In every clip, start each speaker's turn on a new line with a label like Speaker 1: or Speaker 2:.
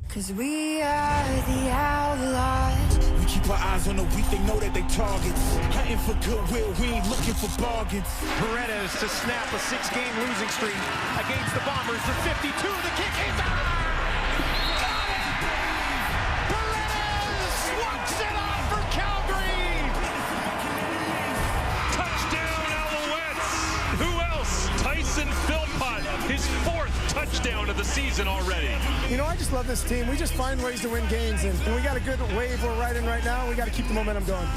Speaker 1: 'Cause we are the Outlaws.
Speaker 2: We keep our eyes on the weak, they know that they targets. Hunting for goodwill, we ain't looking for bargains.
Speaker 3: Paredes to snap a 6-game losing streak against the Bombers. The 52, the kick is out! Got it! Paredes walks it off for Calgary!
Speaker 4: Touchdown, Alouettes! Who else? Tyson Philpott, his 4th touchdown of the season already.
Speaker 5: You know, I just love this team. We just find ways to win games, and we got a good wave we're riding right now. We got to keep the momentum going.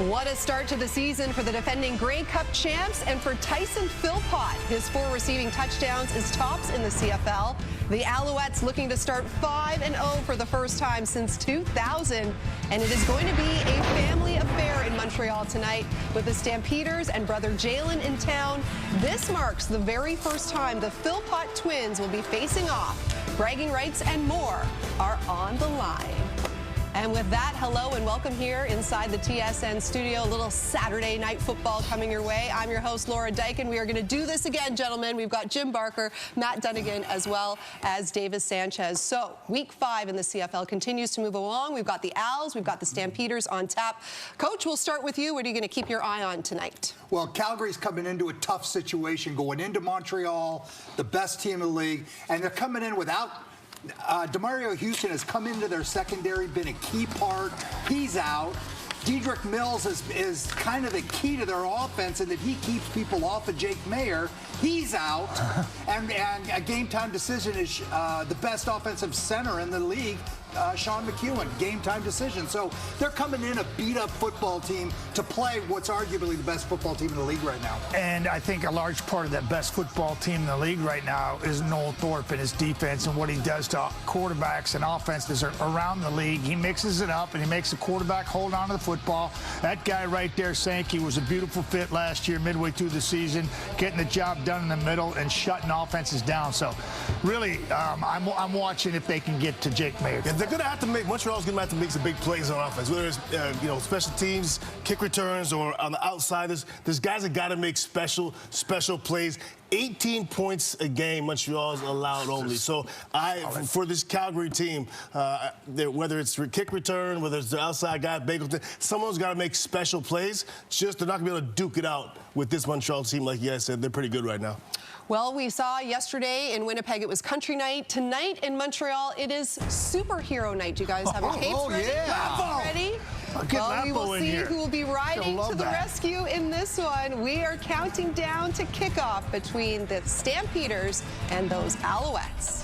Speaker 6: What a start to the season for the defending Grey Cup champs and for Tyson Philpott. His 4 receiving touchdowns is tops in the CFL. The Alouettes looking to start 5-0 for the first time since 2000. And it is going to be a family affair in Montreal tonight with the Stampeders and brother Jalen in town. This marks the very first time the Philpott twins will be facing off. Bragging rights and more are on the line. And with that, hello and welcome here inside the TSN studio. A little Saturday night football coming your way. I'm your host, Laura Dyke, and we are going to do this again, gentlemen. We've got Jim Barker, Matt Dunnigan, as well as Davis Sanchez. So, week 5 in the CFL continues to move along. We've got the Owls, we've got the Stampeders on tap. Coach, we'll start with you. What are you going to keep your eye on tonight?
Speaker 7: Well, Calgary's coming into a tough situation, going into Montreal, the best team in the league, and they're coming in without Demario Houston has come into their secondary, been a key part. He's out. Dedrick Mills is kind of the key to their offense in that he keeps people off of Jake Mayer. He's out. And a game-time decision is the best offensive center in the league, Sean McEwen. Game-time decision. So they're coming in a beat-up football team to play what's arguably the best football team in the league right now.
Speaker 5: And I think a large part of that best football team in the league right now is Noel Thorpe and his defense and what he does to quarterbacks and offenses around the league. He mixes it up, and he makes the quarterback hold on to the football. That guy right there, Sankey, was a beautiful fit last year, midway through the season, getting the job done in the middle and shutting offenses down. So, really, I'm watching if they can get to Jake Mayer.
Speaker 8: Yeah, they're going to have to make, Montreal's going to have to make some big plays on offense, whether it's, special teams, kick returns, or on the outsiders. There's guys that got to make special plays. 18 points a game, Montreal's allowed only. So for this Calgary team, whether it's kick return, whether it's the outside guy, Bagleton, someone's got to make special plays. Just they're not going to be able to duke it out with this Montreal team. Like you guys said, they're pretty good right now.
Speaker 6: Well, we saw yesterday in Winnipeg it was country night. Tonight in Montreal it is superhero night. Do you guys have your capes ready?
Speaker 5: Yeah.
Speaker 6: Ready? Well, we will see who will be riding to the rescue in this one. We are counting down to kickoff between the Stampeders and those Alouettes.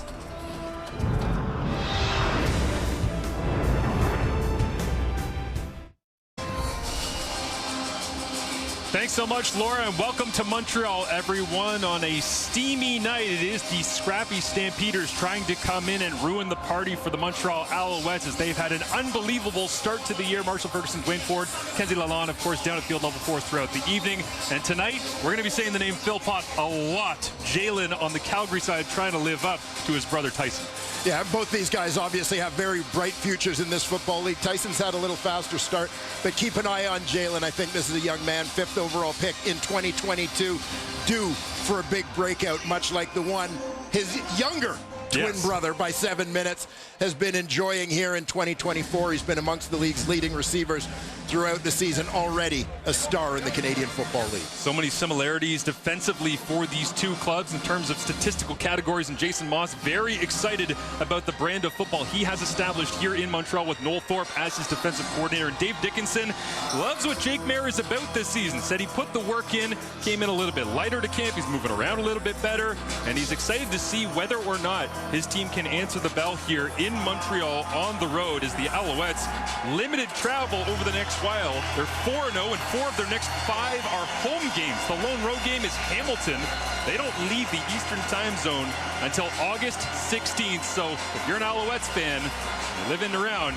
Speaker 4: Thanks so much, Laura, and welcome to Montreal, everyone. On a steamy night, it is the scrappy Stampeders trying to come in and ruin the party for the Montreal Alouettes as they've had an unbelievable start to the year. Marshall Ferguson, Dwayne Ford, Kenzie Lalonde, of course, down at field level 4 throughout the evening. And tonight, we're going to be saying the name Philpott a lot. Jalen on the Calgary side trying to live up to his brother Tyson.
Speaker 9: Yeah, both these guys obviously have very bright futures in this football league. Tyson's had a little faster start, but keep an eye on Jalen. I think this is a young man, 5th overall pick in 2022, due for a big breakout, much like the one his younger twin brother by 7 minutes has been enjoying here in 2024. He's been amongst the league's leading receivers throughout the season, already a star in the Canadian Football League.
Speaker 4: So many similarities defensively for these two clubs in terms of statistical categories, and Jason Moss very excited about the brand of football he has established here in Montreal with Noel Thorpe as his defensive coordinator. And Dave Dickinson loves what Jake Mayer is about this season. Said he put the work in, came in a little bit lighter to camp, he's moving around a little bit better, and he's excited to see whether or not his team can answer the bell here in Montreal on the road as the Alouettes limited travel over the next while. They're 4-0 and 4 of their next 5 are home games. The lone road game is Hamilton. They don't leave the Eastern time zone until August 16th. So if you're an Alouettes fan, you live in and around,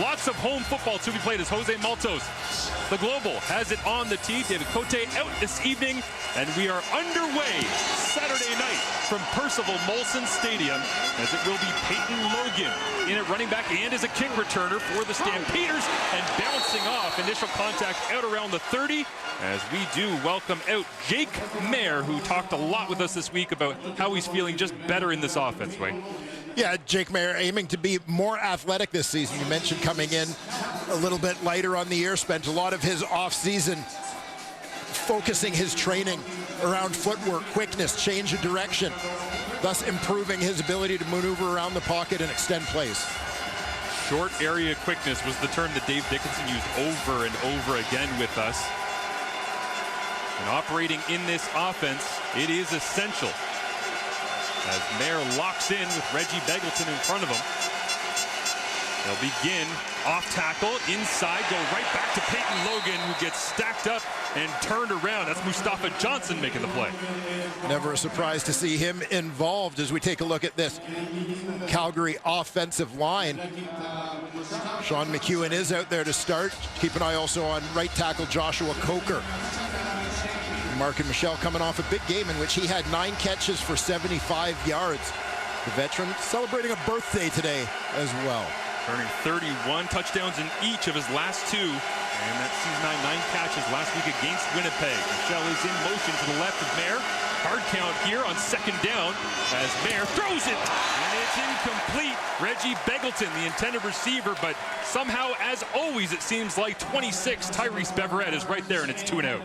Speaker 4: lots of home football to be played as Jose Maltos, the Global, has it on the tee. David Cote out this evening, and we are underway Saturday night from Percival Molson Stadium as it will be Peyton Logan in at running back and as a kick returner for the Stampeders, and bouncing off initial contact out around the 30 as we do welcome out Jake Mayer, who talked a lot with us this week about how he's feeling just better in this offense, Wayne.
Speaker 9: Yeah, Jake Mayer aiming to be more athletic this season. You mentioned coming in a little bit lighter on the year, spent a lot of his off-season focusing his training around footwork, quickness, change of direction, thus improving his ability to maneuver around the pocket and extend plays.
Speaker 4: Short area quickness was the term that Dave Dickinson used over and over again with us. And operating in this offense, it is essential. As Mayer locks in with Reggie Begelton in front of him. They'll begin off tackle, inside, go right back to Peyton Logan, who gets stacked up and turned around. That's Mustafa Johnson making the play.
Speaker 9: Never a surprise to see him involved as we take a look at this Calgary offensive line. Sean McEwen is out there to start. Keep an eye also on right tackle Joshua Coker. Mark and Michelle coming off a big game in which he had 9 catches for 75 yards. The veteran celebrating a birthday today as well.
Speaker 4: Turning 31 touchdowns in each of his last 2. And that season 9 catches last week against Winnipeg. Michelle is in motion to the left of Mayer. Hard count here on second down as Mayer throws it. And it's incomplete. Reggie Begelton, the intended receiver, but somehow, as always, it seems like 26, Tyrese Beverette is right there, and it's 2 and out.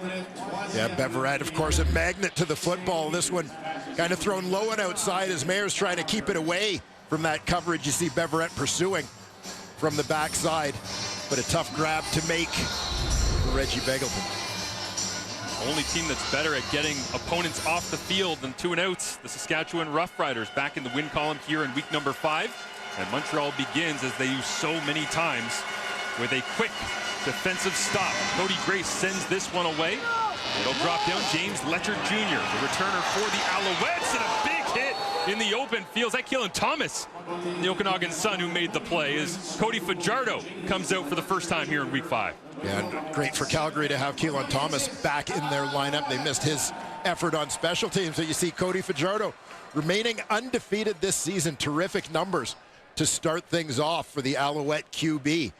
Speaker 9: Yeah, Beverette, of course, a magnet to the football. This one kind of thrown low and outside as Mayer's trying to keep it away from that coverage. You see Beverette pursuing from the backside, but a tough grab to make for Reggie Begelton.
Speaker 4: Only team that's better at getting opponents off the field than 2 and outs, the Saskatchewan Roughriders, back in the win column here in week number 5. And Montreal begins, as they use so many times, with a quick defensive stop. Cody Grace sends this one away. It'll drop down. James Letcher Jr., the returner for the Alouettes, and a big hit in the open field. Is that Keelan Thomas, the Okanagan Sun, who made the play, as Cody Fajardo comes out for the first time here in week 5.
Speaker 9: Yeah, and great for Calgary to have Keelan Thomas back in their lineup. They missed his effort on special teams. So you see Cody Fajardo remaining undefeated this season. Terrific numbers to start things off for the Alouette QB.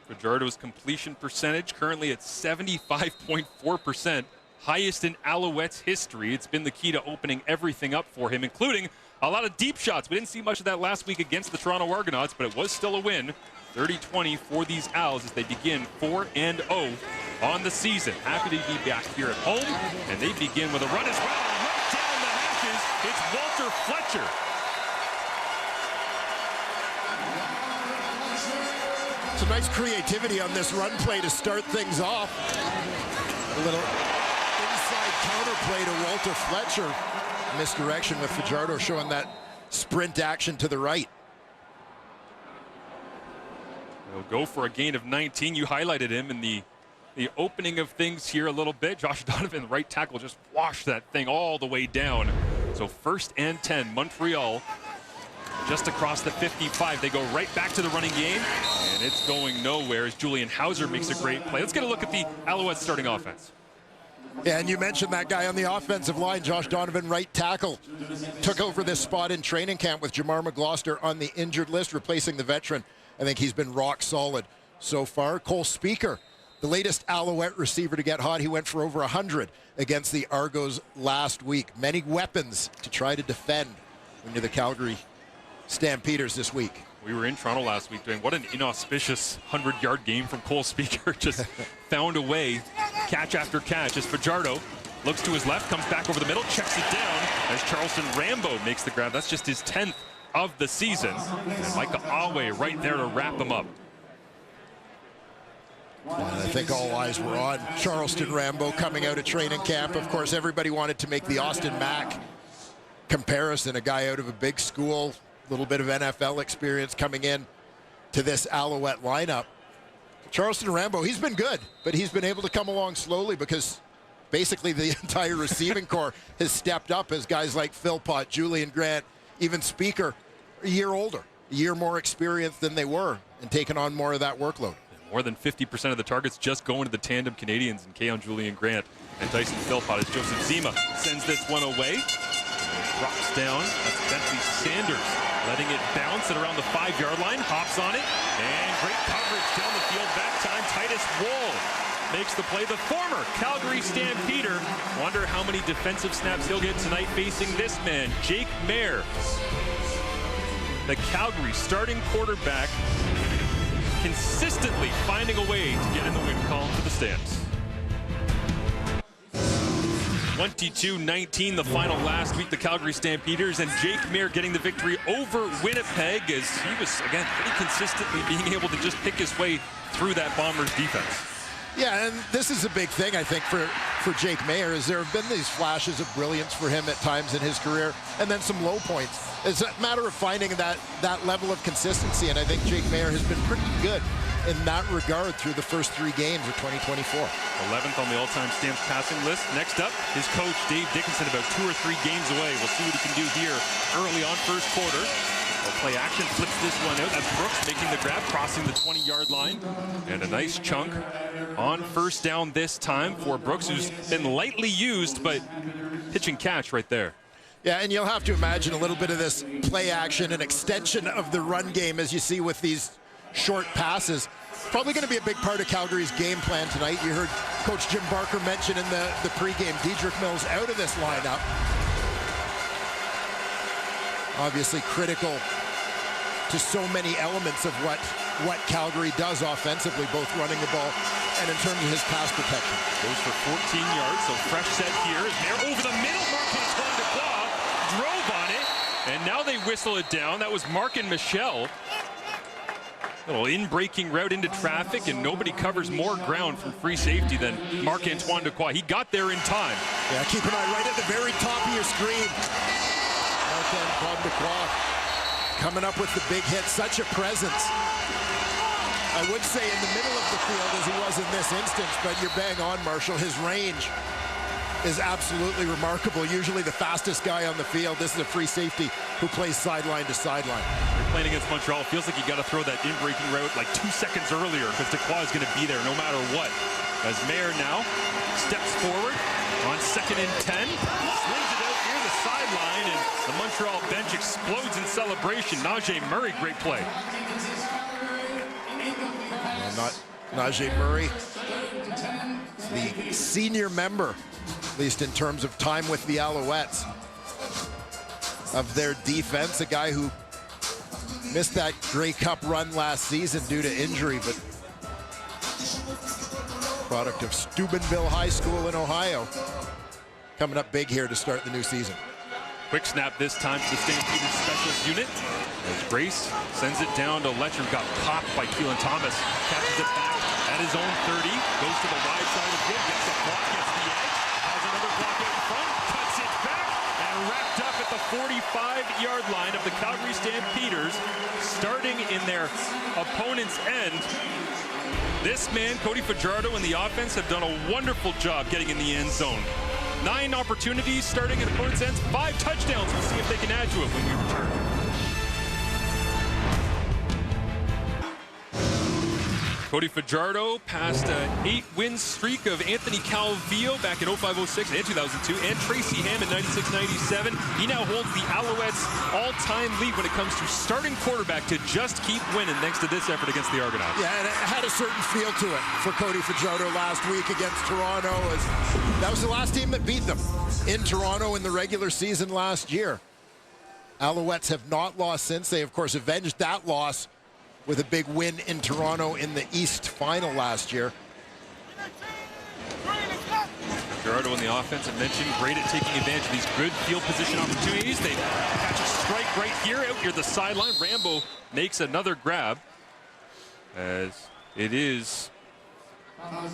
Speaker 4: Fajardo's completion percentage currently at 75.4%, highest in Alouettes history. It's been the key to opening everything up for him, including a lot of deep shots. We didn't see much of that last week against the Toronto Argonauts, but it was still a win. 30-20 for these Owls as they begin 4-0 on the season. Happy to be back here at home, and they begin with a run as well. Right down the hatches, it's Walter Fletcher.
Speaker 9: Some nice creativity on this run play to start things off. A little inside counter play to Walter Fletcher. Misdirection with Fajardo showing that sprint action to the right.
Speaker 4: They'll go for a gain of 19. You highlighted him in the opening of things here a little bit. Josh Donovan, right tackle, just washed that thing all the way down. So 1st and 10, Montreal just across the 55. They go right back to the running game, and it's going nowhere as Julian Hauser makes a great play. Let's get a look at the Alouettes starting offense.
Speaker 9: Yeah, and you mentioned that guy on the offensive line, Josh Donovan, right tackle. Took over this spot in training camp with Jamar McGloster on the injured list, replacing the veteran. I think he's been rock solid so far. Cole Speaker, the latest Alouette receiver to get hot. He went for over 100 against the Argos last week. Many weapons to try to defend when you're the Calgary Stampeders this week.
Speaker 4: We were in Toronto last week doing what an inauspicious 100-yard game from Cole Speaker. Just found a way, catch after catch, as Fajardo looks to his left, comes back over the middle, checks it down as Charleston Rambo makes the grab. That's just his 10th of the season. And Micah Awe right there to wrap him up.
Speaker 9: And I think all eyes were on Charleston Rambo coming out of training camp. Of course, everybody wanted to make the Austin Mack comparison, a guy out of a big school, a little bit of NFL experience coming in to this Alouette lineup. Charleston Rambo, he's been good, but he's been able to come along slowly because basically the entire receiving corps has stepped up as guys like Philpott, Julian Grant, even Speaker, a year older, a year more experienced than they were and taking on more of that workload.
Speaker 4: More than 50% of the targets just going to the tandem Canadians and Keon Julian Grant and Tyson Philpott as Joseph Zima sends this one away. Drops down. That's Bentley Sanders letting it bounce at around the 5-yard line. Hops on it. And great coverage down the field. Back time, Titus Wohl makes the play. The former Calgary Stampeder. Wonder how many defensive snaps he'll get tonight facing this man, Jake Mayer. The Calgary starting quarterback consistently finding a way to get in the win column for the Stamps. 22-19, the final last week, the Calgary Stampeders, and Jake Mayer getting the victory over Winnipeg as he was, again, pretty consistently being able to just pick his way through that Bombers defense.
Speaker 9: Yeah, and this is a big thing, I think, for Jake Mayer, is there have been these flashes of brilliance for him at times in his career, and then some low points. It's a matter of finding that level of consistency, and I think Jake Mayer has been pretty good in that regard through the first 3 games of 2024.
Speaker 4: 11th on the all-time Stamps passing list. Next up, his coach, Dave Dickinson, about 2 or 3 games away. We'll see what he can do here early on first quarter. We'll play action, flips this one out. That's Brooks making the grab, crossing the 20-yard line. And a nice chunk on first down this time for Brooks, who's been lightly used, but pitch and catch right there.
Speaker 9: Yeah, and you'll have to imagine a little bit of this play action, an extension of the run game as you see with these short passes. Probably going to be a big part of Calgary's game plan tonight. You heard Coach Jim Barker mention in the pregame, Dedrick Mills out of this lineup. Obviously critical to so many elements of what Calgary does offensively, both running the ball and in terms of his pass protection.
Speaker 4: Goes for 14 yards, so fresh set here. Mayer over the middle, Marc-Antoine Dequoy drove on it, and now they whistle it down. That was Mark and Michelle. Little in-breaking route into traffic, and nobody covers more ground from free safety than Marc-Antoine Dequoy. He got there in time.
Speaker 9: Yeah, keep an eye right at the very top of your screen. Marc-Antoine Dequoy coming up with the big hit, such a presence. I would say in the middle of the field as he was in this instance, but you're bang on, Marshall. His range is absolutely remarkable. Usually the fastest guy on the field. This is a free safety who plays sideline to sideline.
Speaker 4: You're playing against Montreal. It feels like you got to throw that in-breaking route like 2 seconds earlier because Dequoy is going to be there no matter what. As Mayer now steps forward on 2nd and 10, slings it out near the sideline, and the Montreal bench explodes in celebration. Najee Murray, great play.
Speaker 9: Not Najee Murray, the senior member, at least in terms of time with the Alouettes, of their defense, a guy who missed that Grey Cup run last season due to injury, but product of Steubenville High School in Ohio, coming up big here to start the new season.
Speaker 4: Quick snap this time for the Stampeders specialist unit. As Grace sends it down to Letcher, got popped by Keelan Thomas, catches it back at his own 30, goes to the wide side of the field, gets a block, gets the edge, has another block out in front, cuts it back, and wrapped up at the 45-yard line of the Calgary Stampeders, starting in their opponent's end. This man, Cody Fajardo, and the offense have done a wonderful job getting in the end zone. 9 opportunities starting at opponent's ends, 5 touchdowns. We'll see if they can add to it when we return. Cody Fajardo passed an 8-win streak of Anthony Calvillo back in 05-06 and 2002, and Tracy Ham in 96-97. He now holds the Alouettes all-time lead when it comes to starting quarterback to just keep winning thanks to this effort against the Argonauts.
Speaker 9: Yeah, and it had a certain feel to it for Cody Fajardo last week against Toronto. As that was the last team that beat them in Toronto in the regular season last year. Alouettes have not lost since. They, of course, avenged that loss with a big win in Toronto in the East Final last year.
Speaker 4: Gerardo in the offensive mention, great at taking advantage of these good field position opportunities. They catch a strike right here out near the sideline. Rambo makes another grab as it is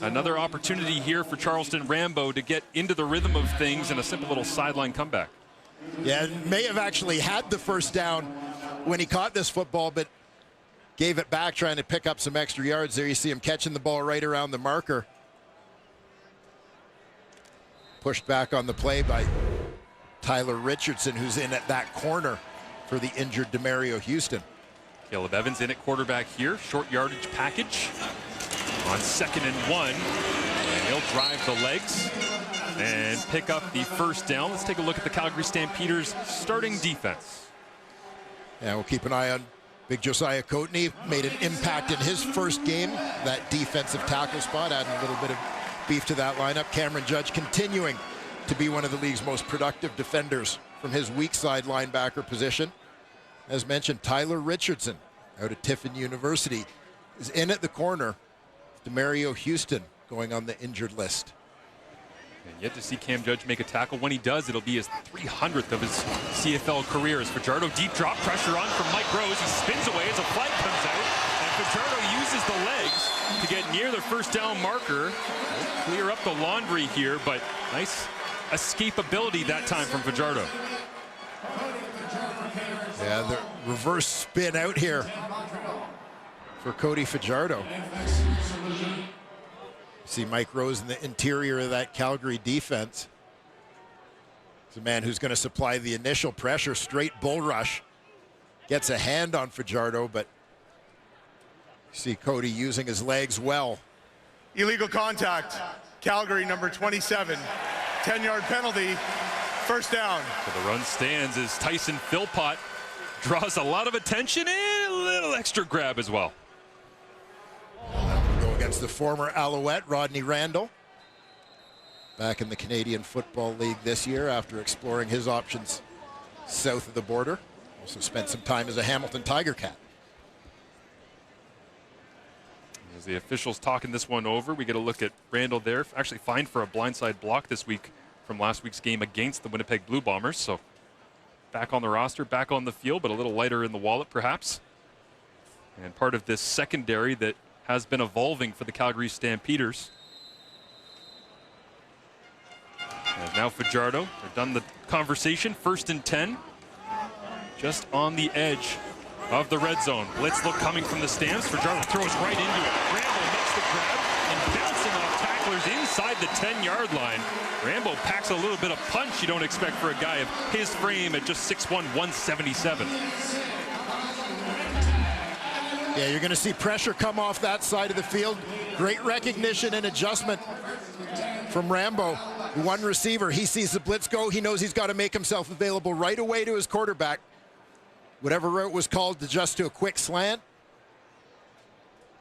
Speaker 4: another opportunity here for Charleston Rambo to get into the rhythm of things in a simple little sideline comeback.
Speaker 9: Yeah, may have actually had the first down when he caught this football, but gave it back trying to pick up some extra yards. There you see him catching the ball right around the marker. Pushed back on the play by Tyler Richardson, who's in at that corner for the injured Demario Houston.
Speaker 4: Caleb Evans in at quarterback here. Short yardage package on 2nd and 1. And he'll drive the legs and pick up the first down. Let's take a look at the Calgary Stampeders starting defense.
Speaker 9: Yeah, we'll keep an eye on Big Josiah Coatney. Made an impact in his first game, that defensive tackle spot, adding a little bit of beef to that lineup. Cameron Judge continuing to be one of the league's most productive defenders from his weak side linebacker position. As mentioned, Tyler Richardson out of Tiffin University is in at the corner. Demario Houston going on the injured list.
Speaker 4: And yet to see Cam Judge make a tackle. When he does, it'll be his 300th of his CFL career. As Fajardo deep drop pressure on from Mike Rose. He spins away as a flag comes out. And Fajardo uses the legs to get near the first down marker. He'll clear up the laundry here, but nice escapability that time from Fajardo.
Speaker 9: Yeah, the reverse spin out here for Cody Fajardo. See Mike Rose in the interior of that Calgary defense. He's a man who's going to supply the initial pressure, straight bull rush. Gets a hand on Fajardo, but you see Cody using his legs well.
Speaker 10: Illegal contact. Calgary, number 27. 10-yard penalty. First down.
Speaker 4: So the run stands as Tyson Philpott draws a lot of attention and a little extra grab as well.
Speaker 9: Go against the former Alouette, Rodney Randall. Back in the Canadian Football League this year after exploring his options south of the border. Also spent some time as a Hamilton Tiger Cat.
Speaker 4: As the officials talking this one over, we get a look at Randall there. Actually fined for a blindside block this week from last week's game against the Winnipeg Blue Bombers. So back on the roster, back on the field, but a little lighter in the wallet perhaps. And part of this secondary that has been evolving for the Calgary Stampeders. And now Fajardo, they're done the conversation. 1st and 10. Just on the edge of the red zone. Blitz look coming from the Stamps. Fajardo throws right into it. Rambo makes the grab and bouncing off tacklers inside the 10-yard line. Rambo packs a little bit of punch you don't expect for a guy of his frame at just 6'1", 177.
Speaker 9: Yeah, you're going to see pressure come off that side of the field. Great recognition and adjustment from Rambo. One receiver, he sees the blitz go. He knows he's got to make himself available right away to his quarterback. Whatever route was called, adjust to a quick slant.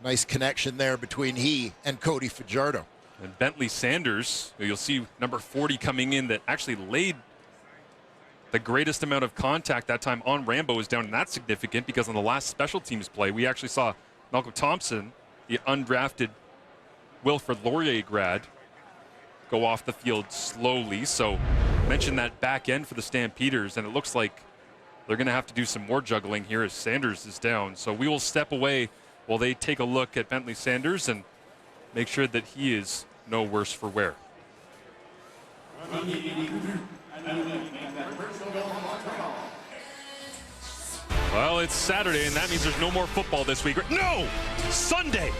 Speaker 9: Nice connection there between he and Cody Fajardo.
Speaker 4: And Bentley Sanders, you'll see number 40 coming in that actually laid the greatest amount of contact that time on Rambo is down, and that's significant because on the last special teams play, we actually saw Malcolm Thompson, the undrafted Wilfrid Laurier grad, go off the field slowly. So mention that back end for the Stampeders, and it looks like they're going to have to do some more juggling here as Sanders is down. So we will step away while they take a look at Bentley Sanders and make sure that he is no worse for wear. Well, it's Saturday, and that means there's no more football this week. No! Sunday!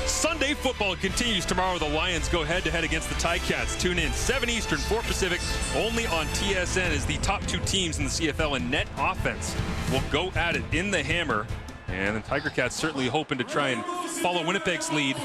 Speaker 4: Sunday football continues tomorrow. The Lions go head-to-head against the Ticats. Tune in 7 Eastern, 4 Pacific, only on TSN, as the top 2 teams in the CFL in net offense will go at it in the hammer. And the Tiger Cats certainly hoping to try and follow Winnipeg's lead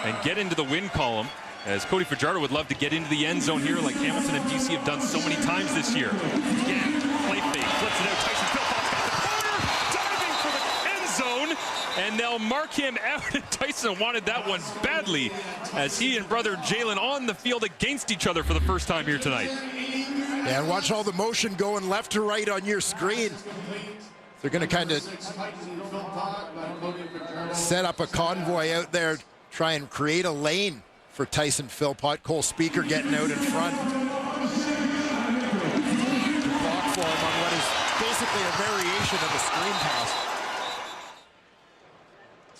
Speaker 4: and get into the win column, as Cody Fajardo would love to get into the end zone here like Hamilton and DC have done so many times this year. Again, play fake, flips it out. Tyson Philpott's got the corner, diving for the end zone, and they'll mark him out. And Tyson wanted that one badly, as he and brother Jalen on the field against each other for the first time here tonight.
Speaker 9: Yeah, and watch all the motion going left to right on your screen. They're going to kind of set up a convoy out there, try and create a lane for Tyson Philpott. Cole Speaker getting out in front to block for him on what is basically a variation of a screen pass.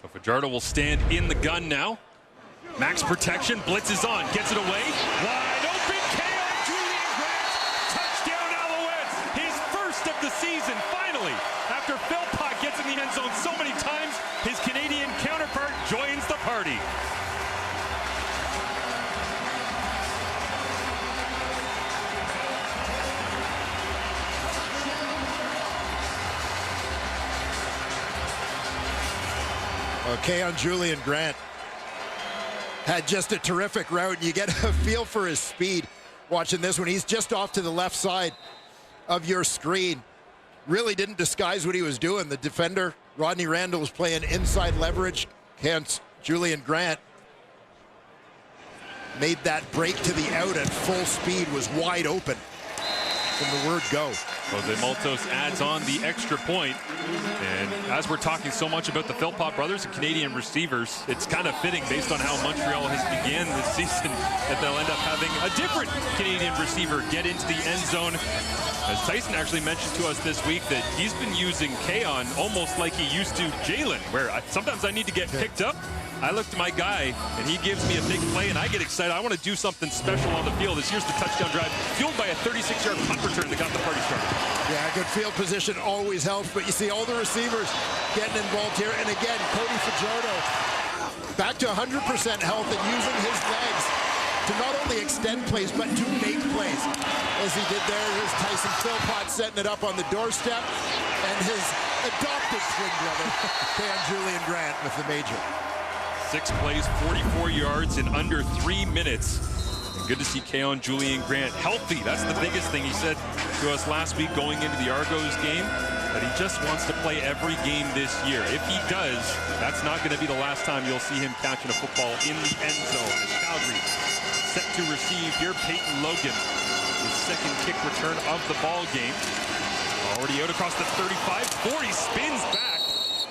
Speaker 4: So Fajardo will stand in the gun now. Max protection, blitz is on, gets it away. Wide open, KO, Julian Grant, touchdown Alouettes. season, finally, after Philpott gets in the end zone so many times, his Canadian counterpart joins the party.
Speaker 9: Okay, on Julian Grant. Had just a terrific route, and you get a feel for his speed watching this one. He's just off to the left side of your screen. Really didn't disguise what he was doing. The defender, Rodney Randall, was playing inside leverage. Hence, Julian Grant made that break to the out at full speed, was wide open from the word go.
Speaker 4: Jose Maltos adds on the extra point. And as we're talking so much about the Philpott brothers and Canadian receivers, it's kind of fitting based on how Montreal has began this season that they'll end up having a different Canadian receiver get into the end zone. As Tyson actually mentioned to us this week that he's been using Keon almost like he used to Jalen, where sometimes I need to get picked up. I look to my guy, and he gives me a big play, and I get excited. I want to do something special on the field. Here's the touchdown drive, fueled by a 36-yard punt return that got the party started.
Speaker 9: Yeah, good field position always helps, but you see all the receivers getting involved here. And again, Cody Fajardo back to 100% health and using his legs to not only extend plays, but to make plays. As he did there, here's Tyson Philpott setting it up on the doorstep, and his adopted twin brother, Julian Grant, with the major.
Speaker 4: 6 plays, 44 yards in under 3 minutes. And good to see Keon Julian Grant healthy. That's the biggest thing he said to us last week going into the Argos game, that he just wants to play every game this year. If he does, that's not going to be the last time you'll see him catching a football in the end zone. As Calgary set to receive here, Peyton Logan, the second kick return of the ball game. Already out across the 35, 40, spins back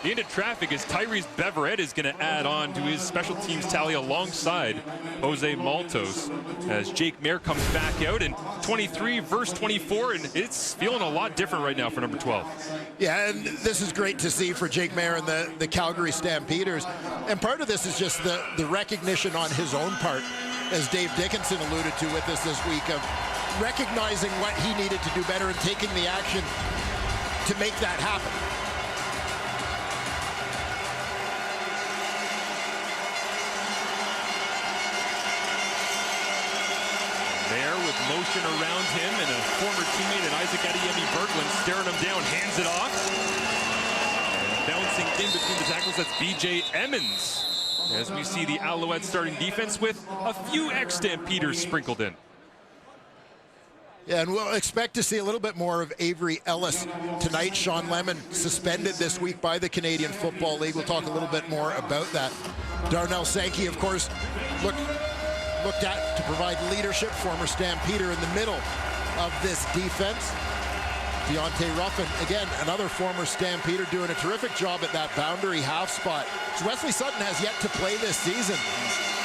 Speaker 4: into traffic as Tyrese Beverett is going to add on to his special teams tally alongside Jose Maltos as Jake Mayer comes back out in 23 verse 24, and it's feeling a lot different right now for number 12.
Speaker 9: Yeah, and this is great to see for Jake Mayer and the Calgary Stampeders. And part of this is just the recognition on his own part, as Dave Dickinson alluded to with us this week, of recognizing what he needed to do better and taking the action to make that happen.
Speaker 4: With motion around him and a former teammate in Isaac Adeyemi Berglund staring him down, hands it off. And bouncing in between the tackles, that's BJ Emmons. As we see the Alouettes starting defense with a few ex-Stampeders sprinkled in.
Speaker 9: Yeah, and we'll expect to see a little bit more of Avery Ellis tonight. Sean Lemon suspended this week by the Canadian Football League. We'll talk a little bit more about that. Darnell Sankey, of course, looked at to provide leadership, former Stampeder in the middle of this defense. Deontay Ruffin, again, another former Stampeder, doing a terrific job at that boundary half spot. So Wesley Sutton has yet to play this season,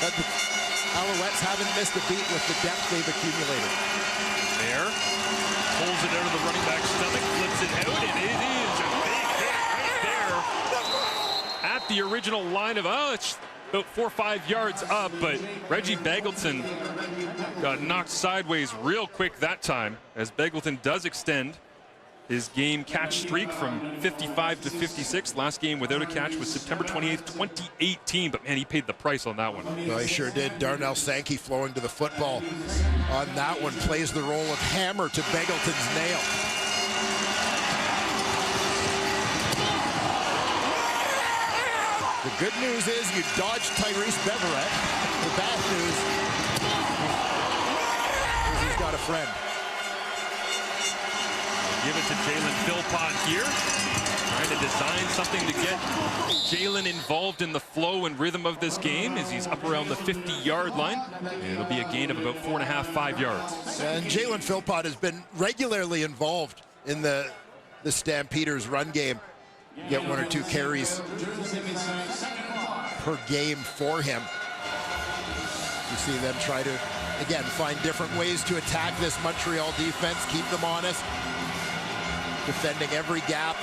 Speaker 9: but the Alouettes haven't missed a beat with the depth they've accumulated.
Speaker 4: There, pulls it out of the running back's stomach, flips it out, and it is a big hit right there at the original line of, it's about 4 or 5 yards up, but Reggie Begelton got knocked sideways real quick that time, as Begelton does extend his game catch streak from 55 to 56. Last game without a catch was September 28th, 2018, but man, he paid the price on that one.
Speaker 9: Well, he sure did. Darnell Sankey flowing to the football on that one, plays the role of hammer to Begelton's nail. The good news is you dodged Tyrese Beverett. The bad news is he's got a friend.
Speaker 4: Give it to Jalen Philpott here. Trying to design something to get Jalen involved in the flow and rhythm of this game as he's up around the 50-yard line. And it'll be a gain of about 4.5, 5 yards.
Speaker 9: And Jalen Philpott has been regularly involved in the Stampeders run game. Get 1 or 2 carries per game for him. You see them try to, again, find different ways to attack this Montreal defense, keep them honest, defending every gap,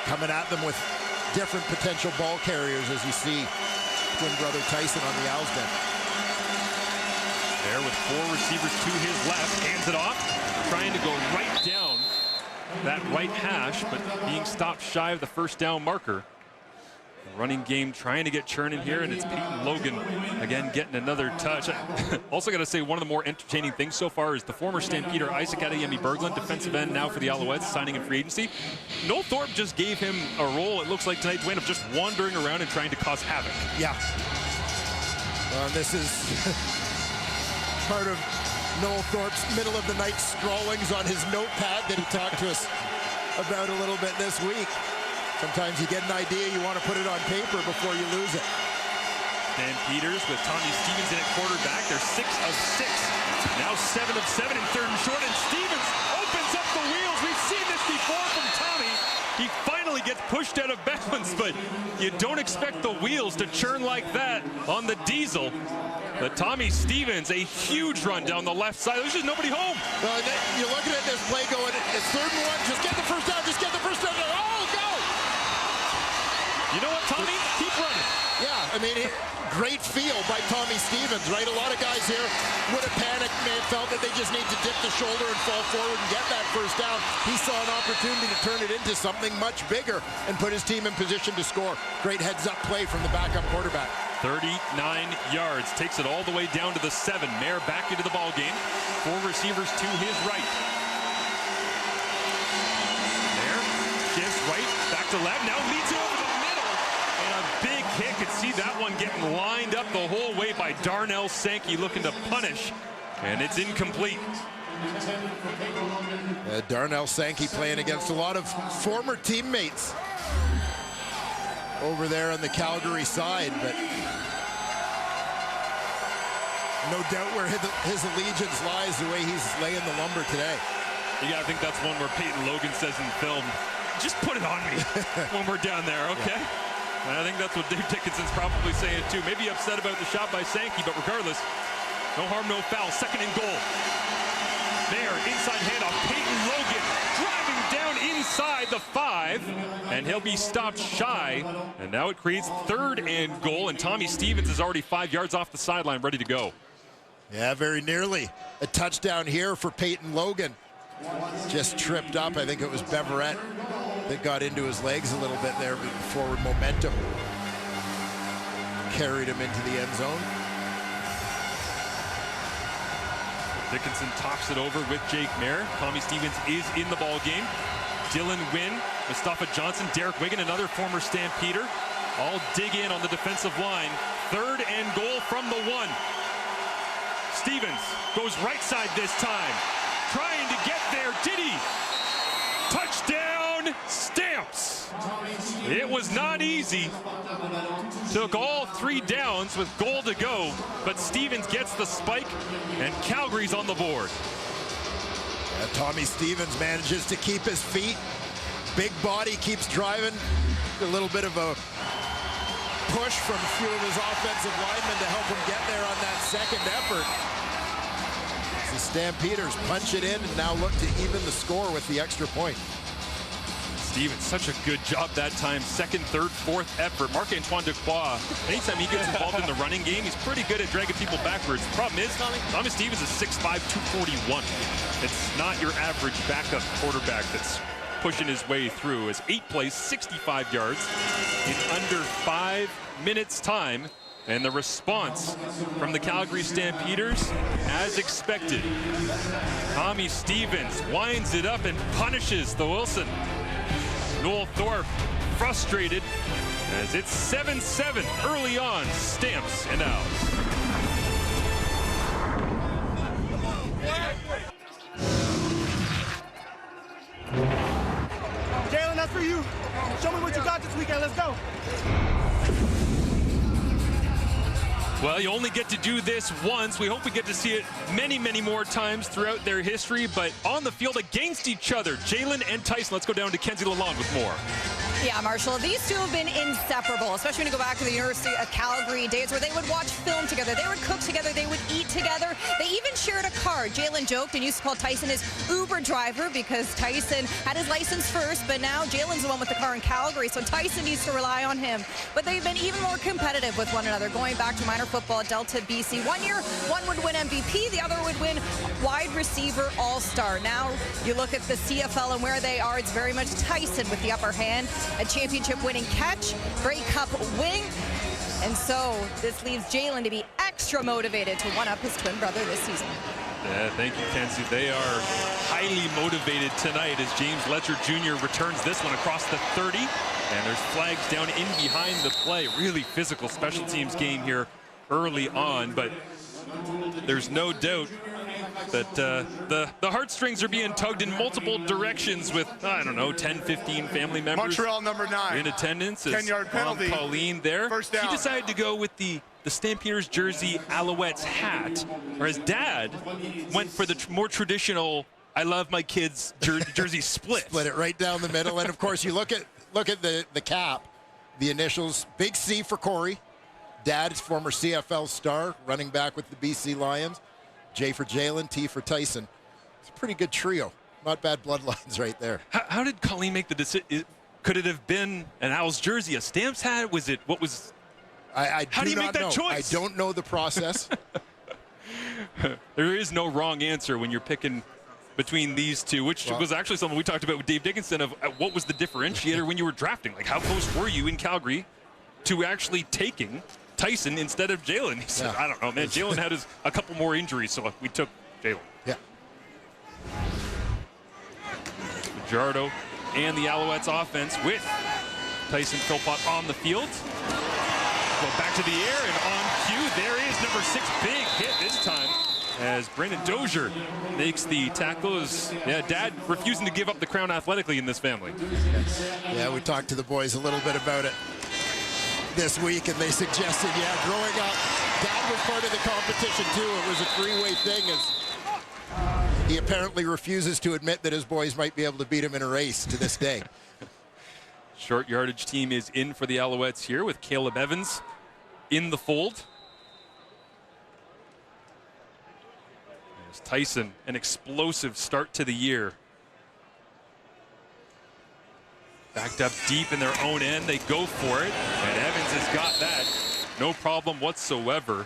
Speaker 9: coming at them with different potential ball carriers, as you see twin brother Tyson on the Owls bench.
Speaker 4: There with 4 receivers to his left, hands it off, trying to go right down that right hash, but being stopped shy of the first down marker. The running game trying to get churning here, and it's Peyton Logan again getting another touch. Also got to say, one of the more entertaining things so far is the former Stampeder Isaac Adeyemi Berglund, defensive end now for the Alouettes, signing in free agency. Noel Thorpe just gave him a role, it looks like tonight, Dwayne, of just wandering around and trying to cause havoc.
Speaker 9: Yeah. This is part of Noel Thorpe's middle of the night scrawlings on his notepad that he talked to us about a little bit this week. Sometimes you get an idea, you want to put it on paper before you lose it.
Speaker 4: Stampeders with Tommy Stevens in at quarterback. They're 6 of 6. Now 7 of 7 in third and short, and Stevens opens up the wheels. We've seen this before from Tommy. He finally gets pushed out of bounds, but you don't expect the wheels to churn like that on the diesel. But Tommy Stevens, a huge run down the left side. There's just nobody home.
Speaker 9: Well, you're looking at this play going, it's 3rd and 1. Just get the first down. Just get the first down. Oh, go!
Speaker 4: You know what, Tommy? Keep running.
Speaker 9: Yeah, I mean, great feel by Tommy Stevens, right? A lot of guys here would have panicked, may have felt that they just need to dip the shoulder and fall forward and get that first down. He saw an opportunity to turn it into something much bigger and put his team in position to score. Great heads-up play from the backup quarterback.
Speaker 4: 39 yards, takes it all the way down to the 7. Mayer back into the ball game. 4 receivers to his right. Mayer shifts right, back to left, now leads it over the middle. And a big hit, could see that one getting lined up the whole way by Darnell Sankey looking to punish. And it's incomplete.
Speaker 9: Darnell Sankey playing against a lot of former teammates over there on the Calgary side, but no doubt where his allegiance lies the way he's laying the lumber today.
Speaker 4: Yeah, I think that's one where Peyton Logan says in film, just put it on me when we're down there, okay? Yeah. And I think that's what Dave Dickinson's probably saying too. Maybe upset about the shot by Sankey, but regardless, no harm, no foul. 2nd and goal. There, inside handoff, Peyton Logan driving down inside the 5, and he'll be stopped shy. And now it creates 3rd and goal, and Tommy Stevens is already 5 yards off the sideline, ready to go.
Speaker 9: Yeah, very nearly a touchdown here for Peyton Logan. Just tripped up. I think it was Beverett that got into his legs a little bit there, but forward momentum carried him into the end zone.
Speaker 4: Dickinson tops it over with Jake Mayer. Tommy Stevens is in the ball game. Dylan Wynn, Mustafa Johnson, Derek Wigan, another former Stampeder, all dig in on the defensive line. 3rd and goal from the 1. Stevens goes right side this time, trying to get there. Did he? Touchdown, Stamps. It was not easy. Took all 3 downs with goal to go, but Stevens gets the spike, and Calgary's on the board.
Speaker 9: Yeah, Tommy Stevens manages to keep his feet. Big body, keeps driving. A little bit of a push from a few of his offensive linemen to help him get there on that 2nd effort. The Stampeders punch it in and now look to even the score with the extra point.
Speaker 4: Stevens, such a good job that time. 2nd, 3rd, 4th effort. Marc-Antoine Dequoy, anytime he gets involved in the running game, he's pretty good at dragging people backwards. The problem is, Tommy Stevens is 6'5", 241. It's not your average backup quarterback that's pushing his way through. As 8 plays, 65 yards in under 5 minutes time. And the response from the Calgary Stampeders, as expected. Tommy Stevens winds it up and punishes the Wilson. Noel Thorpe frustrated as it's 7-7 early on. Stamps and out.
Speaker 3: Jalen, that's for you. Show me what you got this weekend. Let's go.
Speaker 4: Well, you only get to do this once. We hope we get to see it many, many more times throughout their history. But on the field against each other, Jalen and Tyson. Let's go down to Kenzie Lalonde with more.
Speaker 11: Yeah, Marshall, these two have been inseparable, especially when you go back to the University of Calgary days where they would watch film together, they would cook together, they would eat together. They even shared a car. Jalen joked and used to call Tyson his Uber driver because Tyson had his license first, but now Jalen's the one with the car in Calgary, so Tyson needs to rely on him. But they've been even more competitive with one another, going back to minor football at Delta BC. One year, one would win MVP, the other would win wide receiver all-star. Now you look at the CFL and where they are, it's very much Tyson with the upper hand. A championship-winning catch, Grey Cup wing, and so this leaves Jalen to be extra motivated to one-up his twin brother this season.
Speaker 4: Yeah, thank you, Kenzie. They are highly motivated tonight as James Letcher Jr. returns this one across the 30, and there's flags down in behind the play. Really physical special teams game here early on, but there's no doubt that the heartstrings are being tugged in multiple directions with, I don't know, 10, 15 family members.
Speaker 10: Montreal number 9.
Speaker 4: In attendance.
Speaker 10: 10-yard penalty.
Speaker 4: Pauline there.
Speaker 10: First down.
Speaker 4: He decided to go with the Stampeders jersey Alouettes hat, or his dad went for the more traditional, I love my kids jersey split.
Speaker 9: Split it right down the middle. And of course, you look at the cap, the initials, big C for Corey. Dad is former CFL star, running back with the BC Lions. J for Jalen, T for Tyson. It's a pretty good trio. Not bad bloodlines right there.
Speaker 4: How did Colleen make the decision? Could it have been an Owls jersey, a Stamps hat? Was it, what was? How do you make that choice?
Speaker 9: I don't know the process.
Speaker 4: There is no wrong answer when you're picking between these two, which was actually something we talked about with Dave Dickinson of what was the differentiator when you were drafting? Like, how close were you in Calgary to actually taking Tyson instead of Jalen? He said, I don't know, man. Jalen had a couple more injuries, so we took Jalen.
Speaker 9: Yeah.
Speaker 4: Fajardo and the Alouettes offense with Tyson Philpott on the field. Go back to the air and on cue, there is number 6, big hit this time as Brandon Dozier makes the tackles. Yeah, Dad refusing to give up the crown athletically in this family.
Speaker 9: Yeah, we talked to the boys a little bit about it this week, and they suggested, growing up, Dad was part of the competition too. It was a three-way thing, as he apparently refuses to admit that his boys might be able to beat him in a race to this day.
Speaker 4: Short yardage team is in for the Alouettes here with Caleb Evans in the fold. There's Tyson, an explosive start to the year. Backed up deep in their own end, they go for it, and Evans has got that. No problem whatsoever.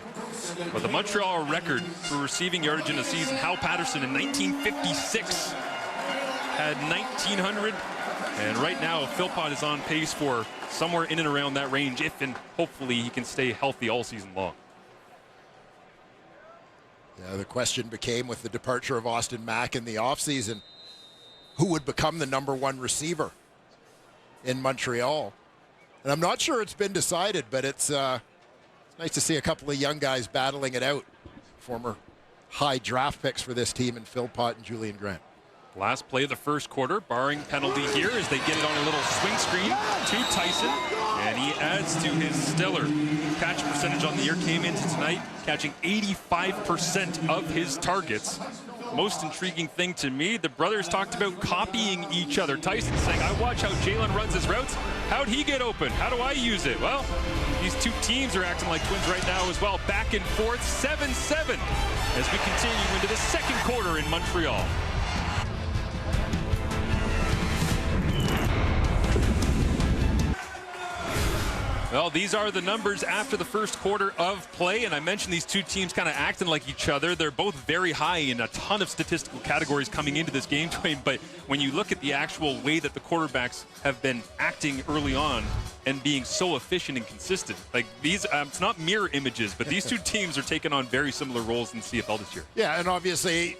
Speaker 4: But the Montreal record for receiving yardage in a season, Hal Patterson in 1956 had 1,900. And right now, Philpott is on pace for somewhere in and around that range, if and hopefully he can stay healthy all season long.
Speaker 9: Yeah, the question became, with the departure of Austin Mack in the offseason, who would become the #1 receiver in Montreal? And I'm not sure it's been decided, but it's nice to see a couple of young guys battling it out. Former high draft picks for this team in Philpott and Julian Grant.
Speaker 4: Last play of the first quarter, barring penalty here as they get it on a little swing screen to Tyson, and he adds to his stellar catch percentage on the year. Came into tonight catching 85% of his targets. Most intriguing thing to me, the brothers talked about copying each other. Tyson saying, I watch how Jalen runs his routes. How'd he get open? How do I use it? Well, these two teams are acting like twins right now as well. Back and forth, 7-7 as we continue into the second quarter in Montreal. Well, these are the numbers after the first quarter of play, and I mentioned these two teams kind of acting like each other. They're both very high in a ton of statistical categories coming into this game, Dwayne, but when you look at the actual way that the quarterbacks have been acting early on and being so efficient and consistent, like these, it's not mirror images, but these two teams are taking on very similar roles in the CFL this year.
Speaker 9: Yeah, and obviously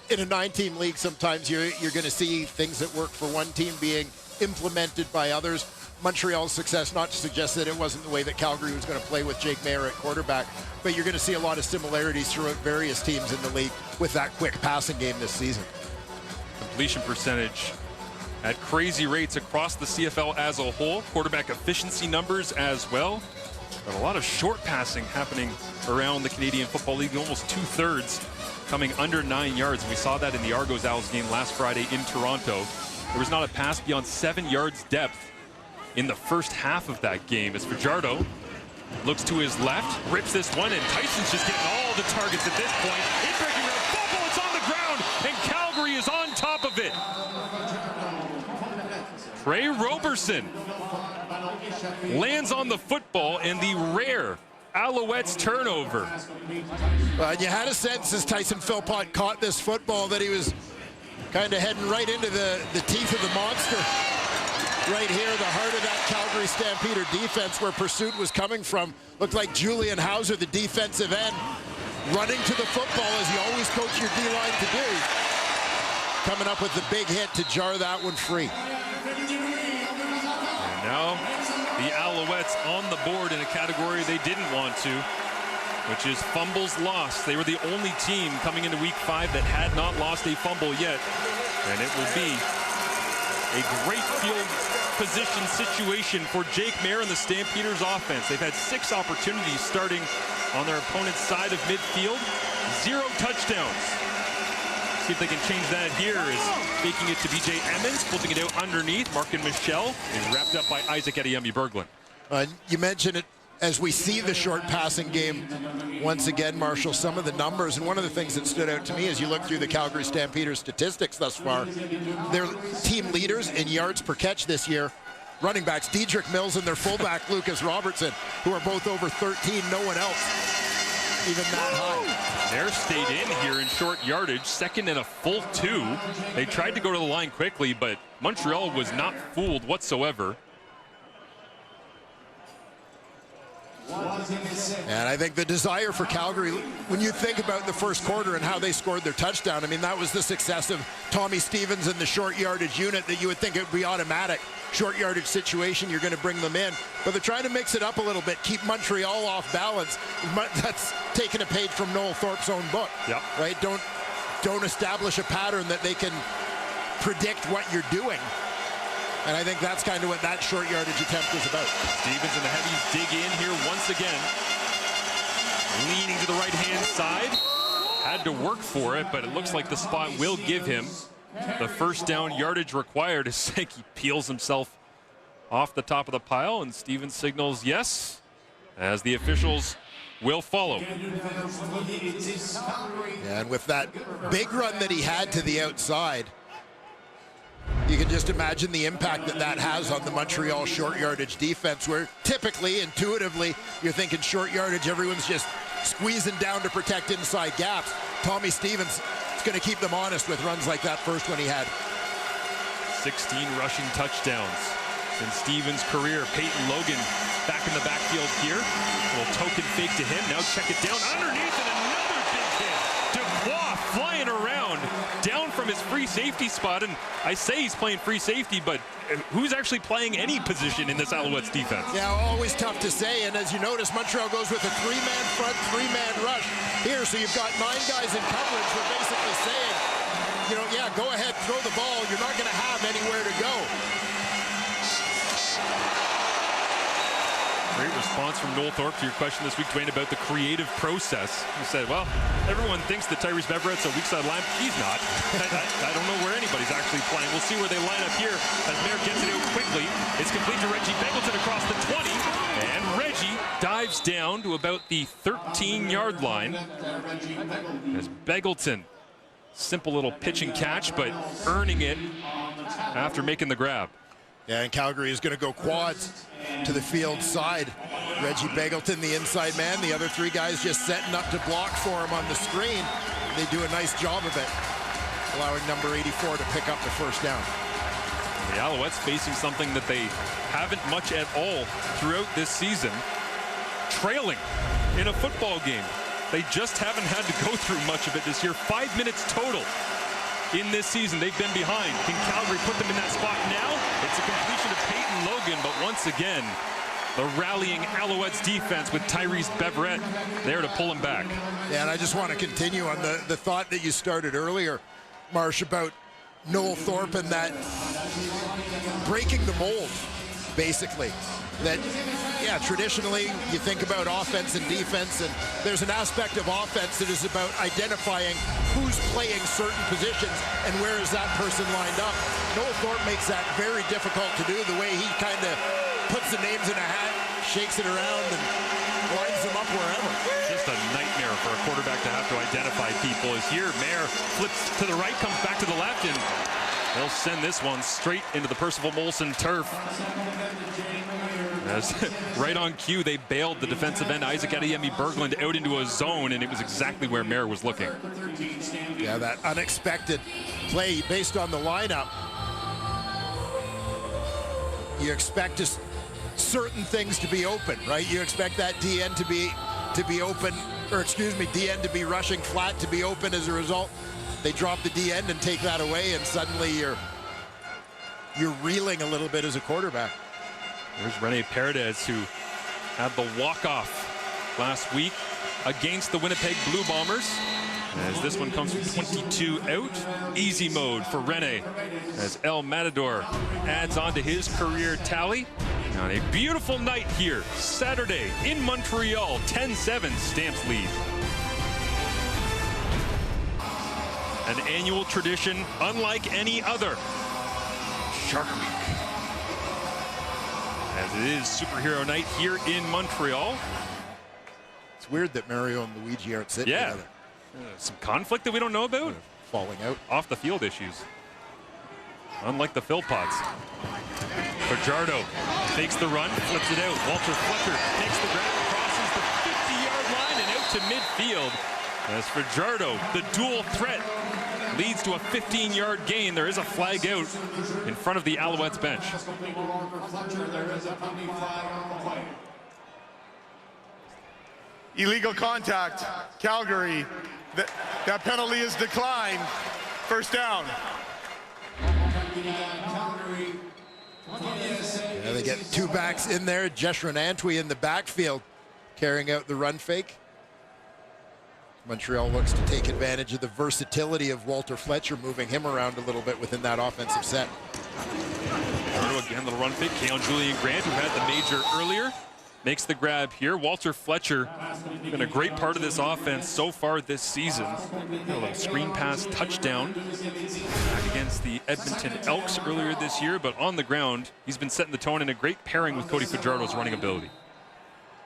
Speaker 9: in a 9-team league, sometimes you're going to see things that work for one team being implemented by others. Montreal's success, not to suggest that it wasn't the way that Calgary was going to play with Jake Mayer at quarterback, but you're going to see a lot of similarities throughout various teams in the league with that quick passing game this season.
Speaker 4: Completion percentage at crazy rates across the CFL as a whole. Quarterback efficiency numbers as well. But a lot of short passing happening around the Canadian Football League, almost 2/3 coming under 9 yards. We saw that in the Argos Owls game last Friday in Toronto. There was not a pass beyond 7 yards depth in the first half of that game. As Fajardo looks to his left, rips this one, and Tyson's just getting all the targets at this point. In-breaking round, fumble, it's on the ground, and Calgary is on top of it. Trey Roberson lands on the football, and the rare Alouettes turnover.
Speaker 9: You had a sense as Tyson Philpott caught this football that he was kind of heading right into the teeth of the monster. Right here, the heart of that Calgary Stampeder defense where pursuit was coming from. Looked like Julian Hauser, the defensive end, running to the football as you always coach your D-line to do. Coming up with the big hit to jar that one free.
Speaker 4: And now the Alouettes on the board in a category they didn't want to, which is fumbles lost. They were the only team coming into week 5 that had not lost a fumble yet. And it will be a great field position situation for Jake Mayer and the Stampeders offense. They've had 6 opportunities starting on their opponent's side of midfield. 0 touchdowns. See if they can change that here. Is faking it to BJ Emmons, flipping it out underneath. Markin Michel is wrapped up by Isaac Adeyemi-Berglund.
Speaker 9: You mentioned it as we see the short passing game once again, Marshall, some of the numbers, and one of the things that stood out to me as you look through the Calgary Stampeders statistics thus far, their team leaders in yards per catch this year, running backs Dedrick Mills and their fullback Lucas Robertson, who are both over 13, no one else even that high.
Speaker 4: They're stayed in here in short yardage, second and a full 2. They tried to go to the line quickly, but Montreal was not fooled whatsoever.
Speaker 9: And I think the desire for Calgary, when you think about the first quarter and how they scored their touchdown, I mean, that was the success of Tommy Stevens and the short yardage unit that you would think it would be automatic. Short yardage situation, you're going to bring them in. But they're trying to mix it up a little bit, keep Montreal off balance. That's taking a page from Noel Thorpe's own book.
Speaker 4: Yep.
Speaker 9: Right? Don't establish a pattern that they can predict what you're doing. And I think that's kind of what that short yardage attempt was about.
Speaker 4: Stevens and the Heavies dig in here once again. Leaning to the right-hand side. Had to work for it, but it looks like the spot will give him the first down yardage required as he peels himself off the top of the pile, and Stevens signals yes, as the officials will follow.
Speaker 9: And with that big run that he had to the outside, you can just imagine the impact that that has on the Montreal short yardage defense, where typically, intuitively, you're thinking short yardage, everyone's just squeezing down to protect inside gaps. Tommy Stevens is going to keep them honest with runs like that first one he had.
Speaker 4: 16 rushing touchdowns in Stevens' career. Peyton Logan back in the backfield here. A little token fake to him. Now check it down underneath, and another big hit. Dubois flying around down from his free safety spot, and I say he's playing free safety, but who's actually playing any position in this Alouettes defense?
Speaker 9: Yeah, always tough to say, and as you notice, Montreal goes with a 3-man front, 3-man rush here, so you've got 9 guys in coverage. We're basically saying, you know, yeah, go ahead, throw the ball. You're not going to have anywhere to go.
Speaker 4: Great response from Noel Thorpe to your question this week, Dwayne, about the creative process. He said, well, everyone thinks that Tyrese Beverett's a weak side line. He's not. I don't know where anybody's actually playing. We'll see where they line up here as Mayer gets it out quickly. It's complete to Reggie Beggleton across the 20. And Reggie dives down to about the 13-yard line. As Beggleton, simple little pitch and catch, but earning it after making the grab.
Speaker 9: Yeah, and Calgary is going to go quads to the field side. Reggie Beggleton, the inside man. The other 3 guys just setting up to block for him on the screen. They do a nice job of it, allowing number 84 to pick up the first down.
Speaker 4: The Alouettes facing something that they haven't much at all throughout this season. Trailing in a football game. They just haven't had to go through much of it this year. 5 minutes total in this season. They've been behind. Can Calgary put them in that spot now? It's a completion of Peyton Logan, but once again, the rallying Alouettes defense with Tyrese Beverett there to pull him back.
Speaker 9: Yeah, and I just want to continue on the thought that you started earlier, Marsh, about Noel Thorpe and that breaking the mold, basically. That, yeah, traditionally you think about offense and defense, and there's an aspect of offense that is about identifying who's playing certain positions and where is that person lined up. Noel Thorpe makes that very difficult to do, the way he kind of puts the names in a hat, shakes it around, and lines them up wherever.
Speaker 4: Just a nightmare for a quarterback to have to identify people. Is here, Mayer flips to the right, comes back to the left, and they'll send this one straight into the Percival Molson turf. As right on cue, they bailed the defensive end Isaac Adeyemi Berglund out into a zone, and it was exactly where Mayer was looking.
Speaker 9: Yeah, that unexpected play based on the lineup. You expect just certain things to be open, right? You expect that DN to be open, or excuse me, DN to be rushing flat to be open. As a result, they drop the DN and take that away, and suddenly you're reeling a little bit as a quarterback.
Speaker 4: There's Rene Paredes, who had the walk-off last week against the Winnipeg Blue Bombers. As this one comes from 22 out, easy mode for Rene as El Matador adds on to his career tally. On a beautiful night here, Saturday in Montreal, 10-7 Stamps lead. An annual tradition unlike any other. Shark Week. As it is superhero night here in Montreal.
Speaker 9: It's weird that Mario and Luigi aren't sitting together.
Speaker 4: Some conflict that we don't know about.
Speaker 9: Falling out.
Speaker 4: Off the field issues. Unlike the Philpotts. Fajardo takes the run, flips it out. Walter Fletcher takes the grab, crosses the 50-yard line and out to midfield. As Fajardo, the dual threat, leads to a 15-yard gain. There is a flag out in front of the Alouettes bench.
Speaker 10: Illegal contact, Calgary. That penalty is declined. First down.
Speaker 9: Yeah, they get two backs in there. Jeshrin Antwi in the backfield carrying out the run fake. Montreal looks to take advantage of the versatility of Walter Fletcher, moving him around a little bit within that offensive set.
Speaker 4: Again, little run fake. Keon Julian Grant, who had the major earlier, makes the grab here. Walter Fletcher, been a great part of this offense so far this season. A little screen pass touchdown back against the Edmonton Elks earlier this year, but on the ground, he's been setting the tone in a great pairing with Cody Fajardo's running ability.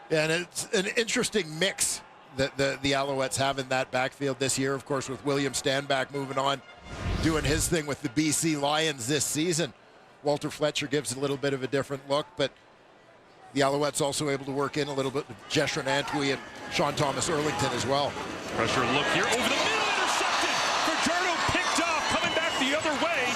Speaker 9: Yeah, and it's an interesting mix that the Alouettes have in that backfield this year, of course, with William Stanback moving on, doing his thing with the BC Lions this season. Walter Fletcher gives a little bit of a different look, but the Alouettes also able to work in a little bit with Jeshrin Antwi and Sean Thomas Erlington as well.
Speaker 4: Pressure look here over the middle, intercepted. Fajardo picked off, coming back the other way.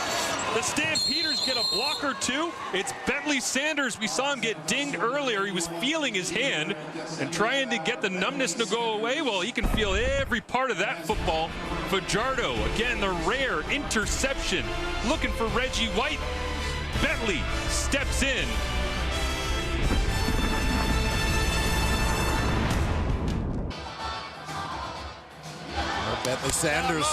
Speaker 4: The Stampeders get a block or two. It's Bentley Sanders. We saw him get dinged earlier. He was feeling his hand and trying to get the numbness to go away. Well, he can feel every part of that football. Fajardo, again, the rare interception. Looking for Reggie White. Bentley steps in.
Speaker 9: Bentley Sanders,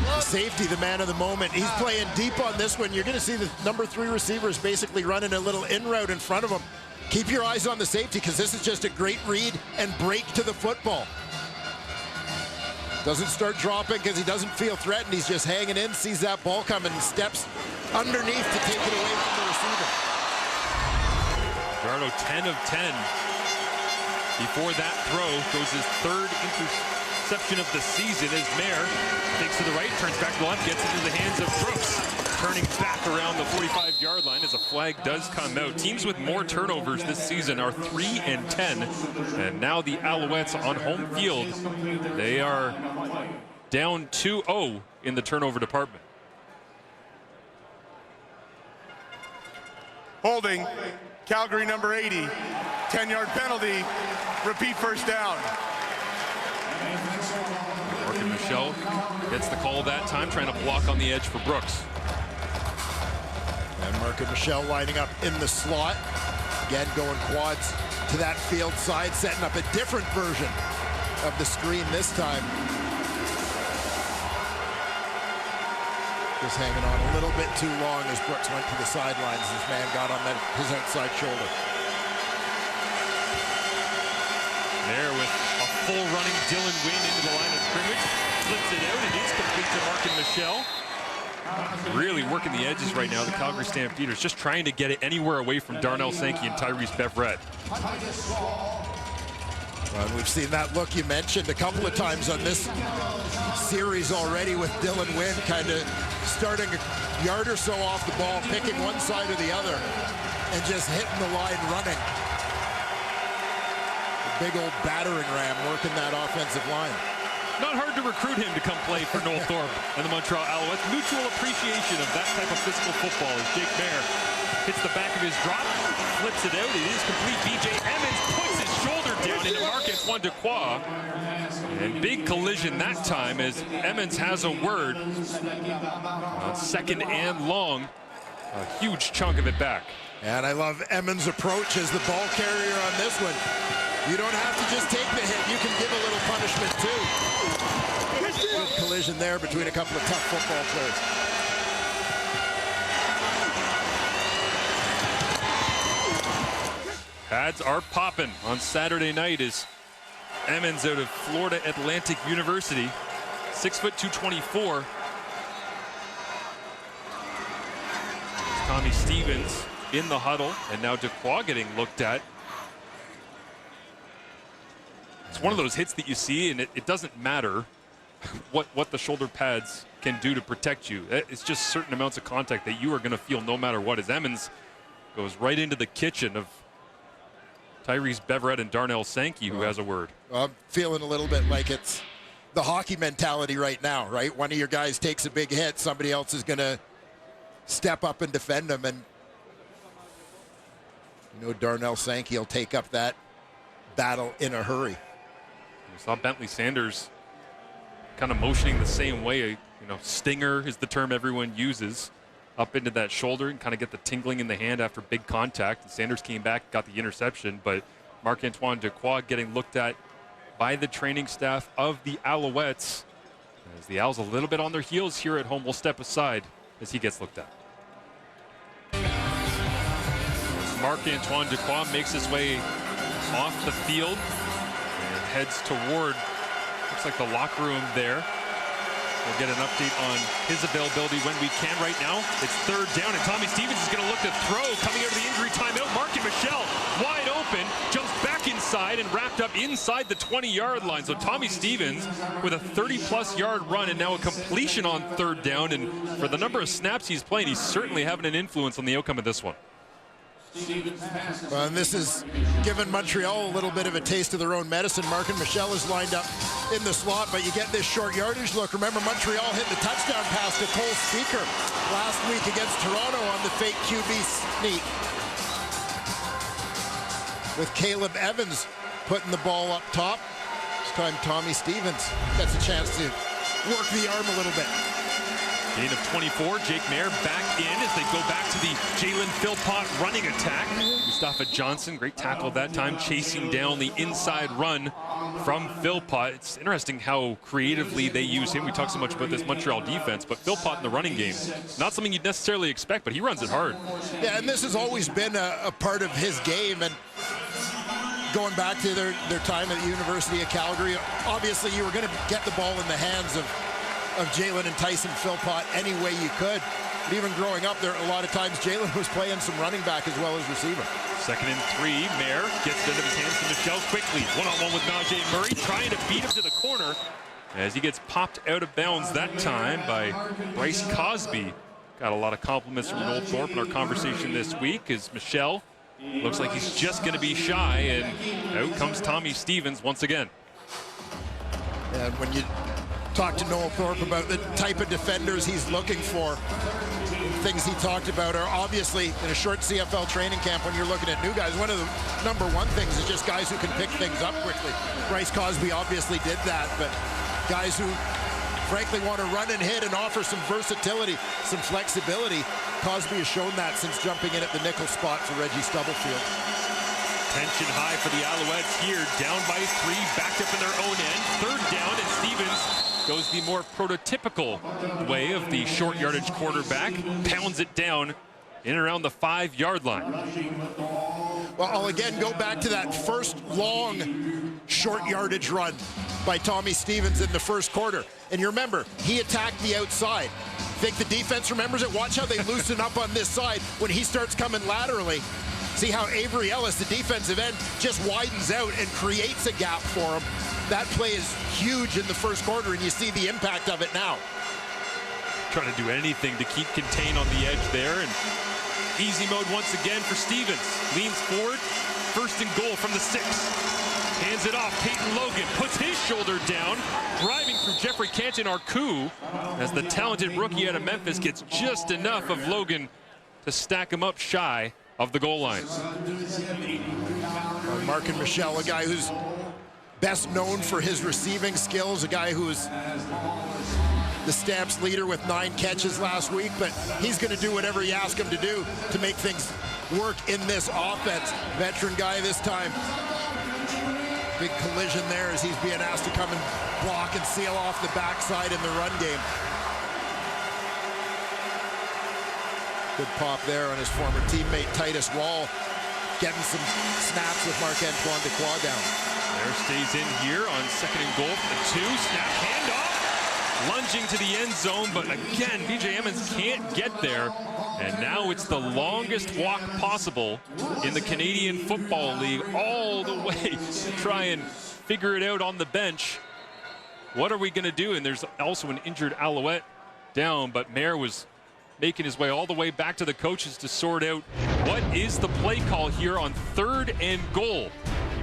Speaker 9: the safety, the man of the moment. He's playing deep on this one. You're going to see the number 3 receivers basically running a little in route in front of him. Keep your eyes on the safety, because this is just a great read and break to the football. Doesn't start dropping because he doesn't feel threatened. He's just hanging in, sees that ball coming, and steps underneath to take it away from the receiver.
Speaker 4: Fajardo 10 of 10. Before that throw goes his 3rd interception of the season as Mayer takes to the right, turns back to the left, gets into the hands of Brooks, turning back around the 45-yard line as a flag does come out. Teams with more turnovers this season are 3 and 10, and now the Alouettes on home field, they are down 2-0 in the turnover department.
Speaker 10: Holding, Calgary number 80, 10-yard penalty, repeat first down.
Speaker 4: Mark Michelle gets the call that time, trying to block on the edge for Brooks.
Speaker 9: And Mark Michelle lining up in the slot. Again, going quads to that field side, setting up a different version of the screen this time. Just hanging on a little bit too long as Brooks went to the sidelines. This man got on his outside shoulder.
Speaker 4: There with a full running Dylan Wynn into the line of scrimmage. Flips it out. It is complete to Mark Michelle. really working the edges right now, the Calgary Stampeders, just trying to get it anywhere away from Darnell Sankey and Tyrese Beverette.
Speaker 9: Well, we've seen that look you mentioned a couple of times on this series already, with Dylan Wynn kind of starting a yard or so off the ball, picking one side or the other, and just hitting the line running. Big old battering ram working that offensive line.
Speaker 4: Not hard to recruit him to come play for Noel Thorpe and the Montreal Alouettes. Mutual appreciation of that type of physical football as Jake Mayer hits the back of his drop, flips it out. It is complete. B.J. Emmons puts his shoulder down into Marc-Antoine Dequoy. And big collision that time as Emmons has a word. On second and long, a huge chunk of it back.
Speaker 9: And I love Emmons' approach as the ball carrier on this one. You don't have to just take the hit. You can give a little punishment, too. Good collision there between a couple of tough football players.
Speaker 4: Pads are popping on Saturday night as Emmons out of Florida Atlantic University, 6', 224. Tommy Stevens in the huddle, and now Dequoy getting looked at. It's one of those hits that you see, and it doesn't matter what the shoulder pads can do to protect you. It's just certain amounts of contact that you are going to feel no matter what, as Emmons goes right into the kitchen of Tyrese Beverette and Darnell Sankey, who has a word.
Speaker 9: I'm feeling a little bit like it's the hockey mentality right now, right? One of your guys takes a big hit, somebody else is going to step up and defend them, and you know Darnell Sankey will take up that battle in a hurry.
Speaker 4: We saw Bentley Sanders kind of motioning the same way. You know, stinger is the term everyone uses, up into that shoulder and kind of get the tingling in the hand after big contact. And Sanders came back, got the interception, but Marc-Antoine Dequoy getting looked at by the training staff of the Alouettes. As the Owls a little bit on their heels here at home, will step aside as he gets looked at. Marc-Antoine Dequoy makes his way off the field and heads toward, looks like the locker room there. We'll get an update on his availability when we can. Right now, it's third down, and Tommy Stevens is going to look to throw. Coming out of the injury timeout, Marky Michel wide open, jumps back inside and wrapped up inside the 20-yard line. So Tommy Stevens with a 30-plus yard run and now a completion on third down. And for the number of snaps he's playing, he's certainly having an influence on the outcome of this one.
Speaker 9: And this has given Montreal a little bit of a taste of their own medicine. Markin Michel is lined up in the slot, but you get this short yardage look. Remember, Montreal hit the touchdown pass to Cole Speaker last week against Toronto on the fake QB sneak, with Caleb Evans putting the ball up top. This time Tommy Stevens gets a chance to work the arm a little bit.
Speaker 4: Gain of 24, Jake Mayer back in as they go back to the Jalen Philpott running attack. Mustafa Johnson, great tackle that time, chasing down the inside run from Philpott. It's interesting how creatively they use him. We talk so much about this Montreal defense, but Philpott in the running game, not something you'd necessarily expect, but he runs it hard.
Speaker 9: Yeah, and this has always been a part of his game, and going back to their time at the University of Calgary, obviously you were going to get the ball in the hands of Jalen and Tyson Philpott any way you could. But even growing up there, a lot of times Jalen was playing some running back as well as receiver.
Speaker 4: 2nd and 3, Mayer gets it into his hands to Michel quickly. One-on-one with Najee Murray, trying to beat him to the corner as he gets popped out of bounds that time by Bryce Cosby. Got a lot of compliments from Noel Thorpe in our conversation this week as Michel looks like he's just going to be shy, and out comes Tommy Stevens once again.
Speaker 9: And when you talk to Noel Thorpe about the type of defenders he's looking for, things he talked about are obviously in a short CFL training camp when you're looking at new guys. One of the number one things is just guys who can pick things up quickly. Bryce Cosby obviously did that, but guys who frankly want to run and hit and offer some versatility, some flexibility. Cosby has shown that since jumping in at the nickel spot for Reggie Stubblefield.
Speaker 4: Tension high for the Alouettes here, down by 3, backed up in their own end. Third down, and Stevens goes the more prototypical way of the short yardage quarterback, pounds it down in around the 5-yard line.
Speaker 9: Well, I'll again go back to that first long short yardage run by Tommy Stevens in the first quarter. And you remember, he attacked the outside. Think the defense remembers it? Watch how they loosen up on this side when he starts coming laterally. See how Avery Ellis, the defensive end, just widens out and creates a gap for him. That play is huge in the first quarter, and you see the impact of it now.
Speaker 4: Trying to do anything to keep contained on the edge there, and easy mode once again for Stevens. Leans forward, 1st and goal from the 6. Hands it off, Peyton Logan puts his shoulder down, driving through Jeffrey Canton-Arcou as the talented rookie out of Memphis gets just enough of Logan to stack him up shy of the goal line.
Speaker 9: Mark and Michelle, a guy who's best known for his receiving skills, a guy who's the Stamps leader with 9 catches last week, but he's going to do whatever you ask him to do to make things work in this offense. Veteran guy this time. Big collision there as he's being asked to come and block and seal off the backside in the run game. Good pop there on his former teammate Titus Wall, getting some snaps with Marc-Antoine Dequoy down.
Speaker 4: There stays in here on 2nd and goal for the 2. Snap handoff, lunging to the end zone, but again, BJ Emmons can't get there. And now it's the longest walk possible in the Canadian Football League, all the way to try and figure it out on the bench. What are we going to do? And there's also an injured Alouette down, but Mayer was making his way all the way back to the coaches to sort out what is the play call here on 3rd and goal,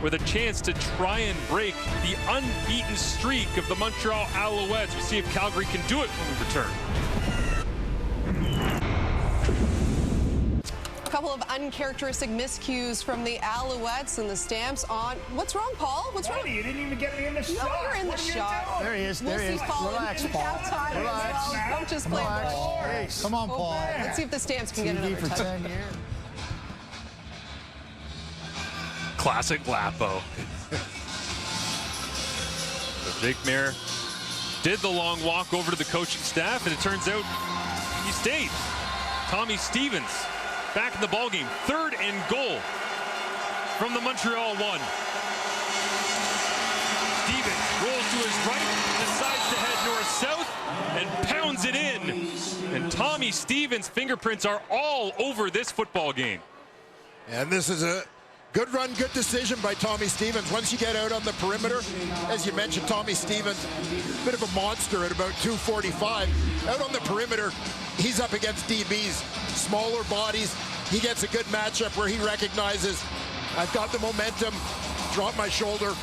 Speaker 4: with a chance to try and break the unbeaten streak of the Montreal Alouettes. We'll see if Calgary can do it when we return.
Speaker 6: A couple of uncharacteristic miscues from the Alouettes and the Stamps on. What's wrong, Paul? What's wrong?
Speaker 5: You didn't even get me in the shot.
Speaker 6: No, you're in the shot.
Speaker 5: There he is. There he is. Relax, Paul. Relax.
Speaker 6: Don't just play ball.
Speaker 5: Hey, come on, Paul.
Speaker 6: Let's see if the Stamps can get another
Speaker 5: for
Speaker 6: touch.
Speaker 5: 10 years.
Speaker 4: Classic Lapo. So Jake Mayer did the long walk over to the coaching staff, and it turns out he stayed. Tommy Stevens back in the ballgame. 3rd and goal from the Montreal 1. Stevens rolls to his right, decides to head north-south, and pounds it in. And Tommy Stevens' fingerprints are all over this football game.
Speaker 9: And this is a good run, good decision by Tommy Stevens. Once you get out on the perimeter, as you mentioned, Tommy Stevens, bit of a monster at about 245. Out on the perimeter, he's up against DBs, smaller bodies. He gets a good matchup where he recognizes, I've got the momentum, drop my shoulder,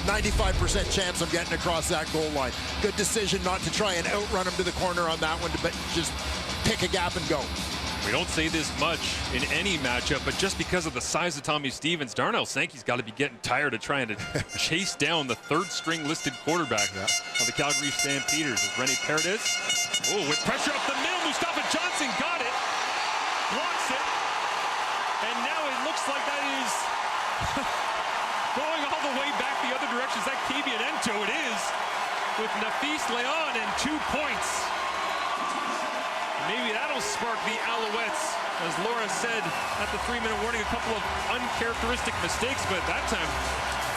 Speaker 9: 95% chance of getting across that goal line. Good decision not to try and outrun him to the corner on that one, but just pick a gap and go.
Speaker 4: We don't say this much in any matchup, but just because of the size of Tommy Stevens, Darnell Sankey's got to be getting tired of trying to chase down the 3rd-string listed quarterback of the Calgary Stampeders. As Rennie Paredes, with pressure up the middle, Mustafa Johnson got it, blocks it, and now it looks like that is going all the way back the other direction. Is that Kabian Ento? It is, with Nafis Leon and 2 points. Maybe that'll spark the Alouettes. As Laura said at the 3-minute warning, a couple of uncharacteristic mistakes, but that time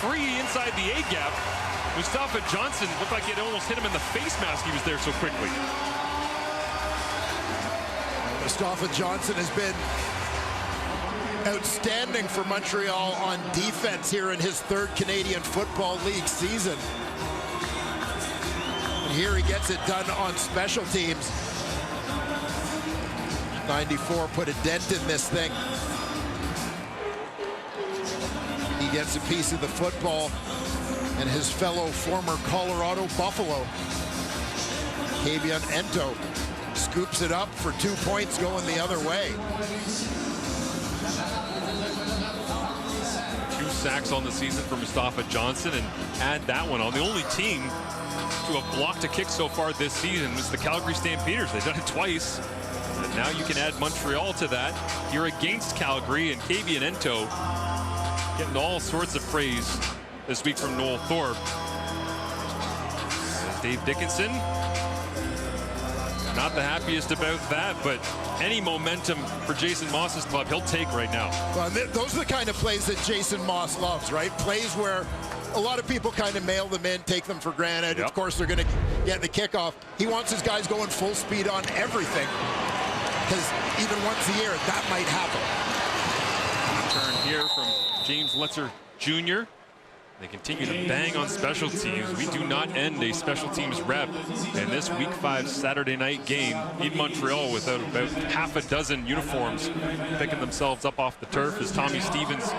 Speaker 4: free inside the A gap. Mustafa Johnson looked like it almost hit him in the face mask. He was there so quickly.
Speaker 9: Mustafa Johnson has been outstanding for Montreal on defense here in his 3rd Canadian Football League season. And here he gets it done on special teams. 94 put a dent in this thing. He gets a piece of the football, and his fellow former Colorado Buffalo, Kabian Ento, scoops it up for 2 points going the other way.
Speaker 4: 2 sacks on the season for Mustafa Johnson, and add that one on. The only team to have blocked a kick so far this season was the Calgary Stampeders. They've done it twice. And now you can add Montreal to that. You're against Calgary, and Kabian Ento getting all sorts of praise this week from Noel Thorpe. Dave Dickinson, not the happiest about that, but any momentum for Jason Moss's club, he'll take right now.
Speaker 9: Well, those are the kind of plays that Jason Moss loves, right? Plays where a lot of people kind of mail them in, take them for granted. Of course, they're going to get the kickoff. He wants his guys going full speed on everything, because even once a year, that might happen.
Speaker 4: Turn here from James Letzer Jr. They continue to bang on special teams. We do not end a special teams rep in this Week 5 Saturday night game in Montreal without about half a dozen uniforms picking themselves up off the turf as Tommy Stevens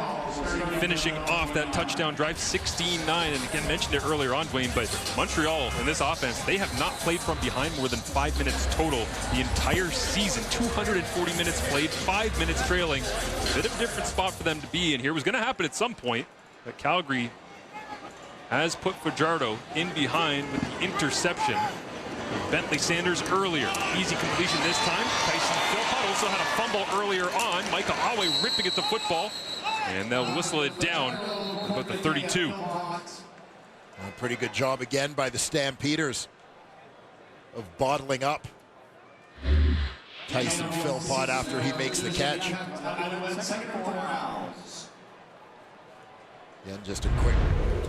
Speaker 4: finishing off that touchdown drive, 16-9. And again, mentioned it earlier on, Dwayne, but Montreal in this offense, they have not played from behind more than 5 minutes total the entire season. 240 minutes played, 5 minutes trailing. A bit of a different spot for them to be in here. It was going to happen at some point, but Calgary has put Fajardo in behind with the interception. Bentley Sanders earlier. Easy completion this time. Tyson Philpott also had a fumble earlier on. Micah Awe ripping at the football. And they'll whistle it down about the 32.
Speaker 9: A pretty good job again by the Stampeders of bottling up Tyson Philpott after he makes the catch. Again, just a quick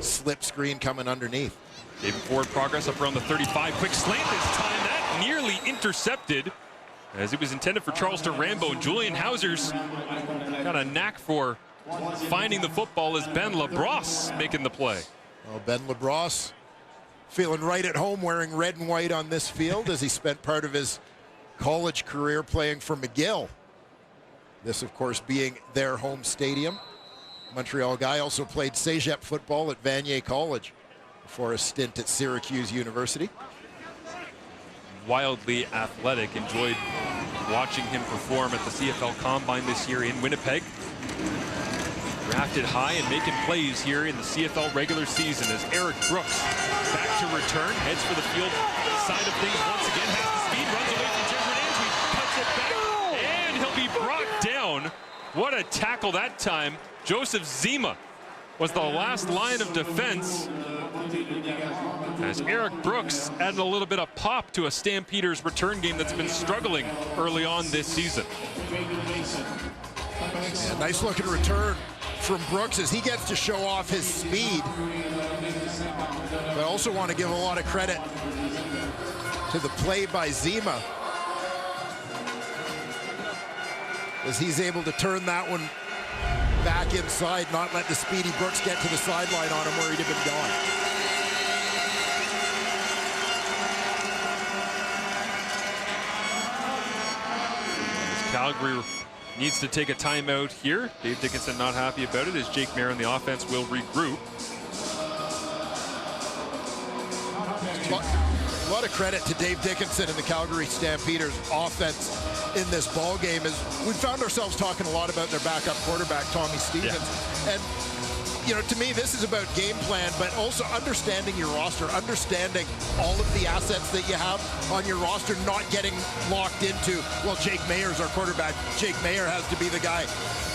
Speaker 9: slip screen coming underneath.
Speaker 4: David Ford progress up around the 35. Quick slant this time. That nearly intercepted as it was intended for Charleston Rambo. And Julian Hauser's got a knack for finding the football as Ben LaBrosse making the play.
Speaker 9: Well, Ben LaBrosse feeling right at home wearing red and white on this field as he spent part of his college career playing for McGill. This, of course, being their home stadium. Montreal guy, also played Cégep football at Vanier College before a stint at Syracuse University.
Speaker 4: Wildly athletic. Enjoyed watching him perform at the CFL Combine this year in Winnipeg. Drafted high and making plays here in the CFL regular season as Eric Brooks back to return, heads for the field side of things once again, has the speed, runs away from Jeffrey Andrews, cuts it back, and he'll be brought down. What a tackle that time. Joseph Zima was the last line of defense as Eric Brooks added a little bit of pop to a Stampeders return game that's been struggling early on this season.
Speaker 9: Yeah, nice looking return from Brooks as he gets to show off his speed. But I also want to give a lot of credit to the play by Zima as he's able to turn that one back inside, not let the speedy Brooks get to the sideline on him where he'd have been gone.
Speaker 4: Calgary needs to take a timeout here. Dave Dickinson not happy about it as Jake Mayer and the offense will regroup.
Speaker 9: A lot of credit to Dave Dickinson and the Calgary Stampeders offense in this ball game as we found ourselves talking a lot about their backup quarterback, Tommy Stevens. Yeah. And, you know, to me, this is about game plan, but also understanding your roster, understanding all of the assets that you have on your roster, not getting locked into, well, Jake Mayer's our quarterback. Jake Mayer has to be the guy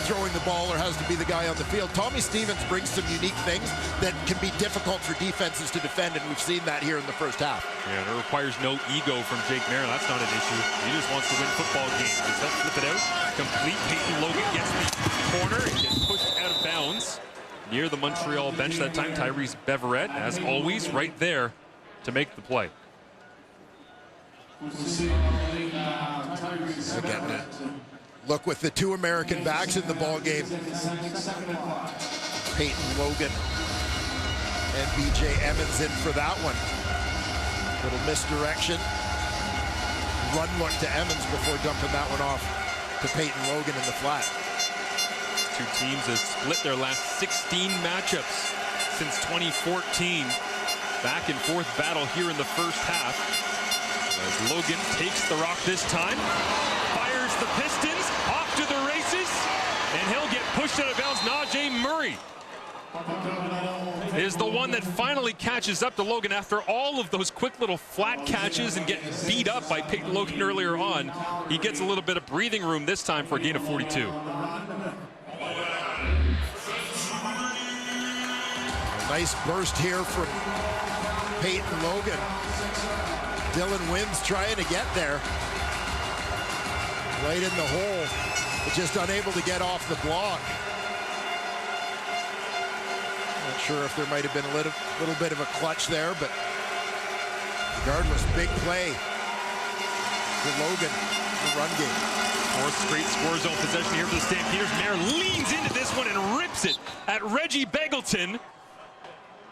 Speaker 9: throwing the ball or has to be the guy on the field. Tommy Stevens brings some unique things that can be difficult for defenses to defend, and we've seen that here in the first half.
Speaker 4: Yeah, and it requires no ego from Jake Mayer. That's not an issue. He just wants to win football games. He'll flip it out. Complete. Peyton Logan gets the corner and gets pushed out of bounds near the Montreal bench that time. Tyrese Beverett, as always, right there to make the play.
Speaker 9: Again, look with the two American backs in the ball game. Peyton Logan and B.J. Emmons in for that one. Little misdirection. Run look to Emmons before dumping that one off to Peyton Logan in the flat.
Speaker 4: Two teams have split their last 16 matchups since 2014. Back and forth battle here in the first half. As Logan takes the rock this time, fires the Pistons, off to the races, and he'll get pushed out of bounds. Najee Murray is the one that finally catches up to Logan after all of those quick little flat catches and getting beat up by Peyton Logan earlier on. He gets a little bit of breathing room this time for a gain of 42.
Speaker 9: A nice burst here from Peyton Logan. Dylan Wynns trying to get there. Right in the hole, but just unable to get off the block. Not sure if there might have been a little bit of a clutch there, but regardless, big play for Logan in the run game.
Speaker 4: Fourth straight score zone possession here for the Stampeders. Mayer leans into this one and rips it at Reggie Begelton,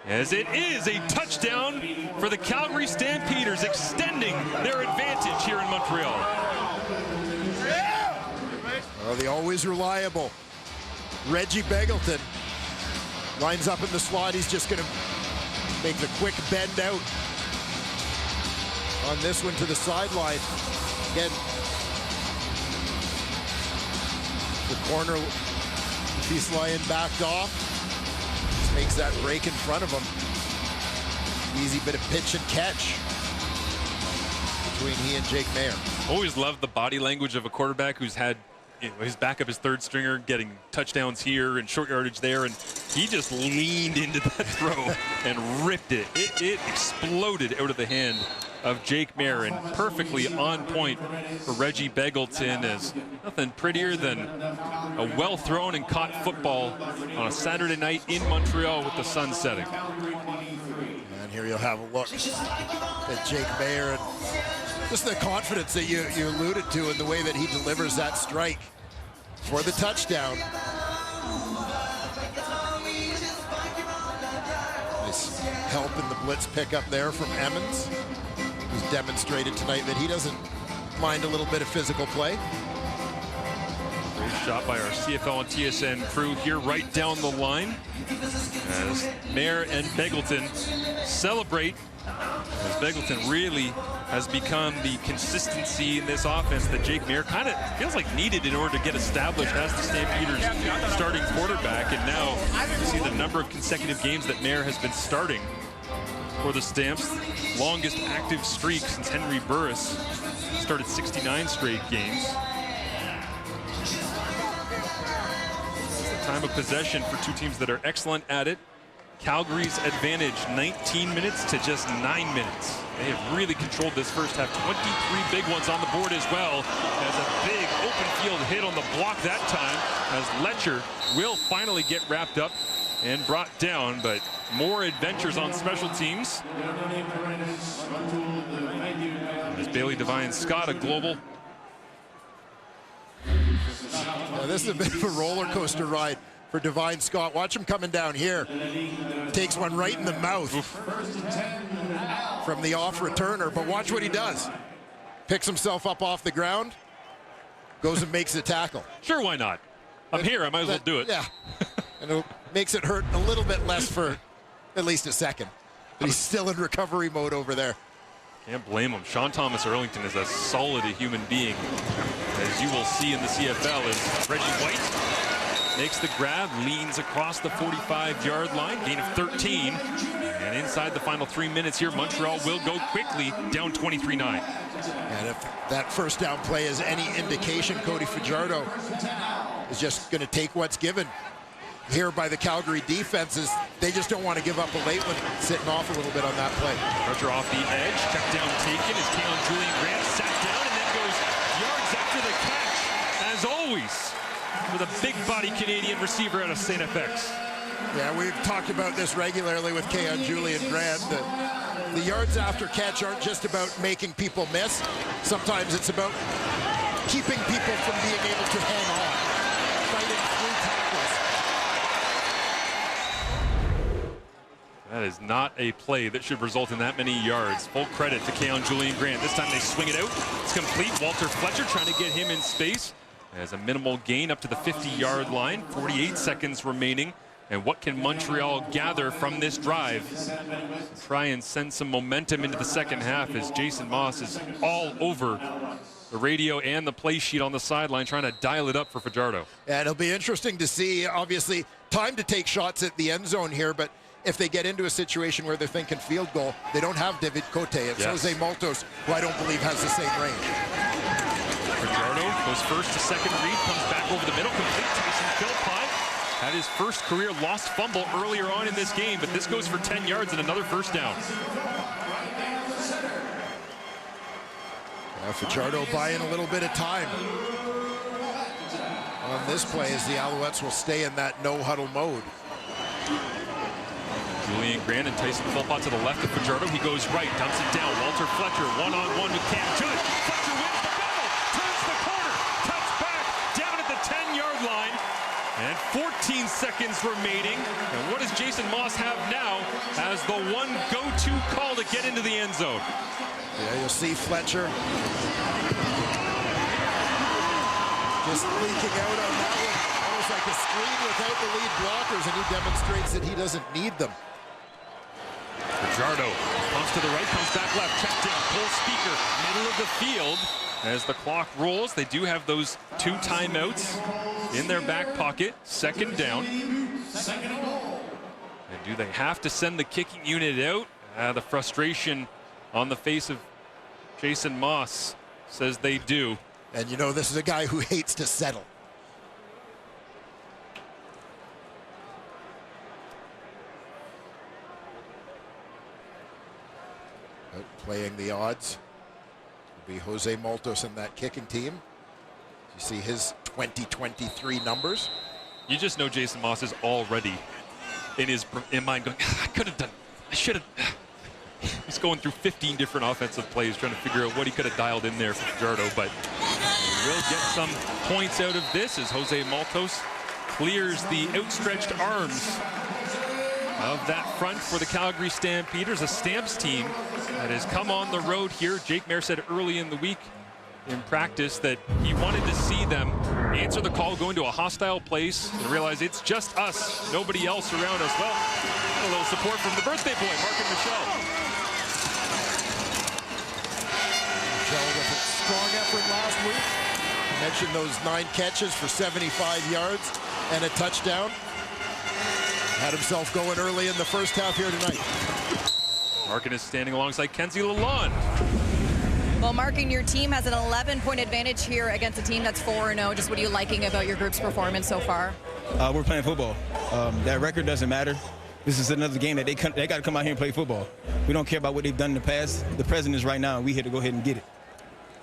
Speaker 4: as it is a touchdown for the Calgary Stampeders, extending their advantage here in Montreal.
Speaker 9: Well, the always reliable Reggie Begelton lines up in the slot. He's just going to make the quick bend out on this one to the sideline. Again, the corner piece line backed off. Just makes that break in front of him. Easy bit of pitch and catch between he and Jake Mayer.
Speaker 4: Always loved the body language of a quarterback who's had his backup, his third stringer, getting touchdowns here and short yardage there, and he just leaned into that throw and ripped it. It exploded out of the hand of Jake Mayer, and perfectly on point for Reggie Begelton, as nothing prettier than a well-thrown and caught football on a Saturday night in Montreal with the sun setting.
Speaker 9: And here you'll have a look at Jake Mayer and just the confidence that you alluded to in the way that he delivers that strike for the touchdown. Nice help in the blitz pickup there from Emmons, who's demonstrated tonight that he doesn't mind a little bit of physical play.
Speaker 4: Great shot by our CFL and TSN crew here right down the line, as Mayer and Begelton celebrate, as Begelton really has become the consistency in this offense that Jake Mayer kind of feels like needed in order to get established as the Stampeders starting quarterback. And now you see the number of consecutive games that Mayer has been starting for the Stamps. Longest active streak since Henry Burris started 69 straight games. It's the time of possession for two teams that are excellent at it. Calgary's advantage, 19 minutes to just 9 minutes. They have really controlled this first half. 23 big ones on the board as well, as a big open field hit on the block that time, as Letcher will finally get wrapped up and brought down, but more adventures on special teams. As Bailey Devine Scott, a global.
Speaker 9: This is a bit of a roller coaster ride for Devine Scott. Watch him coming down here. Takes one right in the mouth from the off returner, but watch what he does. Picks himself up off the ground, goes and makes the tackle.
Speaker 4: Sure, why not? I'm here, I might as well do it.
Speaker 9: Yeah, and it makes it hurt a little bit less for at least a second. But he's still in recovery mode over there.
Speaker 4: Can't blame him. Sean Thomas Erlington is as solid a human being as you will see in the CFL. As Reggie White makes the grab, leans across the 45-yard line, gain of 13. And inside the final 3 minutes here, Montreal will go quickly, down 23-9.
Speaker 9: And if that first down play is any indication, Cody Fajardo is just going to take what's given here by the Calgary defenses. They just don't want to give up a late one, sitting off a little bit on that play.
Speaker 4: Pressure off the edge, check down taken as Calon Julian Grant sat down and then goes yards after the catch, as always, with a big body Canadian receiver out of St. FX.
Speaker 9: Yeah, we've talked about this regularly with Calon Julian Grant. The yards after catch aren't just about making people miss. Sometimes it's about keeping people from being able to hang on, fighting through tackles.
Speaker 4: That is not a play that should result in that many yards. Full credit to Calon Julian Grant. This time they swing it out. It's complete. Walter Fletcher trying to get him in space. As a minimal gain up to the 50-yard line. 48 seconds remaining. And what can Montreal gather from this drive? Try and send some momentum into the second half, as Jason Moss is all over the radio and the play sheet on the sideline, trying to dial it up for Fajardo.
Speaker 9: Yeah, it'll be interesting to see. Obviously, time to take shots at the end zone here, but if they get into a situation where they're thinking field goal, they don't have David Cote. It's Jose Maltos, who I don't believe has the same range.
Speaker 4: Fajardo goes first to second read, comes back over the middle, complete. Tyson Philpott had his first career lost fumble earlier on in this game, but this goes for 10 yards and another first down.
Speaker 9: Fajardo buying a little bit of time on this play, as the Alouettes will stay in that no-huddle mode.
Speaker 4: Julian Grant and Tyson Philpott to the left of Fajardo. He goes right, dumps it down. Walter Fletcher, one-on-one with Cam Judge. Fletcher wins the battle, turns the corner, cuts back, down at the 10-yard line. And 14 seconds remaining. And what does Jason Moss have now as the one go-to call to get into the end zone?
Speaker 9: Yeah, you'll see Fletcher just leaking out on that one. Almost like a screen without the lead blockers, and he demonstrates that he doesn't need them.
Speaker 4: Fajardo pumps to the right, comes back left, check down, Cole Speaker, middle of the field. As the clock rolls, they do have those 2 timeouts in their back pocket. Second down. And do they have to send the kicking unit out? The frustration on the face of Jason Moss says they do.
Speaker 9: And you know, this is a guy who hates to settle. Playing the odds will be Jose Maltos in that kicking team. You see his 2023 numbers.
Speaker 4: You just know Jason Moss is already in mind going, I could have done, I should have. He's going through 15 different offensive plays trying to figure out what he could have dialed in there for Fajardo, but he will get some points out of this as Jose Maltos clears the outstretched arms of that front for the Calgary Stampeders, a Stamps team that has come on the road here. Jake Mayer said early in the week in practice that he wanted to see them answer the call, go into a hostile place, and realize it's just us, nobody else around us. Well, a little support from the birthday boy, Mark and Michelle.
Speaker 9: Michelle with a strong effort last week. I mentioned those 9 catches for 75 yards and a touchdown. Had himself going early in the first half here tonight.
Speaker 4: Markin is standing alongside Kenzie Lalonde.
Speaker 11: Well, Markin, your team has an 11-point advantage here against a team that's 4-0. Just what are you liking about your group's performance so far?
Speaker 12: We're playing football. That record doesn't matter. This is another game that they got to come out here and play football. We don't care about what they've done in the past. The present is right now, and we here to go ahead and get it.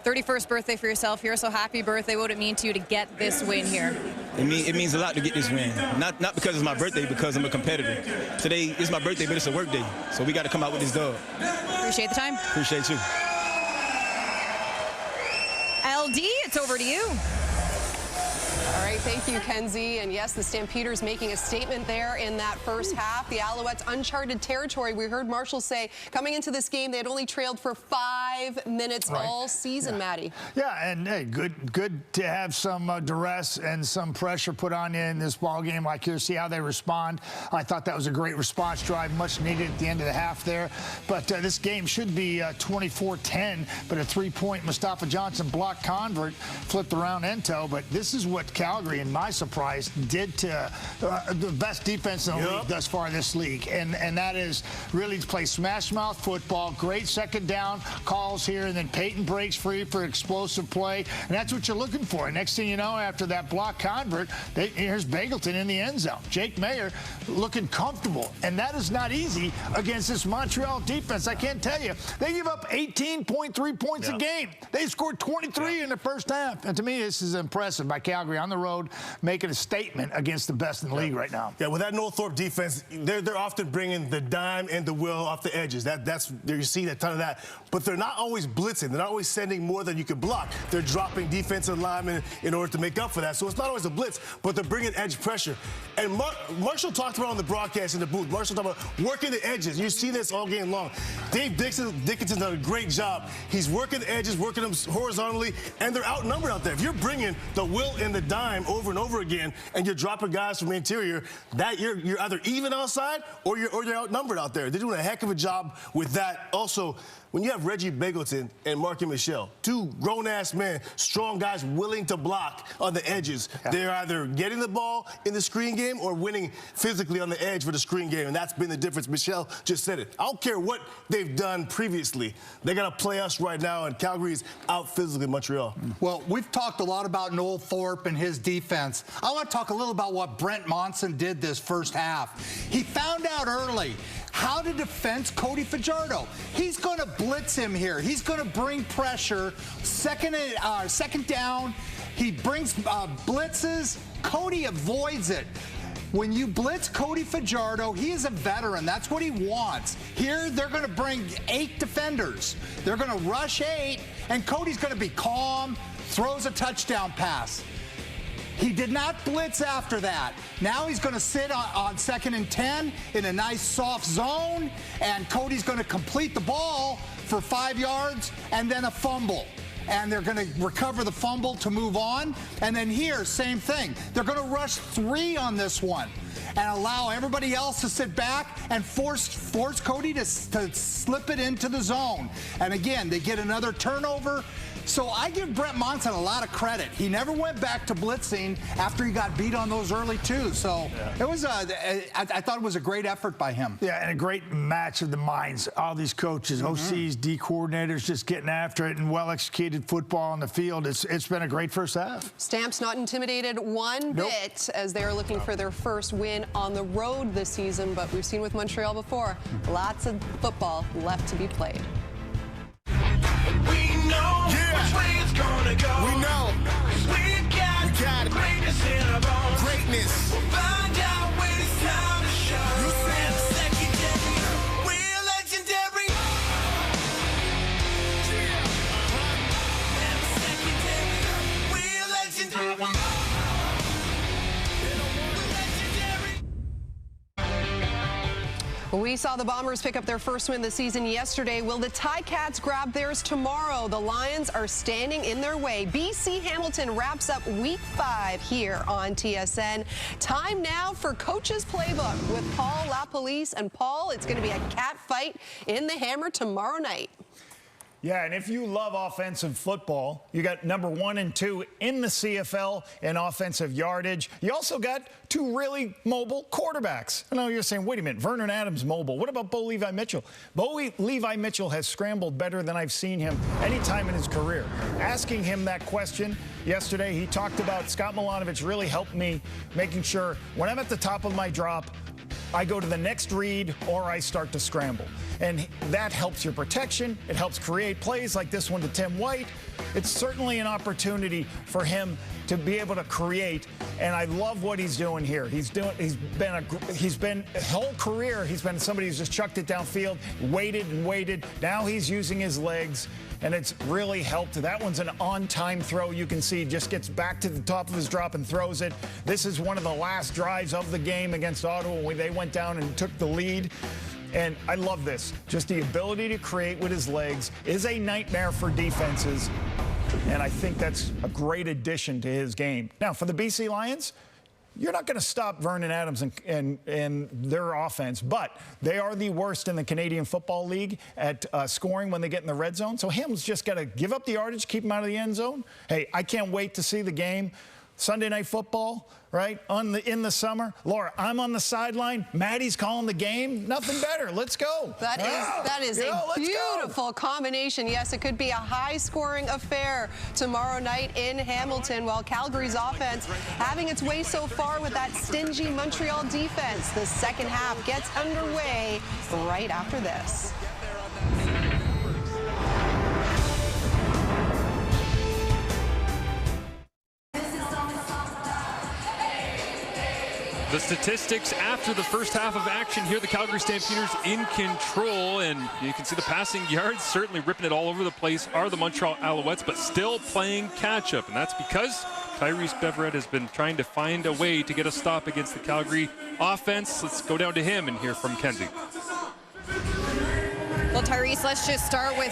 Speaker 11: 31st birthday for yourself here, so happy birthday. What would it mean to you to get this win here?
Speaker 12: It means a lot to get this win. Not because it's my birthday, because I'm a competitor. Today is my birthday, but it's a work day, so we got to come out with this dub.
Speaker 11: Appreciate the time.
Speaker 12: Appreciate you.
Speaker 11: LD, it's over to you.
Speaker 6: All right, thank you, Kenzie. And yes, the Stampeders making a statement there in that first half. The Alouettes, uncharted territory. We heard Marshall say coming into this game, they had only trailed for 5 minutes all season, Maddie.
Speaker 5: Yeah, and hey, good to have some duress and some pressure put on you in this ball game like here. See how they respond. I thought that was a great response drive, much needed at the end of the half there. But this game should be 24-10, but a 3-point Mustafa Johnson block convert flipped around Ento. But this is what Calgary, in my surprise, did to the best defense in the league thus far this league. And that is really to play smash mouth football, great second down calls here, and then Peyton breaks free for explosive play. And that's what you're looking for. And next thing you know, after that block convert, here's Bagleton in the end zone. Jake Mayer looking comfortable. And that is not easy against this Montreal defense. I can't tell you. They give up 18.3 points a game. They scored 23 in the first half. And to me, this is impressive by Calgary on the road, making a statement against the best in the league right now.
Speaker 8: Yeah, with that Northrop defense, they're often bringing the dime and the will off the edges. That's you see a ton of that. But they're not always blitzing. They're not always sending more than you can block. They're dropping defensive linemen in order to make up for that. So it's not always a blitz, but they're bringing edge pressure. And Marshall talked about on the broadcast in the booth. Marshall talked about working the edges. You see this all game long. Dave Dickinson's done a great job. He's working the edges, working them horizontally, and they're outnumbered out there. If you're bringing the will and the dime over and over again, and you're dropping guys from the interior, that you're either even outside or you're outnumbered out there. They're doing a heck of a job with that. Also, when you have Reggie Bagleton and Marky Michelle, 2 grown-ass men, strong guys willing to block on the edges, they're either getting the ball in the screen game or winning physically on the edge for the screen game, and that's been the difference. Michelle just said it. I don't care what they've done previously. They got to play us right now, and Calgary's out physically in Montreal.
Speaker 7: Well, we've talked a lot about Noel Thorpe and his defense. I want to talk a little about what Brent Monson did this first half. He found out early how to defend Cody Fajardo. He's going to blitz him here. He's going to bring pressure. Second down, he brings blitzes. Cody avoids it. When you blitz Cody Fajardo, he is a veteran. That's what he wants. Here, they're going to bring 8 defenders. They're going to rush 8, and Cody's going to be calm, throws a touchdown pass. He did not blitz after that. Now he's going to sit on 2nd and 10 in a nice soft zone, and Cody's going to complete the ball for 5 yards and then a fumble. And they're going to recover the fumble to move on. And then here, same thing. They're going to rush 3 on this one and allow everybody else to sit back and force Cody to slip it into the zone. And again, they get another turnover. So I give Brent Monson a lot of credit. He never went back to blitzing after he got beat on those early 2. So it was I thought it was a great effort by him.
Speaker 5: Yeah, and a great match of the minds. All these coaches, OCs, D coordinators, just getting after it, and well-executed football on the field. It's been a great first half.
Speaker 6: Stamps not intimidated one bit as they are looking for their first win on the road this season. But we've seen with Montreal before, lots of football left to be played.
Speaker 2: We know which way it's gonna go.
Speaker 8: We know.
Speaker 2: We got greatness in our bones.
Speaker 8: Greatness.
Speaker 2: We'll find out when it's time to show.
Speaker 8: You said
Speaker 2: Secondary, we're legendary. Secondary, we're legendary.
Speaker 6: We saw the Bombers pick up their first win this season yesterday. Will the Ticats grab theirs tomorrow? The Lions are standing in their way. BC Hamilton wraps up Week 5 here on TSN. Time now for Coach's Playbook with Paul LaPolice. And Paul, it's going to be a cat fight in the Hammer tomorrow night.
Speaker 13: Yeah, and if you love offensive football, you got number 1 and 2 in the CFL in offensive yardage. You also got 2 really mobile quarterbacks. I know you're saying, wait a minute, Vernon Adams mobile. What about Bo Levi Mitchell? Bo Levi Mitchell has scrambled better than I've seen him any time in his career. Asking him that question yesterday, he talked about Scott Milanovic really helped me making sure when I'm at the top of my drop, I go to the next read or I start to scramble. And that helps your protection. It helps create plays like this one to Tim White. It's certainly an opportunity for him to be able to create, and I love what he's doing here. He's been his whole career, he's been somebody who's just chucked it downfield, waited and waited. Now he's using his legs, and it's really helped. That one's an on-time throw. You can see just gets back to the top of his drop and throws it. This is one of the last drives of the game against Ottawa when they went down and took the lead. And I love this. Just the ability to create with his legs is a nightmare for defenses. And I think that's a great addition to his game. Now, for the BC Lions, you're not going to stop Vernon Adams and their offense, but they are the worst in the Canadian Football League at scoring when they get in the red zone. So Ham's just got to give up the yardage, keep him out of the end zone. Hey, I can't wait to see the game. Sunday Night Football, right, in the summer. Laura, I'm on the sideline. Maddie's calling the game. Nothing better. Let's go.
Speaker 6: That is a beautiful combination. Yes, it could be a high-scoring affair tomorrow night in Hamilton, while Calgary's offense having its way so far with that stingy Montreal defense. The second half gets underway right after this.
Speaker 4: The statistics after the first half of action here, the Calgary Stampeders in control, and you can see the passing yards certainly ripping it all over the place are the Montreal Alouettes, but still playing catch-up, and that's because Tyrese Beverett has been trying to find a way to get a stop against the Calgary offense. Let's go down to him and hear from Kenzie.
Speaker 11: Well, Tyrese, let's just start with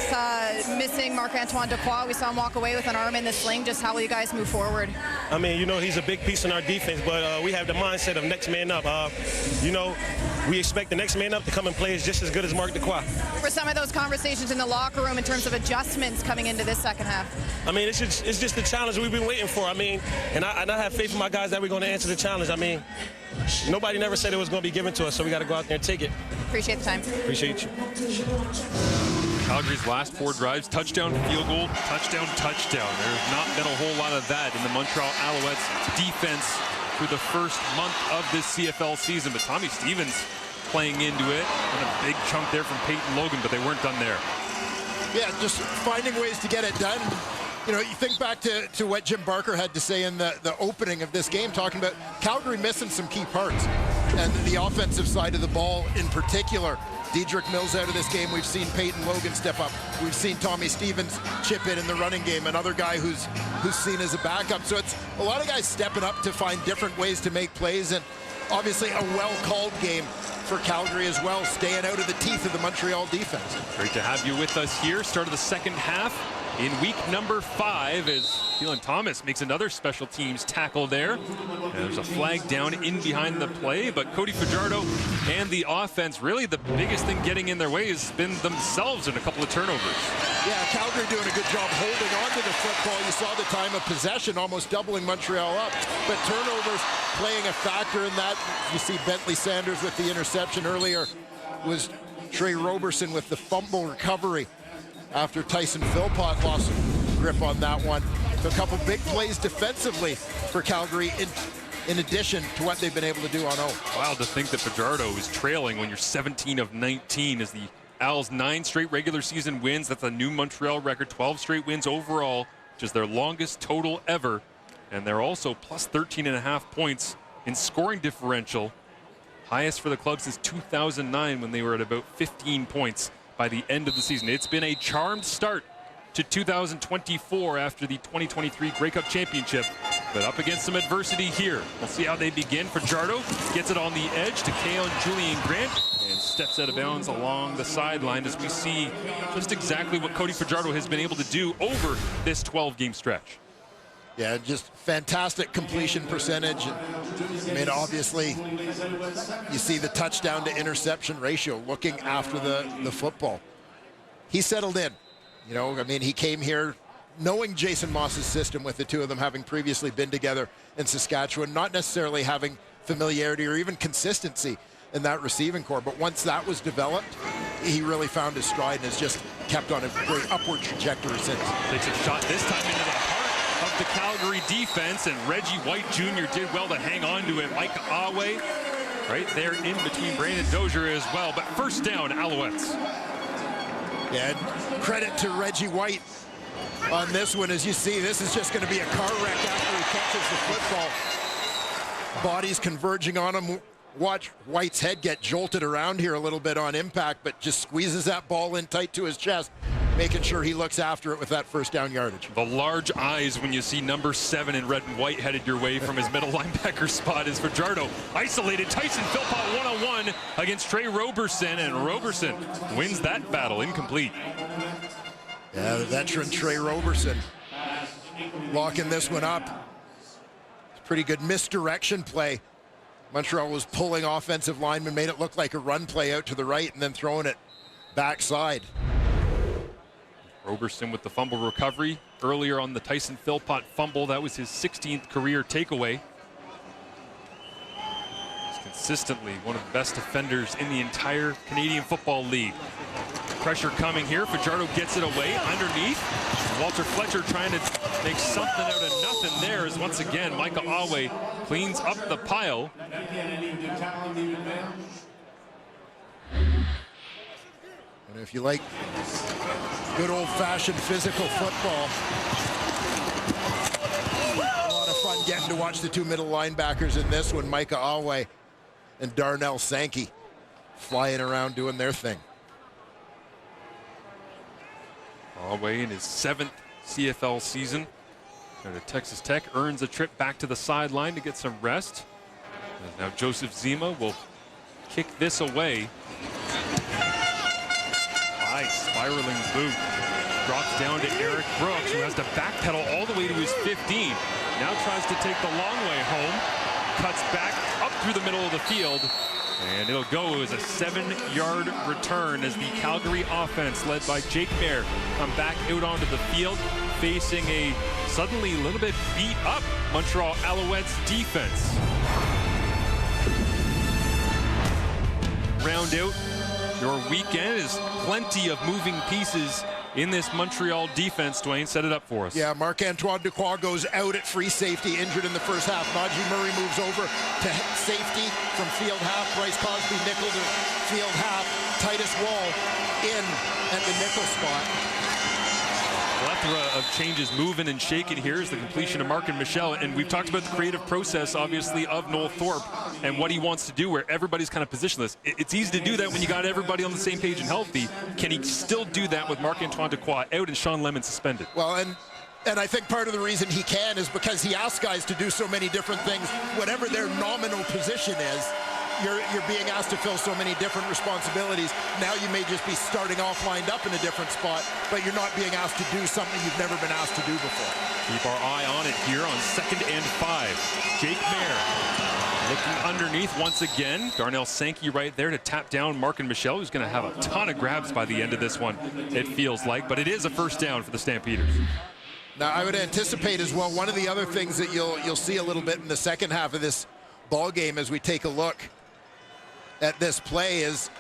Speaker 11: missing Marc-Antoine Dequoy. We saw him walk away with an arm in the sling. Just how will you guys move forward?
Speaker 14: I mean, you know, he's a big piece in our defense, but we have the mindset of next man up. You know, we expect the next man up to come and play just as good as Marc Dequoy.
Speaker 11: For some of those conversations in the locker room in terms of adjustments coming into this second half?
Speaker 14: I mean, it's just the challenge we've been waiting for. I mean, and I have faith in my guys that we're going to answer the challenge. I mean, nobody never said it was going to be given to us, so we got to go out there and take it.
Speaker 11: Appreciate the time.
Speaker 14: Appreciate you.
Speaker 4: Calgary's last 4 drives, touchdown, field goal, touchdown, touchdown. There's not been a whole lot of that in the Montreal Alouettes defense through the first month of this CFL season. But Tommy Stevens playing into it, and a big chunk there from Peyton Logan, but they weren't done there.
Speaker 9: Yeah, just finding ways to get it done. You know, you think back to what Jim Barker had to say in the opening of this game, talking about Calgary missing some key parts. And the offensive side of the ball in particular. Dedrick Mills out of this game. We've seen Peyton Logan step up. We've seen Tommy Stevens chip in the running game, another guy who's seen as a backup. So it's a lot of guys stepping up to find different ways to make plays, and obviously a well-called game for Calgary as well, staying out of the teeth of the Montreal defense.
Speaker 4: Great to have you with us here. Start of the second half in week number 5 as Keelan Thomas makes another special teams tackle there. And there's a flag down in behind the play, but Cody Fajardo and the offense, really the biggest thing getting in their way has been themselves in a couple of turnovers.
Speaker 9: Yeah, Calgary doing a good job holding on to the football. You saw the time of possession almost doubling Montreal up, but turnovers playing a factor in that. You see Bentley Sanders with the interception earlier, was Trey Roberson with the fumble recovery after Tyson Philpott lost grip on that one. So a couple big plays defensively for Calgary in addition to what they've been able to do on O.
Speaker 4: Wild to think that Fajardo is trailing when you're 17 of 19 as the Als 9 straight regular season wins. That's a new Montreal record, 12 straight wins overall, which is their longest total ever. And they're also plus 13.5 points in scoring differential. Highest for the club since 2009 when they were at about 15 points by the end of the season. It's been a charmed start to 2024 after the 2023 Grey Cup Championship, but up against some adversity here. We'll see how they begin. Fajardo gets it on the edge to Keon Julian Grant and steps out of bounds along the sideline as we see just exactly what Cody Fajardo has been able to do over this 12-game stretch.
Speaker 9: Yeah, just fantastic completion percentage. I mean, obviously, you see the touchdown to interception ratio, looking after the football. He settled in. You know, I mean, he came here knowing Jason Moss's system, with the two of them having previously been together in Saskatchewan, not necessarily having familiarity or even consistency in that receiving core. But once that was developed, he really found his stride and has just kept on a great upward trajectory since.
Speaker 4: Takes a shot this time into the heart of the Calgary defense, and Reggie White Jr. did well to hang on to it. Mike Awe right there in between Brandon Dozier as well. But first down, Alouettes.
Speaker 9: Yeah, and credit to Reggie White on this one. As you see, this is just going to be a car wreck after he catches the football. Bodies converging on him. Watch White's head get jolted around here a little bit on impact, but just squeezes that ball in tight to his chest, making sure he looks after it with that first down yardage.
Speaker 4: The large eyes when you see number 7 in red and white headed your way from his middle linebacker spot is Fajardo. Isolated Tyson Philpott one-on-one against Trey Roberson, and Roberson wins that battle. Incomplete.
Speaker 9: Yeah, the veteran Trey Roberson locking this one up. Pretty good misdirection play. Montreal was pulling offensive linemen, made it look like a run play out to the right, and then throwing it backside.
Speaker 4: Roberson with the fumble recovery earlier on the Tyson Philpott fumble. That was his 16th career takeaway. He's consistently one of the best defenders in the entire Canadian Football League. Pressure coming here. Fajardo gets it away underneath. Walter Fletcher trying to make something out of nothing there as once again Michael Awe cleans up the pile.
Speaker 9: And if you like good old-fashioned physical football, a lot of fun getting to watch the two middle linebackers in this one, Micah Awe and Darnell Sankey, flying around doing their thing.
Speaker 4: Awe in his 7th CFL season. Out of Texas Tech, earns a trip back to the sideline to get some rest. And now Joseph Zima will kick this away. High spiraling boot. Drops down to Eric Brooks, who has to backpedal all the way to his 15. Now tries to take the long way home. Cuts back up through the middle of the field. And it'll go as a 7-yard return as the Calgary offense, led by Jake Mayer, come back out onto the field, facing a suddenly a little bit beat up Montreal Alouettes defense. Round out your weekend is plenty of moving pieces in this Montreal defense. Dwayne, set it up for us.
Speaker 9: Yeah, Marc-Antoine Duquois goes out at free safety, injured in the first half. Najee Murray moves over to safety from field half. Bryce Cosby nickel to field half. Titus Wall in at the nickel spot.
Speaker 4: plethora of changes moving and shaking here is the completion of Mark and Michelle. And we've talked about the creative process, obviously, of Noel Thorpe and what he wants to do, where everybody's kind of positionless. It's easy to do that when you got everybody on the same page and healthy. Can he still do that with Marc-Antoine Dequoy out and Sean Lemon suspended?
Speaker 9: Well, and I think part of the reason he can is because he asks guys to do so many different things. Whatever their nominal position is, you're being asked to fill so many different responsibilities. Now you may just be starting off lined up in a different spot, but you're not being asked to do something you've never been asked to do before.
Speaker 4: Keep our eye on it here on 2nd and 5. Jake Mayer looking underneath once again. Darnell Sankey right there to tap down Mark and Michelle, who's going to have a ton of grabs by the end of this one, it feels like. But it is a first down for the Stampeders.
Speaker 9: Now, I would anticipate as well, one of the other things that you'll see a little bit in the second half of this ball game as we take a look at this play is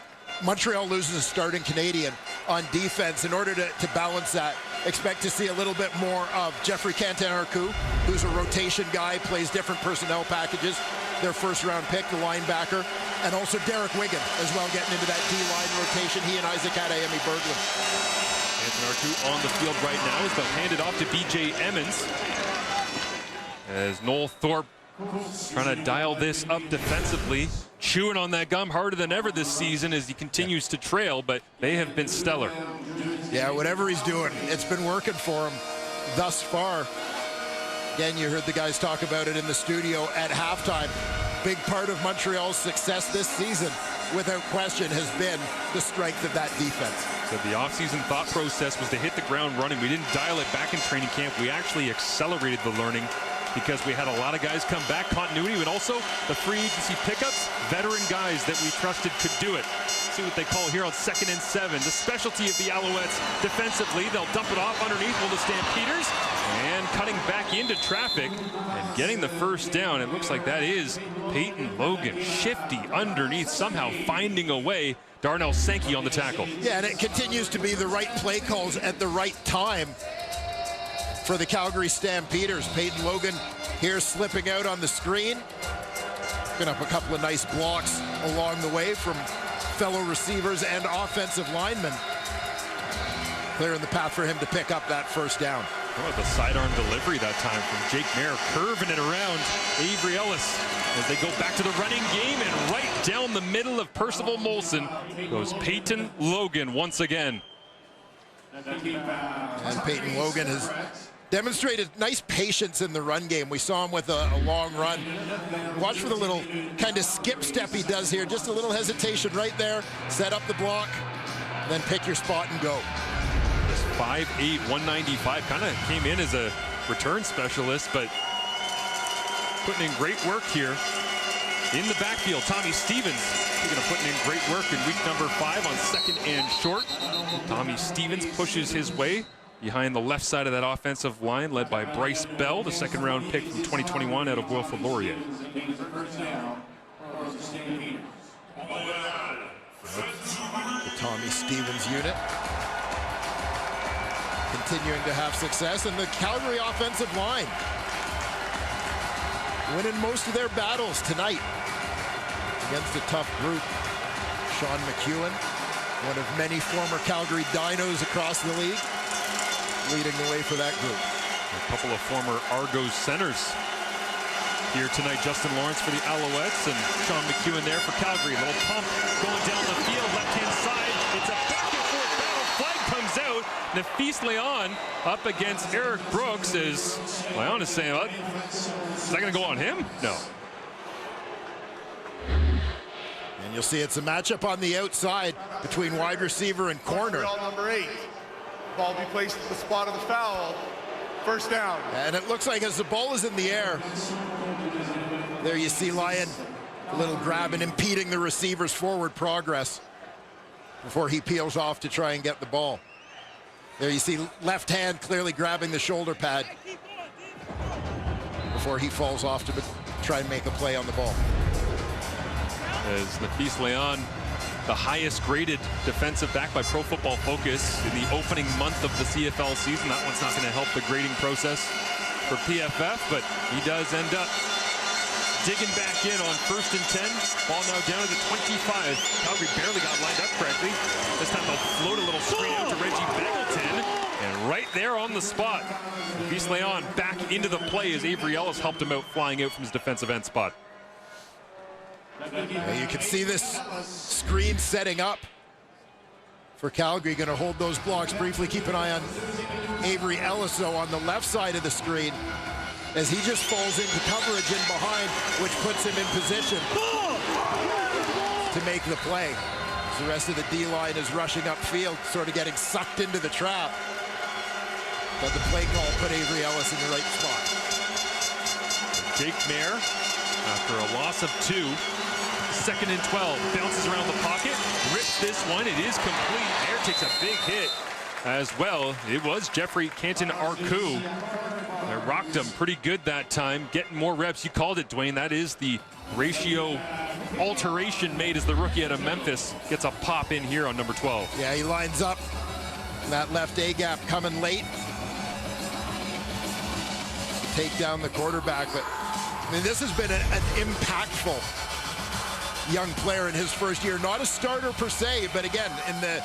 Speaker 9: Montreal loses a starting Canadian on defense. In order to balance that, expect to see a little bit more of Jeffrey Cantin-Arcou, who's a rotation guy, plays different personnel packages. Their first-round pick, the linebacker, and also Derek Wigan as well, getting into that D-line rotation. He and Isaac Adeyemi Berglund.
Speaker 4: Cantin-Arcou on the field right now is handed off to B.J. Emmons as Noel Thorpe trying to dial this up defensively, chewing on that gum harder than ever this season as he continues to trail, but they have been stellar.
Speaker 9: Yeah, whatever he's doing, it's been working for him thus far. Again, you heard the guys talk about it in the studio at halftime. Big part of Montreal's success this season, without question, has been the strength of that defense.
Speaker 4: So the offseason thought process was to hit the ground running. We didn't dial it back in training camp. We actually accelerated the learning because we had a lot of guys come back, continuity, and also the free agency pickups, veteran guys that we trusted could do it. See what they call here on 2nd and 7. The specialty of the Alouettes defensively. They'll dump it off underneath the Stampeders and cutting back into traffic and getting the first down. It looks like that is Peyton Logan, shifty underneath, somehow finding a way. Darnell Sankey on the tackle.
Speaker 9: Yeah, and it continues to be the right play calls at the right time for the Calgary Stampeders. Peyton Logan here slipping out on the screen. Picking up a couple of nice blocks along the way from fellow receivers and offensive linemen. Clearing the path for him to pick up that first down.
Speaker 4: How about the sidearm delivery that time from Jake Mayer, curving it around Avery Ellis as they go back to the running game, and right down the middle of Percival Molson goes Peyton Logan once again.
Speaker 9: And Peyton Logan has demonstrated nice patience in the run game. We saw him with a long run. Watch for the little kind of skip step he does here. Just a little hesitation right there. Set up the block, then pick your spot and go.
Speaker 4: Just 5'8", 195. Kind of came in as a return specialist, but putting in great work here in the backfield. Tommy Stevens putting in great work in week number 5 on 2nd and short. Tommy Stevens pushes his way behind the left side of that offensive line, led by Bryce Bell, the second-round pick from 2021 out of Wilfrid Laurier.
Speaker 9: The Tommy Stevens unit continuing to have success, and the Calgary offensive line winning most of their battles tonight against a tough group. Sean McEwen, one of many former Calgary Dinos across the league, leading the way for that group.
Speaker 4: A couple of former Argos centers here tonight. Justin Lawrence for the Alouettes and Sean McEwen there for Calgary. A little pump going down the field, left-hand side. It's a back-and-forth battle. Flag comes out. Nafis Leon up against Eric Brooks as Leon is saying, well, is that going to go on him? No.
Speaker 9: And you'll see it's a matchup on the outside between wide receiver and corner.
Speaker 10: Number 8. Ball be placed at the spot of the foul. First down.
Speaker 9: And it looks like as the ball is in the air, there you see Lyon, a little grab and impeding the receiver's forward progress before he peels off to try and get the ball. There you see left hand clearly grabbing the shoulder pad before he falls off to try and make a play on the ball.
Speaker 4: As Nafis Leon, the highest graded defensive back by Pro Football Focus in the opening month of the CFL season. That one's not going to help the grading process for PFF, but he does end up digging back in on 1st and 10. Ball now down to the 25. Calgary barely got lined up correctly. This time they'll float a little screen out to Reggie Beggleton. And right there on the spot. Luis Leon back into the play as Avery Ellis helped him out, flying out from his defensive end spot.
Speaker 9: Yeah, you can see this screen setting up for Calgary. Going to hold those blocks briefly. Keep an eye on Avery Ellis, though, on the left side of the screen, as he just falls into coverage in behind, which puts him in position to make the play. As the rest of the D-line is rushing upfield, sort of getting sucked into the trap. But the play call put Avery Ellis in the right spot.
Speaker 4: Jake Mayer, after a loss of 2, 2nd and 12, bounces around the pocket, rips this one. It is complete. Mayer takes a big hit as well. It was Jeffrey Canton-Arcou that rocked him pretty good that time, getting more reps. You called it, Dwayne. That is the ratio alteration made as the rookie out of Memphis gets a pop in here on number 12.
Speaker 9: Yeah, he lines up. That left A-gap coming late. Take down the quarterback, but I mean, this has been an impactful young player in his first year. Not a starter per se, but again, in the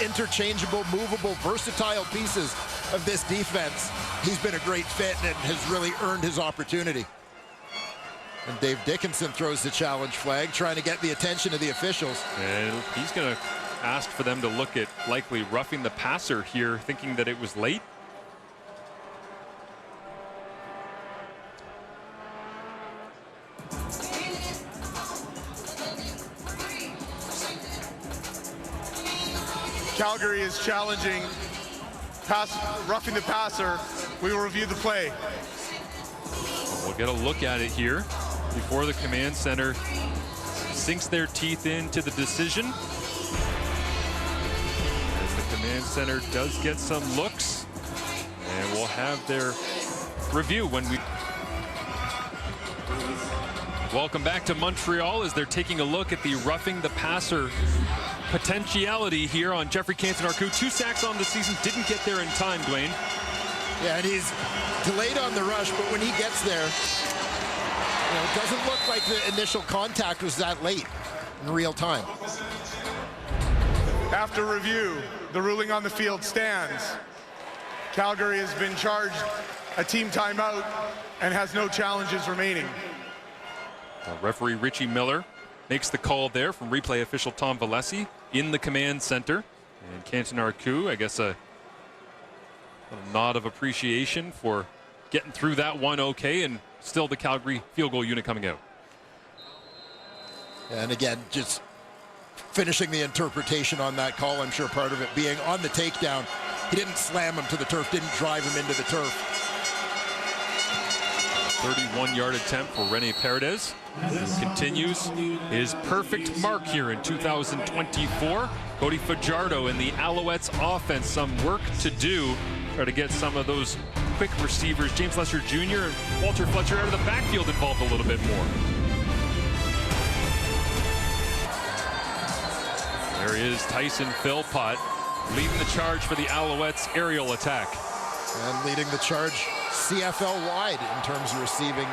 Speaker 9: interchangeable, movable, versatile pieces of this defense, he's been a great fit and has really earned his opportunity. And Dave Dickinson throws the challenge flag, trying to get the attention of the officials.
Speaker 4: And he's going to ask for them to look at likely roughing the passer here, thinking that it was late.
Speaker 10: Calgary is challenging roughing the passer. We will review the play.
Speaker 4: We'll get a look at it here before the command center sinks their teeth into the decision. As the command center does get some looks, and we'll have their review when we welcome back to Montreal as they're taking a look at the roughing the passer potentiality here on Jeffrey Canton-Arcou. 2 sacks on the season, didn't get there in time, Dwayne.
Speaker 9: Yeah, and he's delayed on the rush, but when he gets there, it doesn't look like the initial contact was that late in real time.
Speaker 10: After review, the ruling on the field stands. Calgary has been charged a team timeout and has no challenges remaining.
Speaker 4: Referee Richie Miller makes the call there from replay official Tom Valesi in the command center. And Canton-Arcou, I guess a nod of appreciation for getting through that one okay, and still the Calgary field goal unit coming out.
Speaker 9: And again, just finishing the interpretation on that call, I'm sure part of it being on the takedown. He didn't slam him to the turf, didn't drive him into the turf.
Speaker 4: 31-yard attempt for Rene Paredes. Continues his perfect mark here in 2024. Cody Fajardo and the Alouettes offense, some work to do. Try to get some of those quick receivers, James Lesser Jr. and Walter Fletcher, out of the backfield involved a little bit more. There is Tyson Philpott leading the charge for the Alouettes aerial attack.
Speaker 9: And leading the charge CFL wide in terms of receiving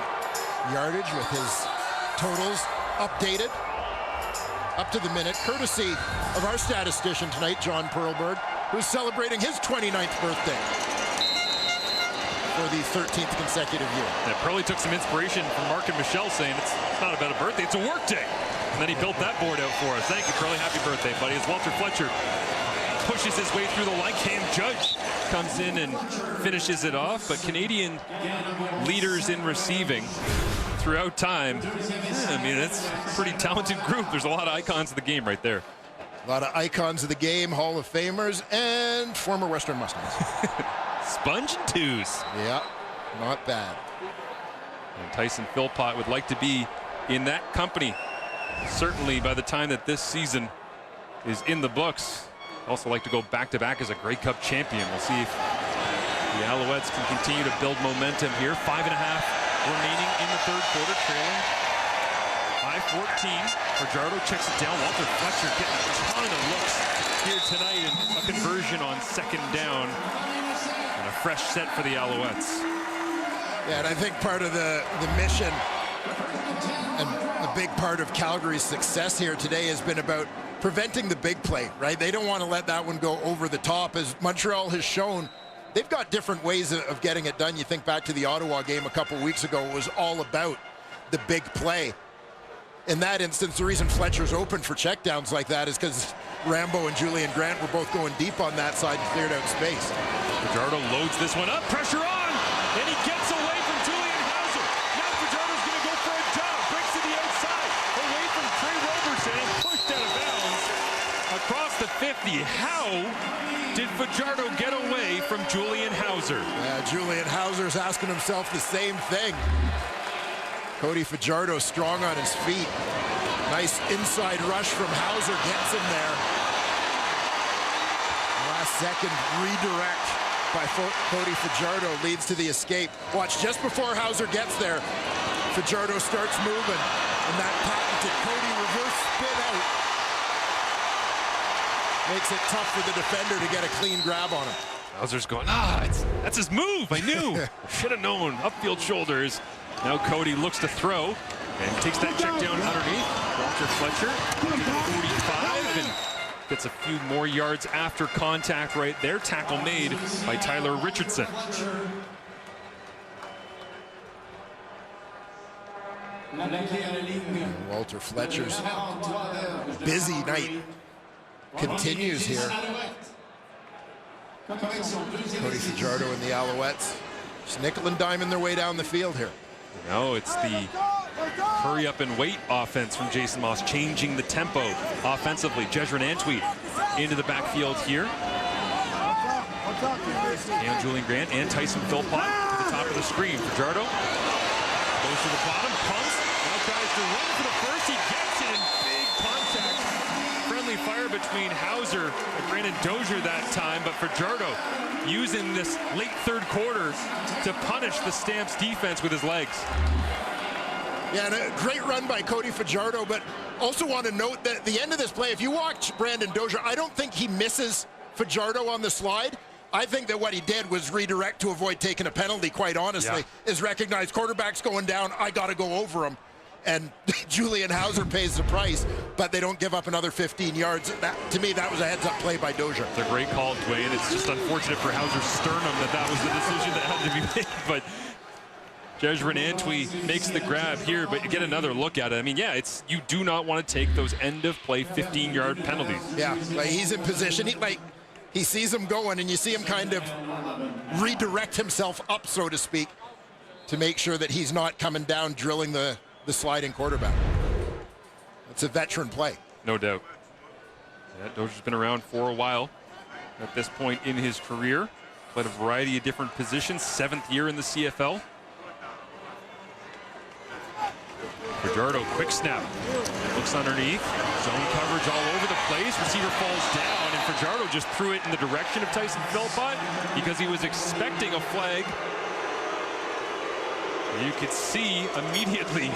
Speaker 9: yardage, with his totals updated up to the minute, courtesy of our statistician tonight, John Perlberg, who's celebrating his 29th birthday for the 13th consecutive year.
Speaker 4: Yeah, Pearlie took some inspiration from Mark and Michelle, saying it's not about a birthday, it's a work day. And then he built that board out for us. Thank you, Pearlie. Happy birthday, buddy. As Walter Fletcher pushes his way through the line, Cam Judge comes in and finishes it off. But Canadian leaders in receiving throughout time, I mean, it's a pretty talented group. There's a lot of icons of the game right there.
Speaker 9: A lot of icons of the game, Hall of Famers, and former Western Mustangs.
Speaker 4: Sponge and twos.
Speaker 9: Yeah, not bad.
Speaker 4: And Tyson Philpott would like to be in that company. Certainly by the time that this season is in the books. Also like to go back-to-back as a Grey Cup champion. We'll see if the Alouettes can continue to build momentum here. 5.5 remaining in the third quarter, trailing by 14. Fajardo checks it down. Walter Fletcher getting a ton of looks here tonight, and a conversion on 2nd down. And a fresh set for the Alouettes.
Speaker 9: Yeah, and I think part of the mission and a big part of Calgary's success here today has been about preventing the big play, right? They don't want to let that one go over the top, as Montreal has shown they've got different ways of getting it done. You think back to the Ottawa game a couple weeks ago, it was all about the big play. In that instance, the reason Fletcher's open for checkdowns like that is because Rambo and Julian Grant were both going deep on that side and cleared out space.
Speaker 4: Fajardo loads this one up, pressure on, and he gets away from Julian Hauser. Now Fajardo's going to go for a jump, breaks to the outside, away from Trey Roberson, and pushed out of bounds across the 50. How did Fajardo get away from Julian Hauser?
Speaker 9: Yeah, Julian Hauser's asking himself the same thing. Cody Fajardo strong on his feet. Nice inside rush from Hauser, gets him there. Last second redirect by Cody Fajardo leads to the escape. Watch, just before Hauser gets there, Fajardo starts moving, and that patented Cody reverse spin out makes it tough for the defender to get a clean grab on him.
Speaker 4: Hauser's going, that's his move, I knew. Should have known, upfield shoulders. Now Cody looks to throw and takes that check down underneath. Walter Fletcher, 45, and gets a few more yards after contact right there. Tackle made by Tyler Richardson.
Speaker 9: Walter Fletcher's busy night continues here. Cody Fajardo and the Alouettes just nickel and diming their way down the field here.
Speaker 4: No, it's the hurry up and wait offense from Jason Moss, changing the tempo offensively. Jezrin Antwi into the backfield here. And Julian Grant and Tyson Philpott to the top of the screen. Fajardo goes to the bottom, pumps, now tries to run for the first. He gets it in big contact. Friendly fire between Hauser and Brandon Dozier that time, but Fajardo using this late third quarter to punish the Stamps defense with his legs.
Speaker 9: Yeah, and a great run by Cody Fajardo, but also want to note that at the end of this play, if you watch Brandon Dozier, I don't think he misses Fajardo on the slide. I think that what he did was redirect to avoid taking a penalty, quite honestly, is recognize quarterback's going down, I got to go over him. And Julian Hauser pays the price, but they don't give up another 15 yards. That, to me, that was a heads-up play by Dozier.
Speaker 4: It's a great call, Dwayne. It's just unfortunate for Hauser's sternum that was the decision that had to be made. But Jezrin Antwi makes the grab here, but you get another look at it. I mean, yeah, you do not want to take those end-of-play 15-yard penalties.
Speaker 9: Yeah, like he's in position. He sees him going, and you see him kind of redirect himself up, so to speak, to make sure that he's not coming down, drilling the sliding quarterback. It's a veteran play.
Speaker 4: No doubt. Yeah, Dozier's been around for a while at this point in his career. Played a variety of different positions, 7th year in the CFL. Fajardo, quick snap. Looks underneath. Zone coverage all over the place. Receiver falls down, and Fajardo just threw it in the direction of Tyson Philpott because he was expecting a flag. You could see immediately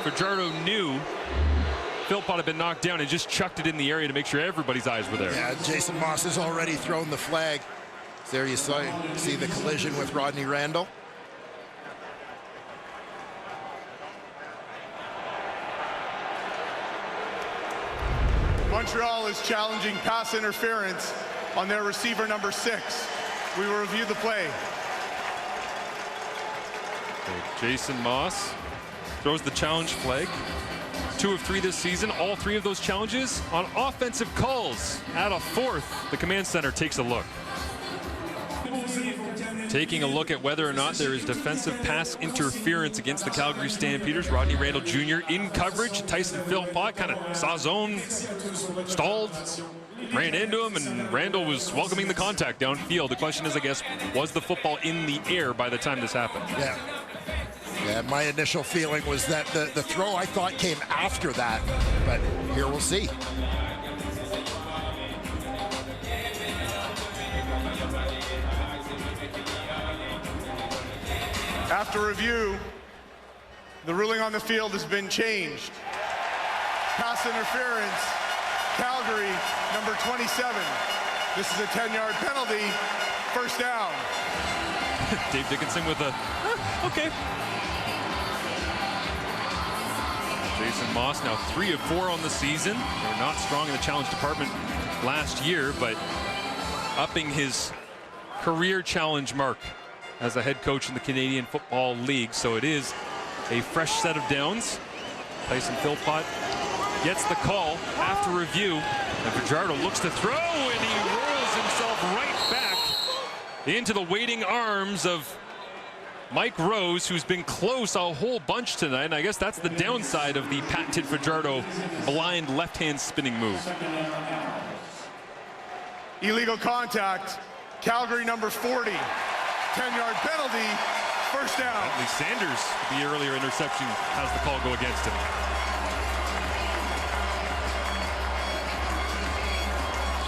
Speaker 4: Fajardo knew Philpott had been knocked down and just chucked it in the area to make sure everybody's eyes were there.
Speaker 9: Yeah, Jason Moss has already thrown the flag. There you see the collision with Rodney Randall.
Speaker 10: Montreal is challenging pass interference on their receiver number 6. We will review the play.
Speaker 4: Jason Moss throws the challenge flag. 2 of 3 this season. All 3 of those challenges on offensive calls. At a 4th, the command center takes a look. Taking a look at whether or not there is defensive pass interference against the Calgary Stampeders. Rodney Randall Jr. in coverage. Tyson Philpott kind of saw zone, stalled, ran into him, and Randall was welcoming the contact downfield. The question is, I guess, was the football in the air by the time this happened?
Speaker 9: Yeah, my initial feeling was that the throw, I thought, came after that, but here we'll see.
Speaker 10: After review, the ruling on the field has been changed. Pass interference, Calgary, number 27. This is a 10-yard penalty, first down.
Speaker 4: Dave Dickinson with a, okay. Jason Moss now 3 of 4 on the season. They're not strong in the challenge department last year, but upping his career challenge mark as a head coach in the Canadian Football League. So it is a fresh set of downs. Tyson Philpott gets the call after review. And Fajardo looks to throw, and he rolls himself right back into the waiting arms of Mike Rose, who's been close a whole bunch tonight. And I guess that's the downside of the patented Fajardo blind left-hand spinning move.
Speaker 10: Illegal contact. Calgary number 40. 10-yard penalty. First down.
Speaker 4: Bentley Sanders, the earlier interception, has the call go against him.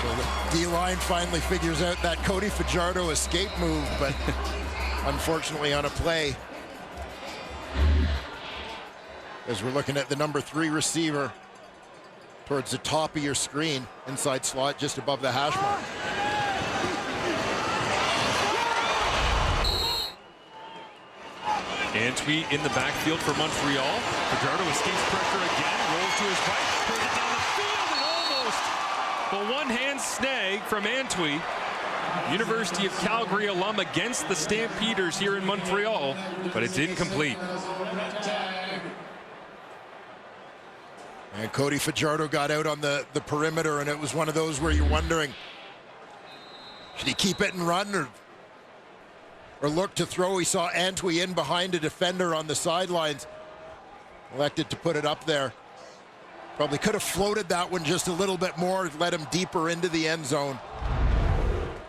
Speaker 9: So the D-line finally figures out that Cody Fajardo escape move, but unfortunately on a play, as we're looking at the number 3 receiver towards the top of your screen, inside slot just above the hash mark.
Speaker 4: Antwi in the backfield for Montreal. Fajardo escapes pressure again, rolls to his right, throws it down the field, and almost the one-hand snag from Antwi. University of Calgary alum against the Stampeders here in Montreal, but it's incomplete.
Speaker 9: And Cody Fajardo got out on the perimeter, and it was one of those where you're wondering, should he keep it and run or look to throw? He saw Antwi in behind a defender on the sidelines. Elected to put it up there. Probably could have floated that one just a little bit more, let him deeper into the end zone.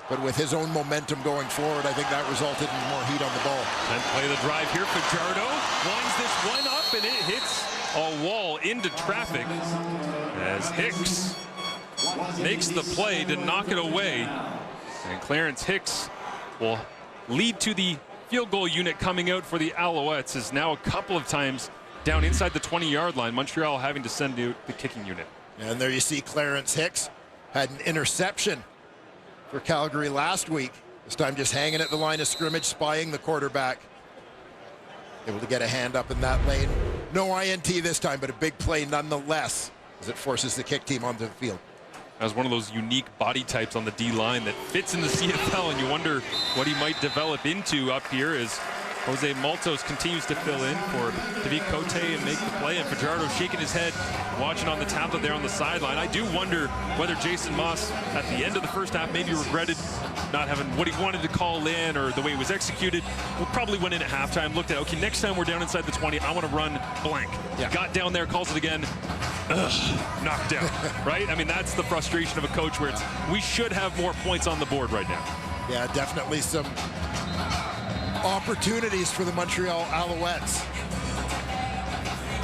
Speaker 9: But with his own momentum going forward, I think that resulted in more heat on the ball.
Speaker 4: And play the drive here. Fajardo winds this one up, and it hits a wall into traffic as Hicks makes the play to knock it away. And Clarence Hicks will lead to the field goal unit coming out for the Alouettes, is now a couple of times down inside the 20-yard line. Montreal having to send out the kicking unit.
Speaker 9: And there you see Clarence Hicks had an interception for Calgary last week. This time just hanging at the line of scrimmage, spying the quarterback. Able to get a hand up in that lane. No INT this time, but a big play nonetheless as it forces the kick team onto the field.
Speaker 4: As one of those unique body types on the D-line that fits in the CFL, and you wonder what he might develop into up here as Jose Maltos continues to fill in for David Cote and make the play. And Fajardo shaking his head, watching on the tablet there on the sideline. I do wonder whether Jason Moss, at the end of the first half, maybe regretted not having what he wanted to call in or the way it was executed. We'll probably went in at halftime, looked at, okay, next time we're down inside the 20, I want to run blank.
Speaker 9: Yeah.
Speaker 4: Got down there, calls it again. Ugh, knocked out, right? I mean, that's the frustration of a coach where it's, we should have more points on the board right now.
Speaker 9: Yeah, definitely some opportunities for the Montreal Alouettes.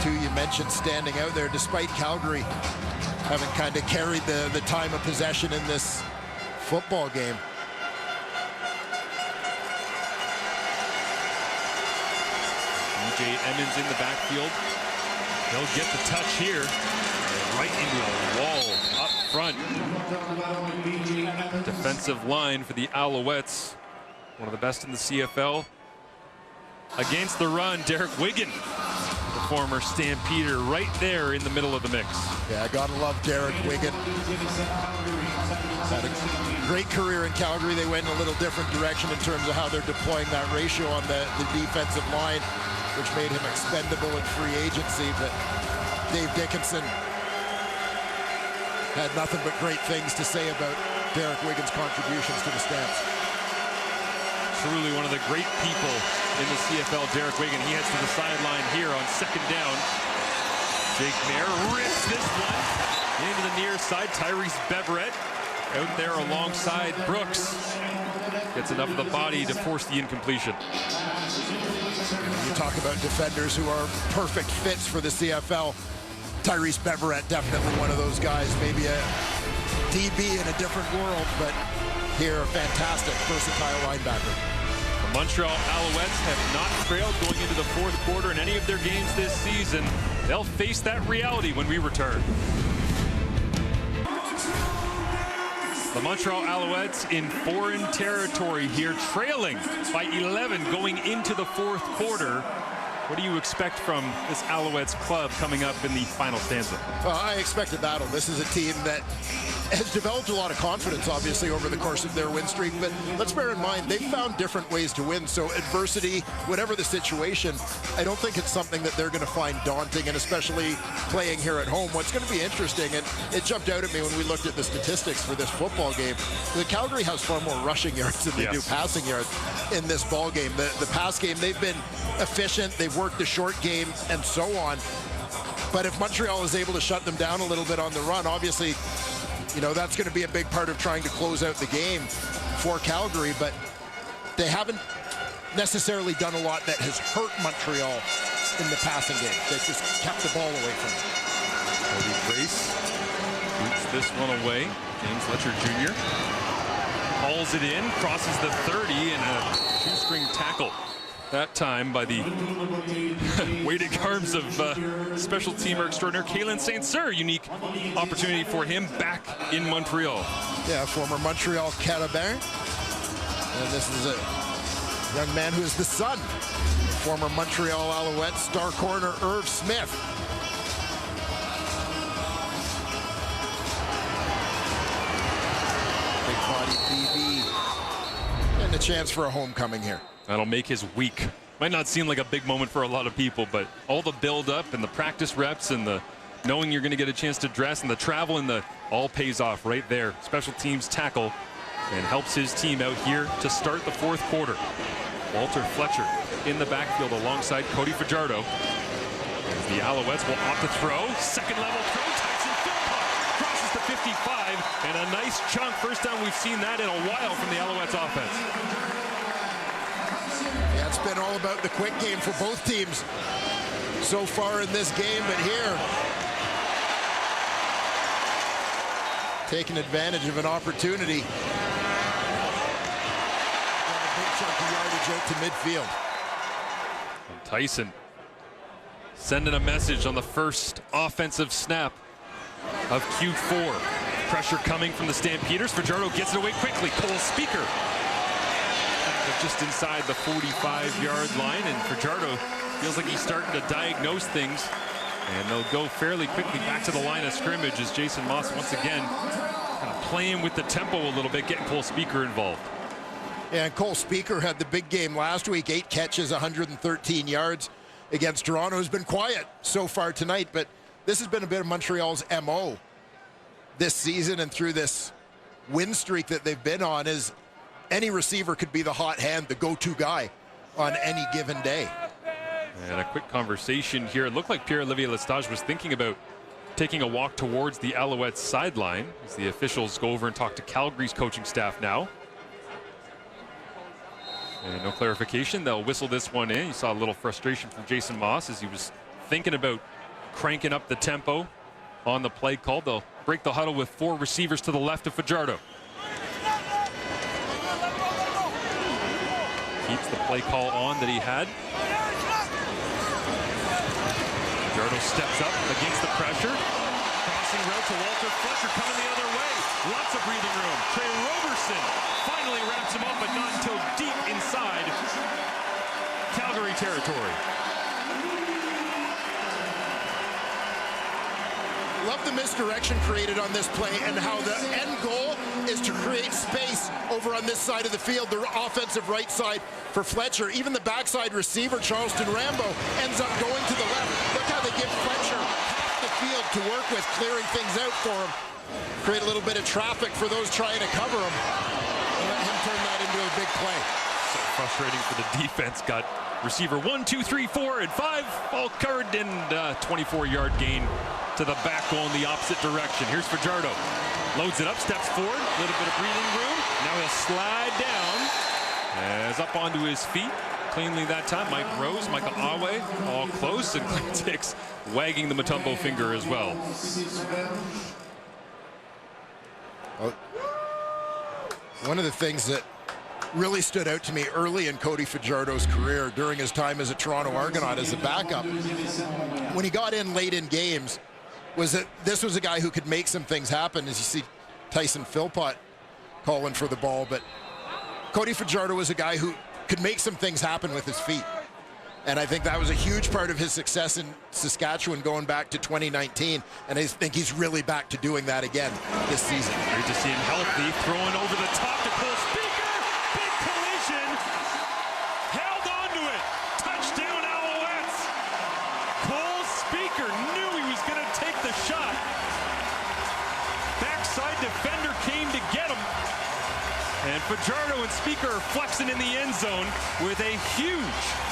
Speaker 9: Two you mentioned standing out there, despite Calgary having kind of carried the time of possession in this football game.
Speaker 4: DJ Emmons in the backfield. He'll get the touch here. Right into the wall up front. Defensive line for the Alouettes. One of the best in the CFL. Against the run, Derek Wigan, the former Stampeder, right there in the middle of the mix.
Speaker 9: Yeah, I gotta love Derek Wigan. Had a great career in Calgary. They went in a little different direction in terms of how they're deploying that ratio on the defensive line, which made him expendable in free agency. But Dave Dickinson had nothing but great things to say about Derek Wigan's contributions to the Stamps.
Speaker 4: Truly one of the great people in the CFL, Derek Wigan. He heads to the sideline here on second down. Jake Mayer rips this one into the near side. Tyrese Beverett out there alongside Brooks. Gets enough of the body to force the incompletion.
Speaker 9: You talk about defenders who are perfect fits for the CFL. Tyrese Beverett, definitely one of those guys. Maybe a DB in a different world, but here, a fantastic, versatile linebacker.
Speaker 4: The Montreal Alouettes have not trailed going into the fourth quarter in any of their games this season. They'll face that reality when we return. The Montreal Alouettes in foreign territory here, trailing by 11 going into the fourth quarter. What do you expect from this Alouettes club coming up in the final stanza?
Speaker 9: Well, I expect a battle. This is a team that has developed a lot of confidence, obviously, over the course of their win streak. But let's bear in mind, they've found different ways to win. So adversity, whatever the situation, I don't think it's something that they're going to find daunting, and especially playing here at home. What's going to be interesting, and it jumped out at me when we looked at the statistics for this football game, the Calgary has far more rushing yards than they do passing yards in this ball game. The pass game, they've been efficient. They've worked the short game and so on. But if Montreal is able to shut them down a little bit on the run, obviously, you know, that's going to be a big part of trying to close out the game for Calgary. But they haven't necessarily done a lot that has hurt Montreal in the passing game. They've just kept the ball away from them.
Speaker 4: Cody Grace boots this one away. James Letcher Jr. hauls it in, crosses the 30, and a shoestring tackle. That time by the weighted arms of special teamer extraordinaire Kalen St. Cyr. Unique opportunity for him back in Montreal.
Speaker 9: Yeah, former Montreal Carabin. And this is a young man who is the son of former Montreal Alouettes star corner Irv Smith. Big body BB. And a chance for a homecoming here.
Speaker 4: That'll make his week. Might not seem like a big moment for a lot of people, but all the build-up and the practice reps and the knowing you're going to get a chance to dress and the travel and the all pays off right there. Special teams tackle and helps his team out here to start the fourth quarter. Walter Fletcher in the backfield alongside Cody Fajardo. As the Alouettes will opt to throw. Second level throw. Tyson Philpott crosses the 55 and a nice chunk. First time we've seen that in a while from the Alouettes offense.
Speaker 9: Yeah, it's been all about the quick game for both teams so far in this game, but here taking advantage of an opportunity. Got a big chunk of yardage out to midfield.
Speaker 4: And Tyson sending a message on the first offensive snap of Q4. Pressure coming from the Stampeders. Fajardo gets it away quickly. Cole Speaker just inside the 45-yard line, and Fajardo feels like he's starting to diagnose things, and they'll go fairly quickly back to the line of scrimmage as Jason Moss once again kind of playing with the tempo a little bit, getting Cole Speaker involved.
Speaker 9: Yeah, and Cole Speaker had the big game last week, 8 catches, 113 yards against Toronto. Has been quiet so far tonight, but this has been a bit of Montreal's MO this season and through this win streak that they've been on, is any receiver could be the hot hand, the go-to guy on any given day.
Speaker 4: And a quick conversation here. It looked like Pierre-Olivier Lestage was thinking about taking a walk towards the Alouettes sideline as the officials go over and talk to Calgary's coaching staff now. And no clarification. They'll whistle this one in. You saw a little frustration from Jason Moss as he was thinking about cranking up the tempo on the play call. They'll break the huddle with 4 receivers to the left of Fajardo. Keeps the play call on that he had. Fajardo steps up against the pressure. Crossing route to Walter Fletcher coming the other way. Lots of breathing room. Trey Roberson finally wraps him up, but not until deep inside Calgary territory.
Speaker 9: Love the misdirection created on this play and how the end goal is to create space over on this side of the field, the offensive right side for Fletcher. Even the backside receiver, Charleston Rambo, ends up going to the left. Look how they give Fletcher half the field to work with, clearing things out for him. Create a little bit of traffic for those trying to cover him. And let him turn that into a big play.
Speaker 4: So frustrating for the defense. Got receiver 1, 2, 3, 4, and 5 all covered, and 24-yard gain to the back goal in the opposite direction. Here's Fajardo. Loads it up, steps forward, a little bit of breathing room. Now he'll slide down as up onto his feet. Cleanly that time. Mike Rose, Michael Awe, all close, and Clint Hicks wagging the Mutombo finger as well.
Speaker 9: One of the things that really stood out to me early in Cody Fajardo's career during his time as a Toronto Argonaut as a backup, when he got in late in games, was that this was a guy who could make some things happen, as you see Tyson Philpott calling for the ball. But Cody Fajardo was a guy who could make some things happen with his feet. And I think that was a huge part of his success in Saskatchewan going back to 2019. And I think he's really back to doing that again this season.
Speaker 4: Great to see him healthy, throwing over the top to Cole Speaker. Big collision. Held on to it. Touchdown, Alouettes. Cole Speaker knew he was going to take the shot. Backside defender came to get him. And Fajardo and Speaker are flexing in the end zone with a huge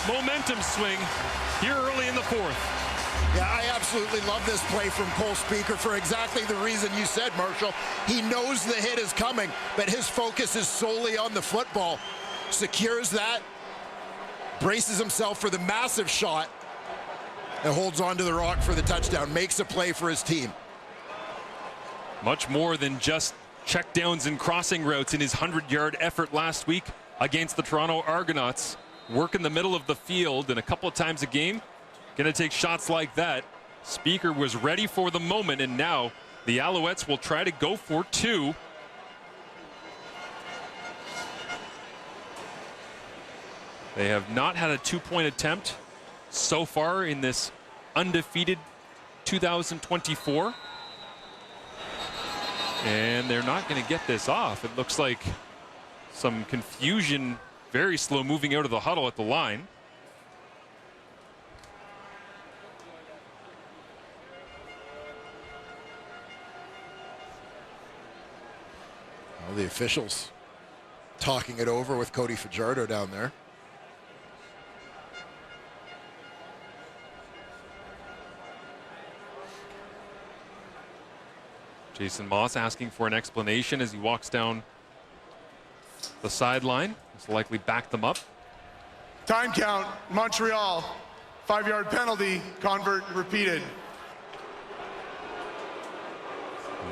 Speaker 4: momentum swing here early in the fourth.
Speaker 9: Yeah, I absolutely love this play from Cole Speaker for exactly the reason you said, Marshall. He knows the hit is coming, but his focus is solely on the football. Secures that, braces himself for the massive shot, and holds on to the rock for the touchdown. Makes a play for his team.
Speaker 4: Much more than just checkdowns and crossing routes in his 100-yard effort last week against the Toronto Argonauts. Work in the middle of the field, and a couple of times a game, going to take shots like that. Speaker was ready for the moment, and now the Alouettes will try to go for two. They have not had a two-point attempt so far in this undefeated 2024. And they're not going to get this off. It looks like some confusion, very slow moving out of the huddle at the line.
Speaker 9: Well, the officials talking it over with Cody Fajardo down there.
Speaker 4: Jason Moss asking for an explanation as he walks down the sideline. This will likely back them up.
Speaker 10: Time count, Montreal. 5-yard penalty, convert repeated.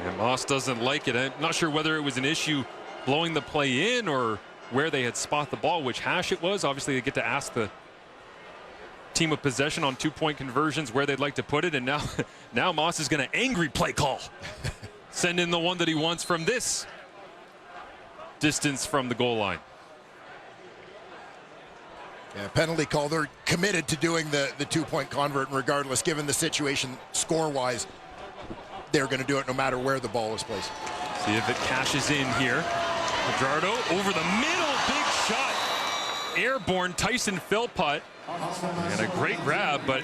Speaker 4: And Moss doesn't like it. I'm not sure whether it was an issue blowing the play in or where they had spot the ball, which hash it was. Obviously, they get to ask the team of possession on two-point conversions where they'd like to put it. And now Moss is going to angry play call. Send in the one that he wants from this distance from the goal line.
Speaker 9: Yeah, penalty call. They're committed to doing the two-point convert, and regardless, given the situation score-wise, they're going to do it no matter where the ball is placed.
Speaker 4: See if it cashes in here. Fajardo over the middle, big shot. Airborne Tyson Philpott. And a great grab, but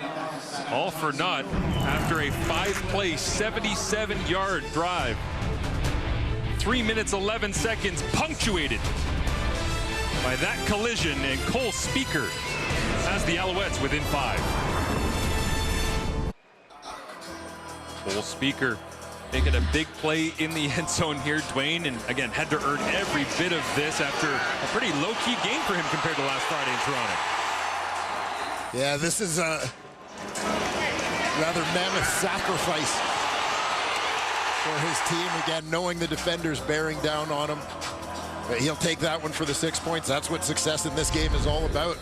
Speaker 4: all for naught after a 5-play, 77-yard drive. 3 minutes, 11 seconds, punctuated by that collision, and Cole Speaker has the Alouettes within 5. Cole Speaker making a big play in the end zone here, Dwayne, and again had to earn every bit of this after a pretty low-key game for him compared to last Friday in Toronto.
Speaker 9: Yeah, this is a rather mammoth sacrifice for his team. Again, knowing the defenders bearing down on him. But he'll take that one for the 6 points. That's what success in this game is all about.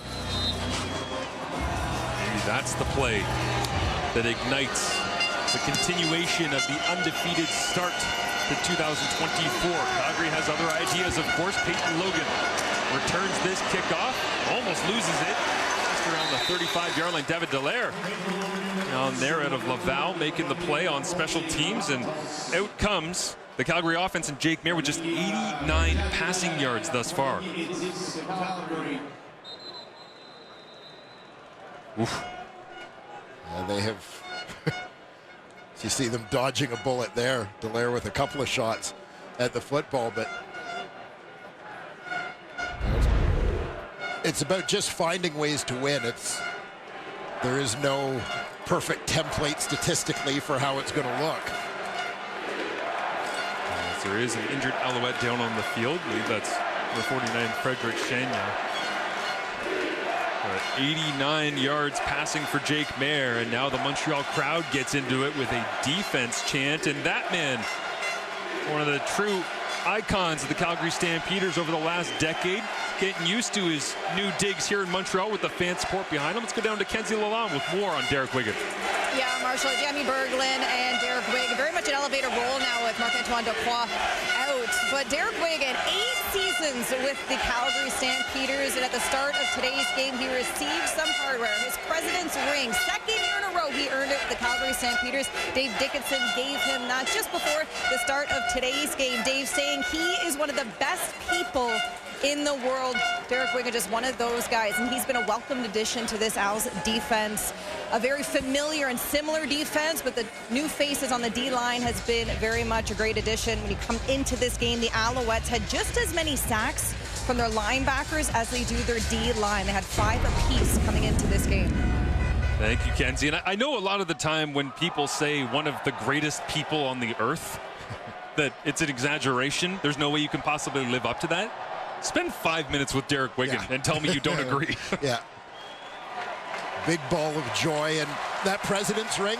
Speaker 4: Maybe that's the play that ignites the continuation of the undefeated start to 2024. Calgary has other ideas, of course. Peyton Logan returns this kickoff, almost loses it. Around the 35-yard line, David Dallaire down there out of Laval making the play on special teams, and out comes the Calgary offense and Jake Mayer with just 89 passing yards thus far. Oof.
Speaker 9: They have, you see them dodging a bullet there. Dallaire with a couple of shots at the football, but it's about just finding ways to win. There is no perfect template statistically for how it's going to look.
Speaker 4: As there is an injured Alouette down on the field. I believe that's number 49, Frederick Shania. 89 yards passing for Jake Mayer, and now the Montreal crowd gets into it with a defense chant, and that man, one of the true icons of the Calgary Stampeders over the last decade, getting used to his new digs here in Montreal with the fan support behind him. Let's go down to Kenzie Lalonde with more on Derek Wigan.
Speaker 11: Yeah, Marshall, Jamie Berglund and Derek Wigg, very much an elevator role now with Marc-Antoine Dequoy out. But Derek Wigg had 8 seasons with the Calgary Stampeders, and at the start of today's game, he received some hardware. His President's ring, second year in a row he earned it with the Calgary Stampeders. Dave Dickinson gave him that just before the start of today's game. Dave saying he is one of the best people in the world. Derek Wigg is just one of those guys, and he's been a welcomed addition to this Owls defense. A very familiar and similar defense, but the new faces on the D-line has been very much a great addition. When you come into this game, the Alouettes had just as many sacks from their linebackers as they do their D-line. They had 5 apiece coming into this game.
Speaker 4: Thank you, Kenzie. And I know a lot of the time when people say one of the greatest people on the earth, that it's an exaggeration. There's no way you can possibly live up to that. Spend 5 minutes with Derek Wigg and tell me you don't agree.
Speaker 9: Yeah. Big ball of joy. And that President's ring,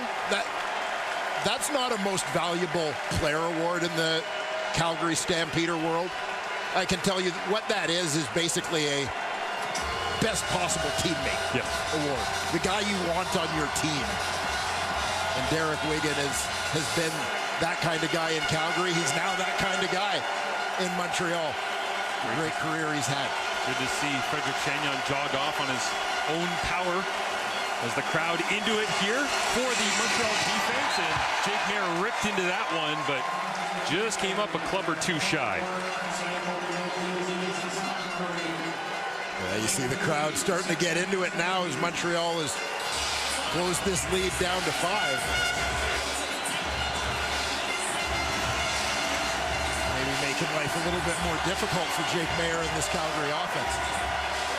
Speaker 9: that's not a most valuable player award in the Calgary Stampeder world. I can tell you what that is basically a best possible teammate award. The guy you want on your team. And Derek Wigg has been that kind of guy in Calgary. He's now that kind of guy in Montreal. Great career he's had.
Speaker 4: Good to see Frederic Chagnon jog off on his own power as the crowd into it here for the Montreal defense. And Jake Mayer ripped into that one, but just came up a club or two shy.
Speaker 9: Yeah, you see the crowd starting to get into it now as Montreal has closed this lead down to 5. Making life a little bit more difficult for Jake Mayer in this Calgary offense.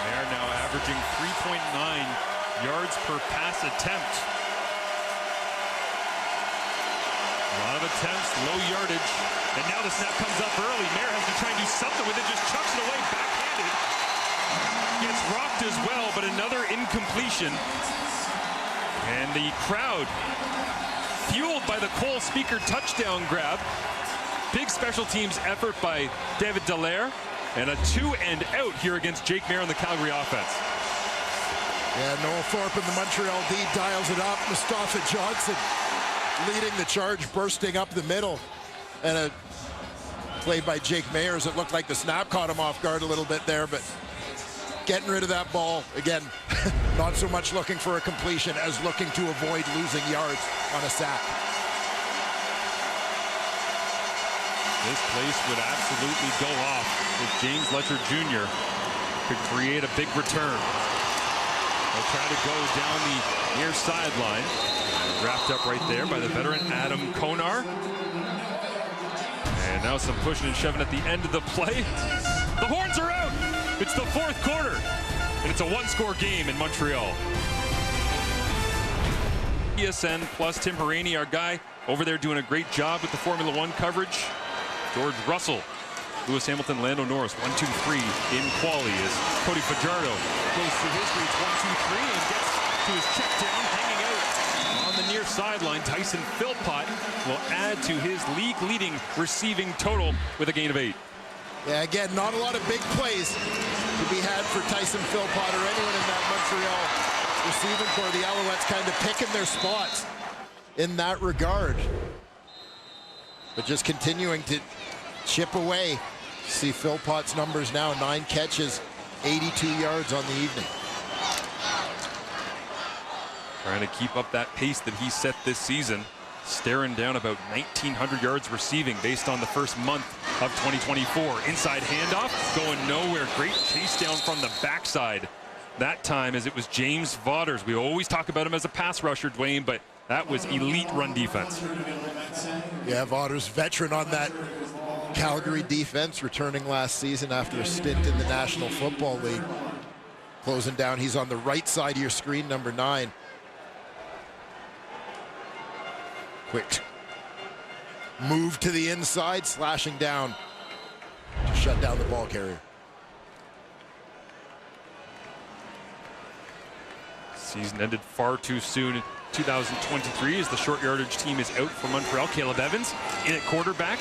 Speaker 4: Mayer now averaging 3.9 yards per pass attempt. A lot of attempts, low yardage. And now the snap comes up early. Mayer has to try and do something with it, just chucks it away backhanded. Gets rocked as well, but another incompletion. And the crowd, fueled by the Cole Speaker touchdown grab. Big special teams effort by David Dallaire, and a 2-and-out here against Jake Mayer on the Calgary offense.
Speaker 9: Yeah, Noel Thorpe in the Montreal D dials it up. Mustafa Johnson leading the charge, bursting up the middle. And a play by Jake Mayer as it looked like the snap caught him off guard a little bit there, but getting rid of that ball. Again, not so much looking for a completion as looking to avoid losing yards on a sack.
Speaker 4: This place would absolutely go off if James Letcher Jr. could create a big return. They'll try to go down the near sideline. Wrapped up right there by the veteran Adam Konar. And now some pushing and shoving at the end of the play. The horns are out. It's the 4th quarter. And it's a 1-score game in Montreal. ESN plus Tim Haraney, our guy over there doing a great job with the Formula 1 coverage. George Russell, Lewis Hamilton, Lando Norris, 1-2-3 in quali as Cody Fajardo goes through history. It's 1-2-3 and gets to his check down, hanging out on the near sideline. Tyson Philpott will add to his league-leading receiving total with a gain of 8.
Speaker 9: Yeah, again, not a lot of big plays to be had for Tyson Philpott or anyone in that Montreal receiving corps. The Alouettes kind of picking their spots in that regard. But just continuing to chip away. See Philpott's numbers now, 9 catches, 82 yards on the evening.
Speaker 4: Trying to keep up that pace that he set this season. Staring down about 1,900 yards receiving based on the first month of 2024. Inside handoff, going nowhere. Great chase down from the backside. That time as it was James Vaughters. We always talk about him as a pass rusher, Dwayne, but that was elite run defense.
Speaker 9: Yeah, Vaughters, veteran on that Calgary defense, returning last season after a stint in the National Football League. Closing down, he's on the right side of your screen, number 9. Quick move to the inside, slashing down to shut down the ball carrier.
Speaker 4: Season ended far too soon. 2023 as the short yardage team is out for Montreal. Caleb Evans in at quarterback,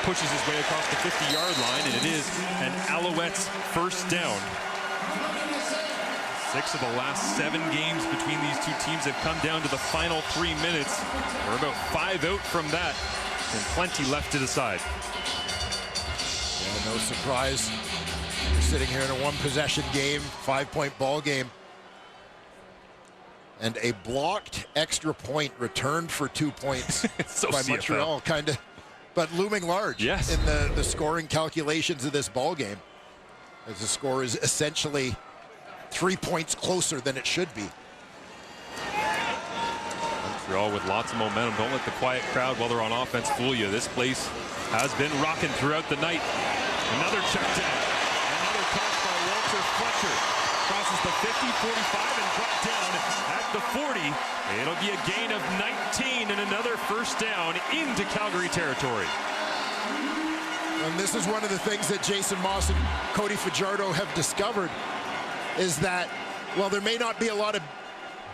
Speaker 4: pushes his way across the 50-yard line, and it is an Alouettes first down. 6 of the last 7 games between these two teams have come down to the final 3 minutes. We're about 5 out from that, and plenty left to decide.
Speaker 9: No surprise. We're sitting here in a one-possession game, 5-point ball game. And a blocked extra point returned for 2 points
Speaker 4: so
Speaker 9: by
Speaker 4: CFL.
Speaker 9: Montreal, kind of, but looming large in the scoring calculations of this ball game, as the score is essentially 3 points closer than it should be.
Speaker 4: Montreal with lots of momentum. Don't let the quiet crowd while they're on offense fool you. This place has been rocking throughout the night. Another check down. Another pass by Walter Fletcher. Crosses the 50, 45, and brought down at the 40. It'll be a gain of 19 and another first down into Calgary territory.
Speaker 9: And this is one of the things that Jason Moss and Cody Fajardo have discovered, is that while there may not be a lot of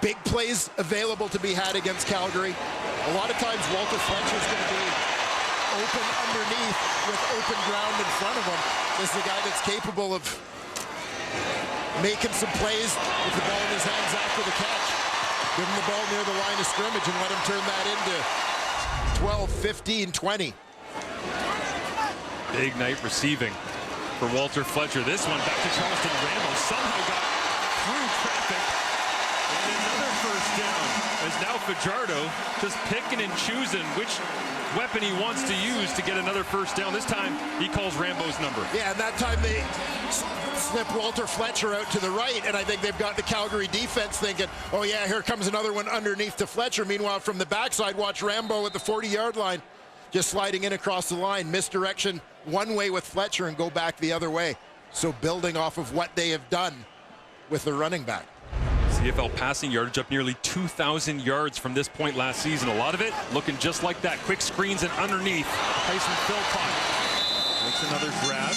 Speaker 9: big plays available to be had against Calgary, a lot of times Walter Fletcher is going to be open underneath with open ground in front of him. This is a guy that's capable of making some plays with the ball in his hands after the catch. Give him the ball near the line of scrimmage and let him turn that into 12, 15, 20.
Speaker 4: Big night receiving for Walter Fletcher. This one back to Charleston Rambo. Somehow got through traffic. And another first down. As now Fajardo just picking and choosing which weapon he wants to use to get another first down. This time he calls Rambo's number.
Speaker 9: Yeah, and that time they slip Walter Fletcher out to the right, and I think they've got the Calgary defense thinking, oh yeah, here comes another one underneath to Fletcher. Meanwhile, from the backside, watch Rambo at the 40-yard line, just sliding in across the line, misdirection one way with Fletcher and go back the other way. So building off of what they have done with the running back.
Speaker 4: CFL passing yardage up nearly 2,000 yards from this point last season. A lot of it looking just like that. Quick screens and underneath. Tyson Philpott makes another grab.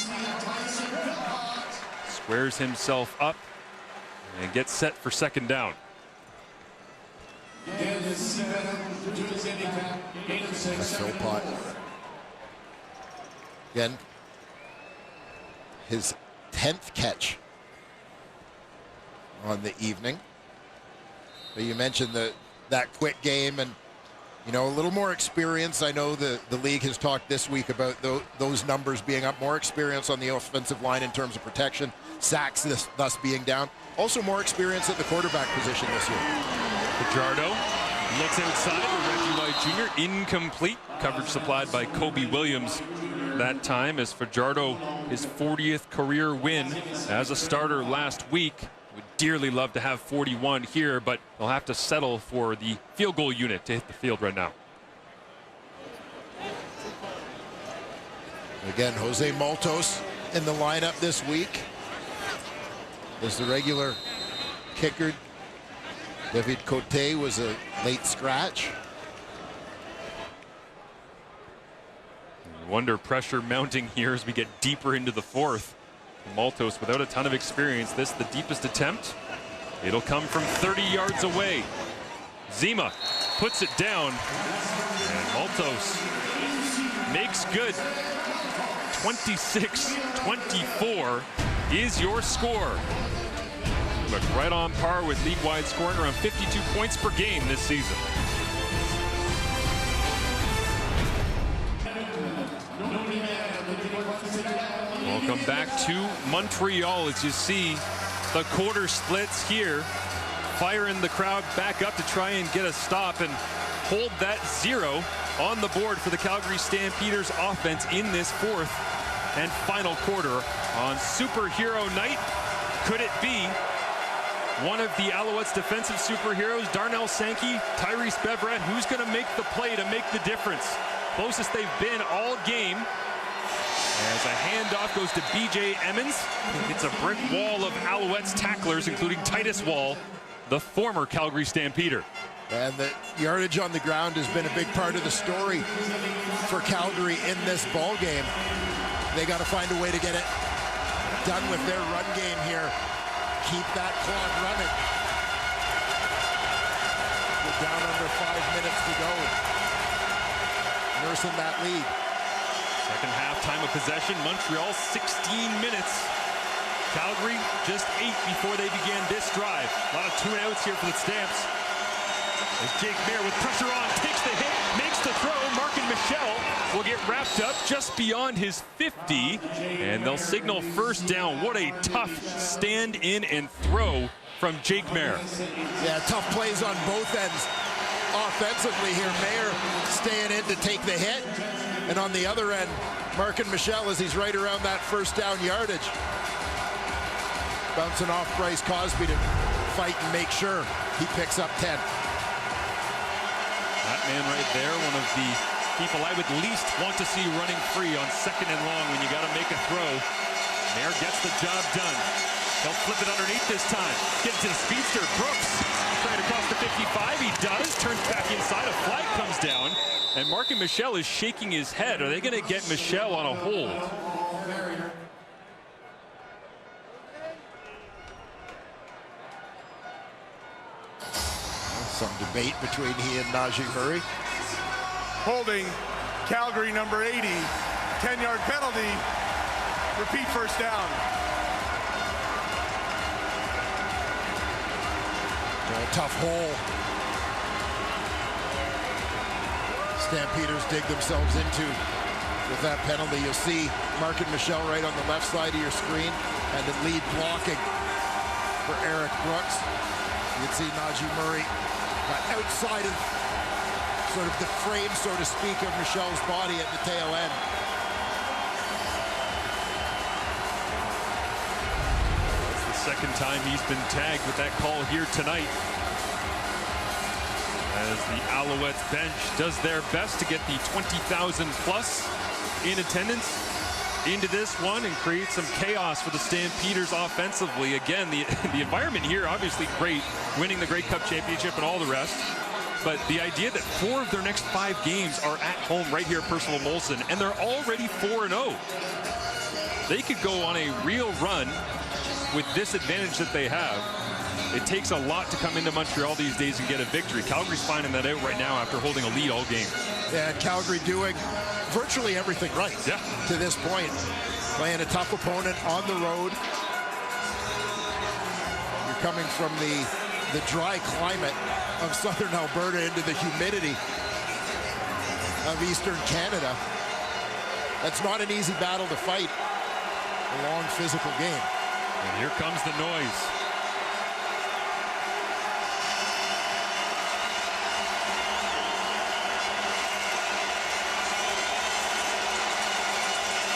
Speaker 4: Squares himself up and gets set for second down.
Speaker 9: Philpott. Again, his 10th catch on the evening. But you mentioned that quick game and, you know, a little more experience. I know the league has talked this week about those numbers being up, more experience on the offensive line in terms of protection, sacks thus being down. Also more experience at the quarterback position this year.
Speaker 4: Fajardo looks outside with Reggie White Jr. Incomplete. Coverage supplied by Kobe Williams that time, as Fajardo, his 40th career win as a starter last week. Would dearly love to have 41 here, but they'll have to settle for the field goal unit to hit the field right now.
Speaker 9: Again, Jose Maltos in the lineup this week as the regular kicker. David Cote was a late scratch.
Speaker 4: Wonder pressure mounting here as we get deeper into the fourth. Maltos without a ton of experience. This the deepest attempt. It'll come from 30 yards away. Zima puts it down, and Maltos makes good. 26-24 is your score. But right on par with league-wide scoring, around 52 points per game this season. Welcome back to Montreal as you see the quarter splits here, firing the crowd back up to try and get a stop and hold that 0 on the board for the Calgary Stampeders offense in this fourth and final quarter on Superhero Night. Could it be one of the Alouettes defensive superheroes, Darnell Sankey, Tyrese Beverett? Who's going to make the play to make the difference? Closest they've been all game. As a handoff goes to B.J. Emmons. It's a brick wall of Alouettes tacklers, including Titus Wall, the former Calgary Stampeder.
Speaker 9: And the yardage on the ground has been a big part of the story for Calgary in this ball game. They got to find a way to get it done with their run game here. Keep that clock running. We're down under 5 minutes to go. Nursing that lead.
Speaker 4: Second half time of possession, Montreal 16 minutes. Calgary just 8 before they began this drive. A lot of 2-and-outs here for the Stamps. As Jake Mayer with pressure on, takes the hit, makes the throw. Markin Michel will get wrapped up just beyond his 50, and they'll signal first down. What a tough stand in and throw from Jake Mayer.
Speaker 9: Yeah, tough plays on both ends. Offensively here, Mayer staying in to take the hit, and on the other end, Markin Michel as he's right around that first down yardage. Bouncing off Bryce Cosby to fight and make sure he picks up 10.
Speaker 4: That man right there, one of the people I would least want to see running free on 2nd and long when you got to make a throw. Mayer gets the job done. He'll flip it underneath this time. Get to the speedster, Brooks. Trying across the 55, he does. Turns back inside, a flag comes down. And Markin Michel is shaking his head. Are they going to get Michel on a hold?
Speaker 9: Some debate between he and Najee Murray.
Speaker 10: Holding Calgary number 80, 10-yard penalty, repeat first down.
Speaker 9: A tough hole. Stampeders dig themselves into with that penalty. You'll see Markin Michel right on the left side of your screen, and the lead blocking for Eric Brooks. You can see Najee Murray outside of sort of the frame, so to speak, of Michel's body at the tail end.
Speaker 4: That's the second time he's been tagged with that call here tonight. As the Alouettes bench does their best to get the 20,000 plus in attendance into this one and create some chaos for the Stampeders offensively. Again, the environment here obviously great, winning the Grey Cup championship and all the rest. But the idea that 4 of their next 5 games are at home right here at Percival Molson, and they're already 4-0. They could go on a real run with this advantage that they have. It takes a lot to come into Montreal these days and get a victory. Calgary's finding that out right now after holding a lead all game.
Speaker 9: Yeah, Calgary doing virtually everything right to this point. Playing a tough opponent on the road. You're coming from the dry climate of southern Alberta into the humidity of eastern Canada. That's not an easy battle to fight. A long physical game.
Speaker 4: And here comes the noise.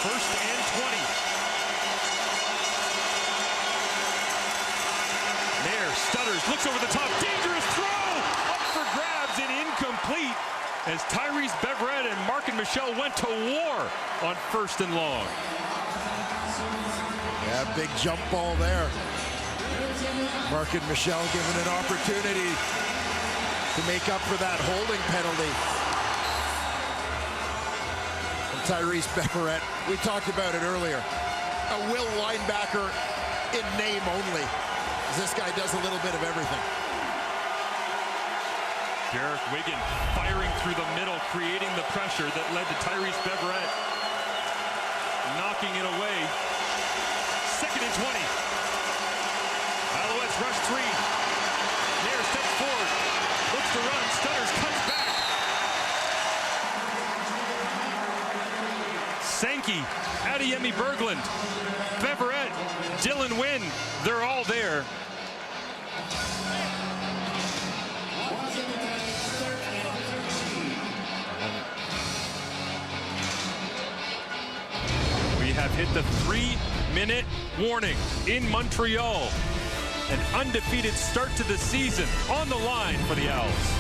Speaker 4: First and 20. Mayer stutters, looks over the top, dangerous throw! Up for grabs and incomplete as Tyrese Beverett and Markin Michel went to war on 1st and long.
Speaker 9: Yeah, big jump ball there. Markin Michel given an opportunity to make up for that holding penalty. Tyrese Beverett, we talked about it earlier, a will linebacker in name only. This guy does a little bit of everything.
Speaker 4: Derek Wigan firing through the middle, creating the pressure that led to Tyrese Beverett knocking it away. 2nd and 20. Alouettes rush 3. Mayer steps forward, looks to run, stutters, cuts back. Sankey, Adeyemi Berglund, Beverett, Dylan Wynn, they're all there. We have hit the 3-minute warning in Montreal. An undefeated start to the season on the line for the Owls.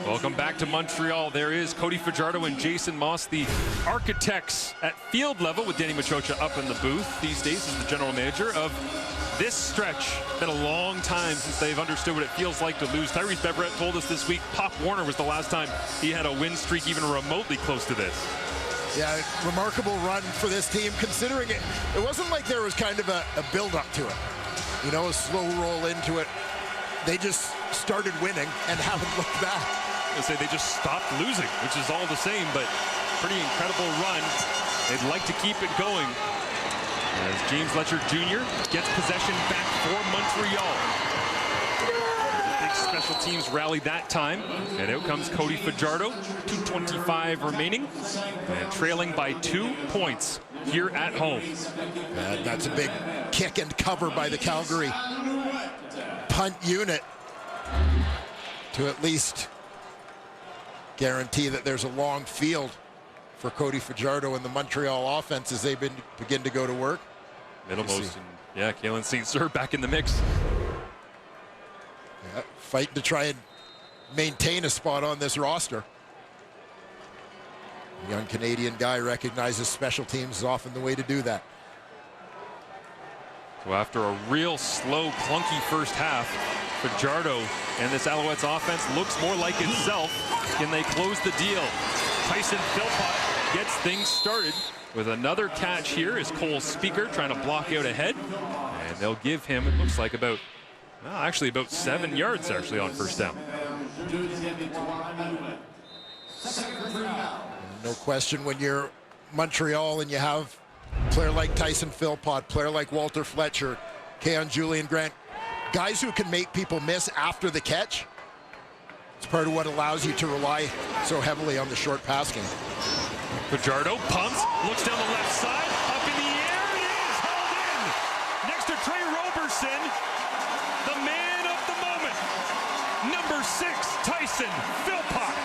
Speaker 4: Welcome back to Montreal. There is Cody Fajardo and Jason Moss, the architects at field level, with Danny Machocha up in the booth these days as the general manager of this stretch. Been a long time since they've understood what it feels like to lose. Tyrese Beverett told us this week Pop Warner was the last time he had a win streak even remotely close to this.
Speaker 9: Yeah, remarkable run for this team, considering it wasn't like there was kind of a build-up to it. You know, a slow roll into it. They just started winning and haven't looked back.
Speaker 4: I say they just stopped losing, which is all the same, but pretty incredible run. They'd like to keep it going as James Letcher Jr. gets possession back for Montreal. Big special teams rally that time, and out comes Cody Fajardo. 2:25 remaining, and trailing by 2 points here at home.
Speaker 9: And that's a big kick and cover by the Calgary punt unit to at least guarantee that there's a long field for Cody Fajardo and the Montreal offense as they begin to go to work.
Speaker 4: Middlemost, and yeah, Kalen St. Cyr back in the mix.
Speaker 9: Yeah, fighting to try and maintain a spot on this roster. Young Canadian guy recognizes special teams is often the way to do that.
Speaker 4: So after a real slow, clunky first half, Fajardo and this Alouettes offense looks more like itself. Can they close the deal? Tyson Philpott gets things started with another catch here as Cole Speaker trying to block out ahead. And they'll give him, it looks like about 7 yards actually on first down.
Speaker 9: No question when you're Montreal and you have a player like Tyson Philpott, player like Walter Fletcher, Keon Julian Grant, guys who can make people miss after the catch. It's part of what allows you to rely so heavily on the short pass game.
Speaker 4: Fajardo pumps, looks down the left side, up in the air, it is held in. Next to Trey Roberson, the man of the moment, number 6, Tyson Philpott.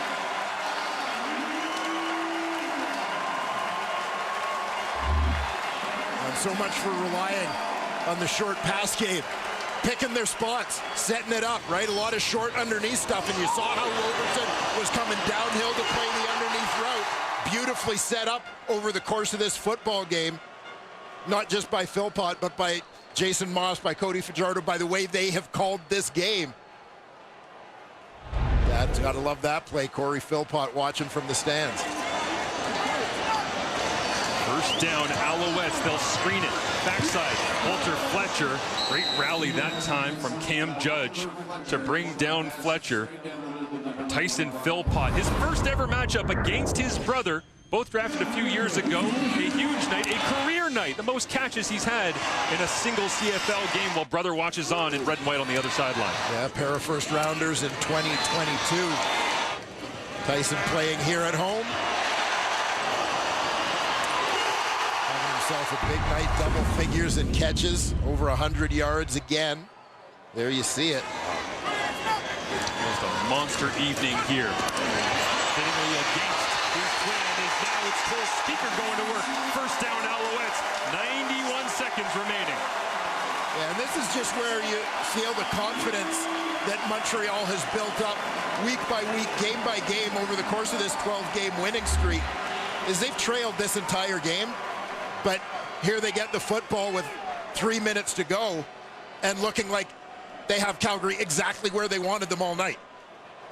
Speaker 9: And so much for relying on the short pass game. Picking their spots, setting it up, right? A lot of short underneath stuff, and you saw how Roberson was coming downhill to play the underneath route. Beautifully set up over the course of this football game, not just by Philpott, but by Jason Moss, by Cody Fajardo, by the way they have called this game. That's got to love that play. Corey Philpott watching from the stands.
Speaker 4: First down, Alouettes, they'll screen it. Backside, Walter Fletcher. Great rally that time from Cam Judge to bring down Fletcher. Tyson Philpott, his first ever matchup against his brother, both drafted a few years ago. A huge night, a career night, the most catches he's had in a single CFL game while brother watches on in red and white on the other sideline.
Speaker 9: Yeah, a pair of first rounders in 2022. Tyson playing here at home. Himself a big night, double figures in catches, over 100 yards again. There you see it.
Speaker 4: Just a monster evening here. Seemingly against his twin is now it's Cole Speaker going to work. First down, Alouettes. 91 seconds remaining.
Speaker 9: Yeah, and this is just where you feel the confidence that Montreal has built up week by week, game by game over the course of this 12-game winning streak. Is they've trailed this entire game. But here they get the football with 3 minutes to go and looking like they have Calgary exactly where they wanted them all night.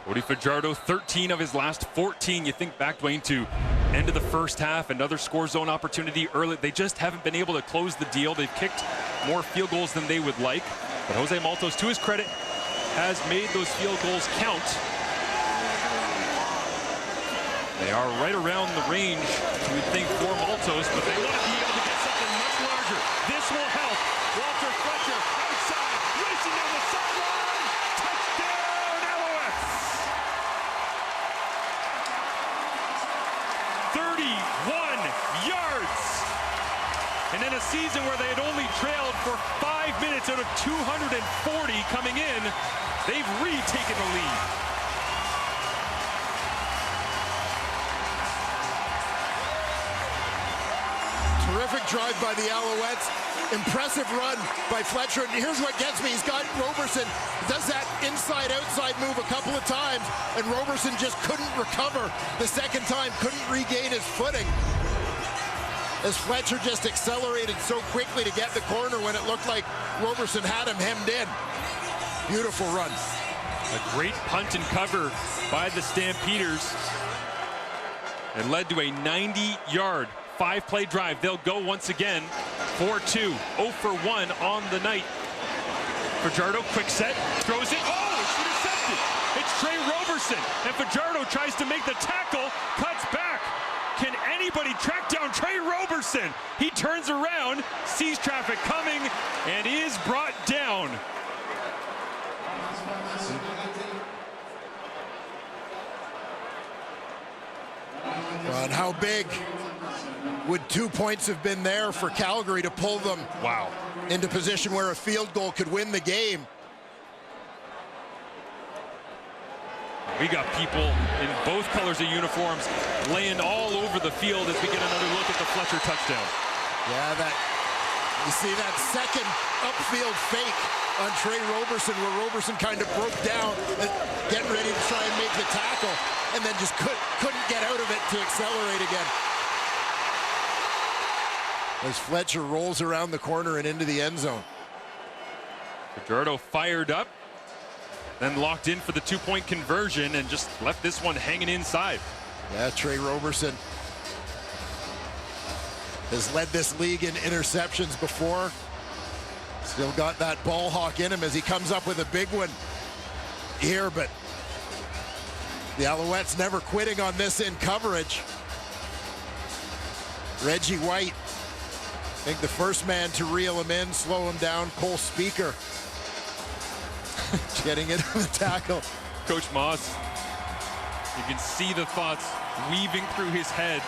Speaker 4: Cody Fajardo, 13 of his last 14. You think back, Dwayne, to end of the first half, another score zone opportunity early. They just haven't been able to close the deal. They've kicked more field goals than they would like. But Jose Maltos, to his credit, has made those field goals count. They are right around the range, you would think, for Maltos, but they want to be able to get something much larger. This will help. Walter Fletcher outside, racing down the sideline. Touchdown, Alouettes! 31 yards. And in a season where they had only trailed for 5 minutes out of 240 coming in, they've retaken the lead.
Speaker 9: Terrific drive by the Alouettes. Impressive run by Fletcher. And here's what gets me. He's got Roberson. Does that inside-outside move a couple of times. And Roberson just couldn't recover the second time. Couldn't regain his footing. As Fletcher just accelerated so quickly to get the corner when it looked like Roberson had him hemmed in. Beautiful run.
Speaker 4: A great punt and cover by the Stampeders. It led to a 90-yard 5-play drive. They'll go once again. 4-2, 0 for 1 on the night. Fajardo, quick set, throws it. Oh, it's intercepted. It's Trey Roberson. And Fajardo tries to make the tackle, cuts back. Can anybody track down Trey Roberson? Roberson. He turns around, sees traffic coming, and is brought down.
Speaker 9: And how big would 2 points have been there for Calgary to pull them into position where a field goal could win the game?
Speaker 4: We got people in both colors of uniforms laying all over the field as we get another look at the Fletcher touchdown.
Speaker 9: Yeah, you see that second upfield fake on Trey Roberson, where Roberson kind of broke down, getting ready to try and make the tackle, and then just couldn't get out of it to accelerate again. As Fletcher rolls around the corner and into the end zone.
Speaker 4: Fajardo fired up, then locked in for the 2-point conversion and just left this one hanging inside.
Speaker 9: Yeah, Trey Roberson has led this league in interceptions before. Still got that ball hawk in him as he comes up with a big one here, but the Alouettes never quitting on this in coverage. Reggie White, I think the first man to reel him in, slow him down. Cole Speaker getting into the tackle.
Speaker 4: Coach Moss, you can see the thoughts weaving through his head.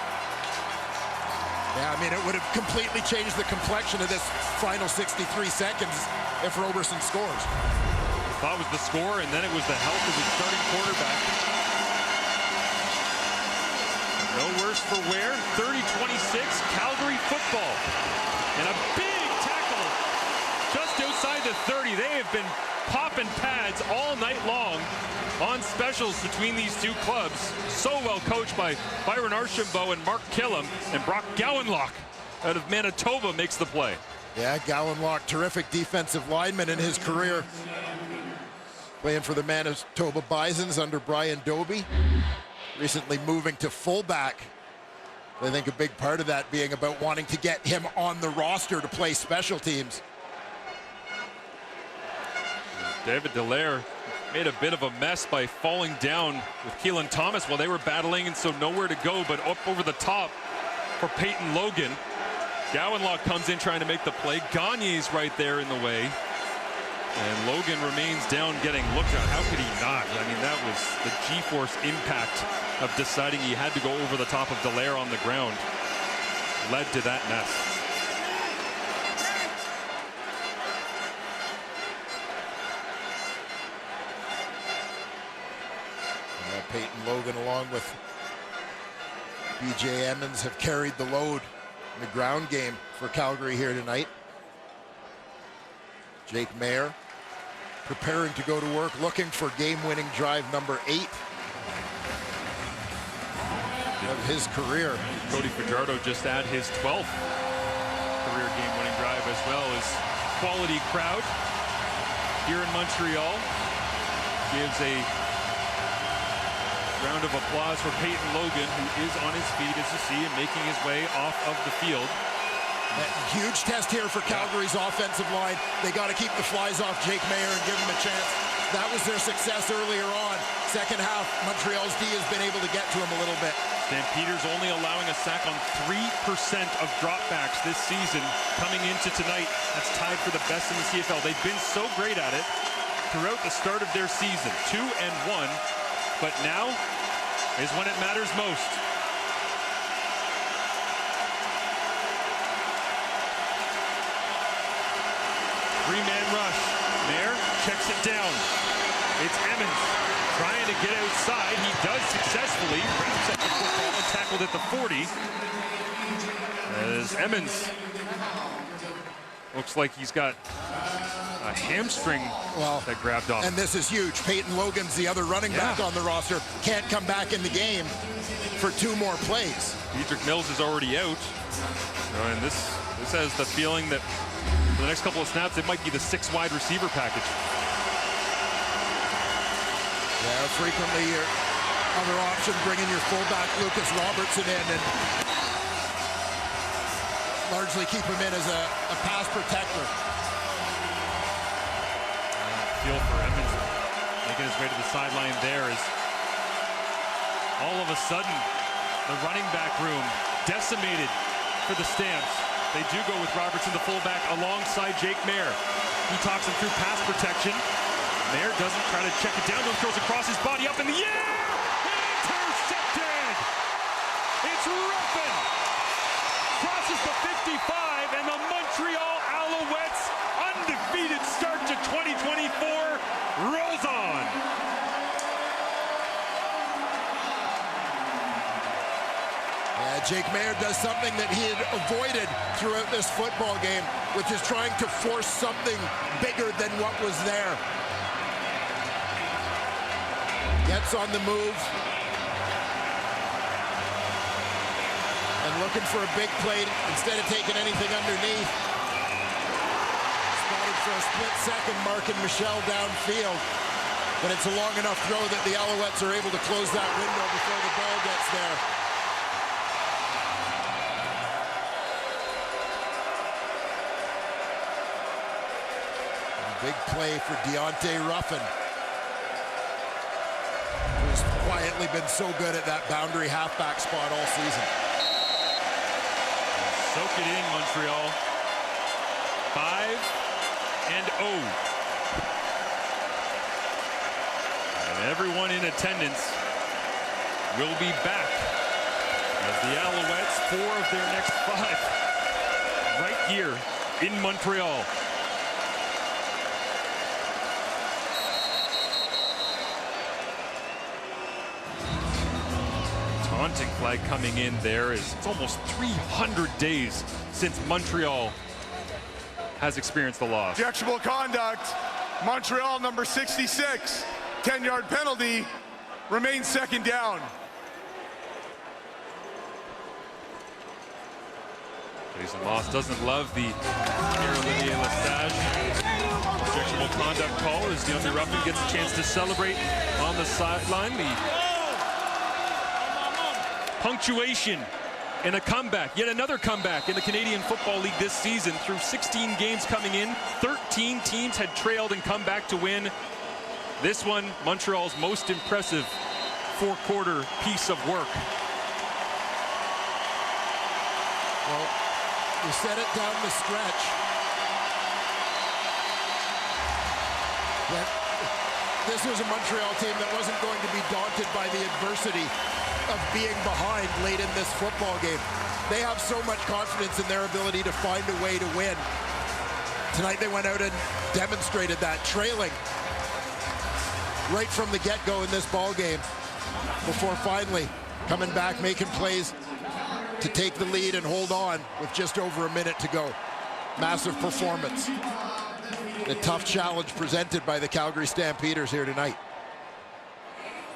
Speaker 9: Yeah, I mean, it would have completely changed the complexion of this final 63 seconds if Roberson scores.
Speaker 4: Thought it was the score, and then it was the health of his starting quarterback. No worse for wear. 30-26, Calgary football. And a big tackle just outside the 30. They have been popping pads all night long on specials between these two clubs. So well coached by Byron Archambault and Mark Killam, and Brock Gowanlock out of Manitoba makes the play.
Speaker 9: Yeah, Gowanlock, terrific defensive lineman in his career. Playing for the Manitoba Bisons under Brian Doby. Recently moving to fullback. I think a big part of that being about wanting to get him on the roster to play special teams.
Speaker 4: David Dallaire made a bit of a mess by falling down with Keelan Thomas while they were battling, and so nowhere to go but up over the top for Peyton Logan. Gowanlock comes in trying to make the play. Gagne's right there in the way. And Logan remains down getting looked at. How could he not? I mean, that was the G-force impact of deciding he had to go over the top of Dallaire on the ground. Led to that mess.
Speaker 9: Peyton Logan along with BJ Emmons have carried the load in the ground game for Calgary here tonight. Jake Mayer preparing to go to work, looking for game-winning drive number 8 of his career.
Speaker 4: Cody Fajardo just had his 12th career game-winning drive, as well as quality crowd here in Montreal. Gives a round of applause for Peyton Logan, who is on his feet, as you see, and making his way off of the field.
Speaker 9: A huge test here for Calgary's offensive line. They got to keep the flies off Jake Mayer and give him a chance. That was their success earlier on. Second half, Montreal's D has been able to get to him a little bit.
Speaker 4: Stampeders only allowing a sack on 3% of dropbacks this season. Coming into tonight, that's tied for the best in the CFL. They've been so great at it throughout the start of their season. 2-1, but now is when it matters most. Three-man rush. Mayer checks it down. It's Emmons trying to get outside. He does successfully. Wraps up the football and tackled at the 40. As Emmons looks like he's got a hamstring that grabbed off.
Speaker 9: And this is huge. Peyton Logan's the other running back on the roster. Can't come back in the game for 2 more plays.
Speaker 4: Diedrich Mills is already out. And this has the feeling that for the next couple of snaps, it might be the 6 wide receiver package.
Speaker 9: Yeah, frequently your other option, bringing your fullback Lucas Robertson in and largely keep him in as a pass protector.
Speaker 4: Feel for Emmons making his way to the sideline there as all of a sudden the running back room decimated for the Stamps. They do go with Robertson, the fullback, alongside Jake Mayer. He talks him through pass protection. Mayer doesn't try to check it down, though throws across his body up in the air. Intercepted! It's Ruffin! Crosses the 55, and the Montreal Alouettes, undefeated start to 2024, rolls on.
Speaker 9: Yeah, Jake Mayer does something that he had avoided throughout this football game, which is trying to force something bigger than what was there. Gets on the move. And looking for a big play instead of taking anything underneath. Spotted for a split second, marking Michel downfield. But it's a long enough throw that the Alouettes are able to close that window before the ball gets there. Big play for Deontay Ruffin, who's quietly been so good at that boundary halfback spot all season.
Speaker 4: Soak it in, Montreal. 5-0. And everyone in attendance will be back as the Alouettes, 4 of their next 5, right here in Montreal. Taunting flag coming in there as it's almost 300 days since Montreal has experienced the loss.
Speaker 10: Objectionable conduct. Montreal number 66. 10-yard penalty. Remains second down.
Speaker 4: Jason Moss doesn't love the Pierre-Olivier Lestage objectionable conduct call as Deontay Ruffin gets a chance to celebrate on the sideline. The punctuation in a comeback, yet another comeback in the Canadian Football League this season. Through 16 games coming in, 13 teams had trailed and come back to win. This one, Montreal's most impressive four-quarter piece of work.
Speaker 9: Well, we set it down the stretch. That this was a Montreal team that wasn't going to be daunted by the adversity of being behind late in this football game. They have so much confidence in their ability to find a way to win. Tonight they went out and demonstrated that, trailing right from the get-go in this ball game before finally coming back, making plays to take the lead and hold on with just over a minute to go. Massive performance. A tough challenge presented by the Calgary Stampeders here tonight.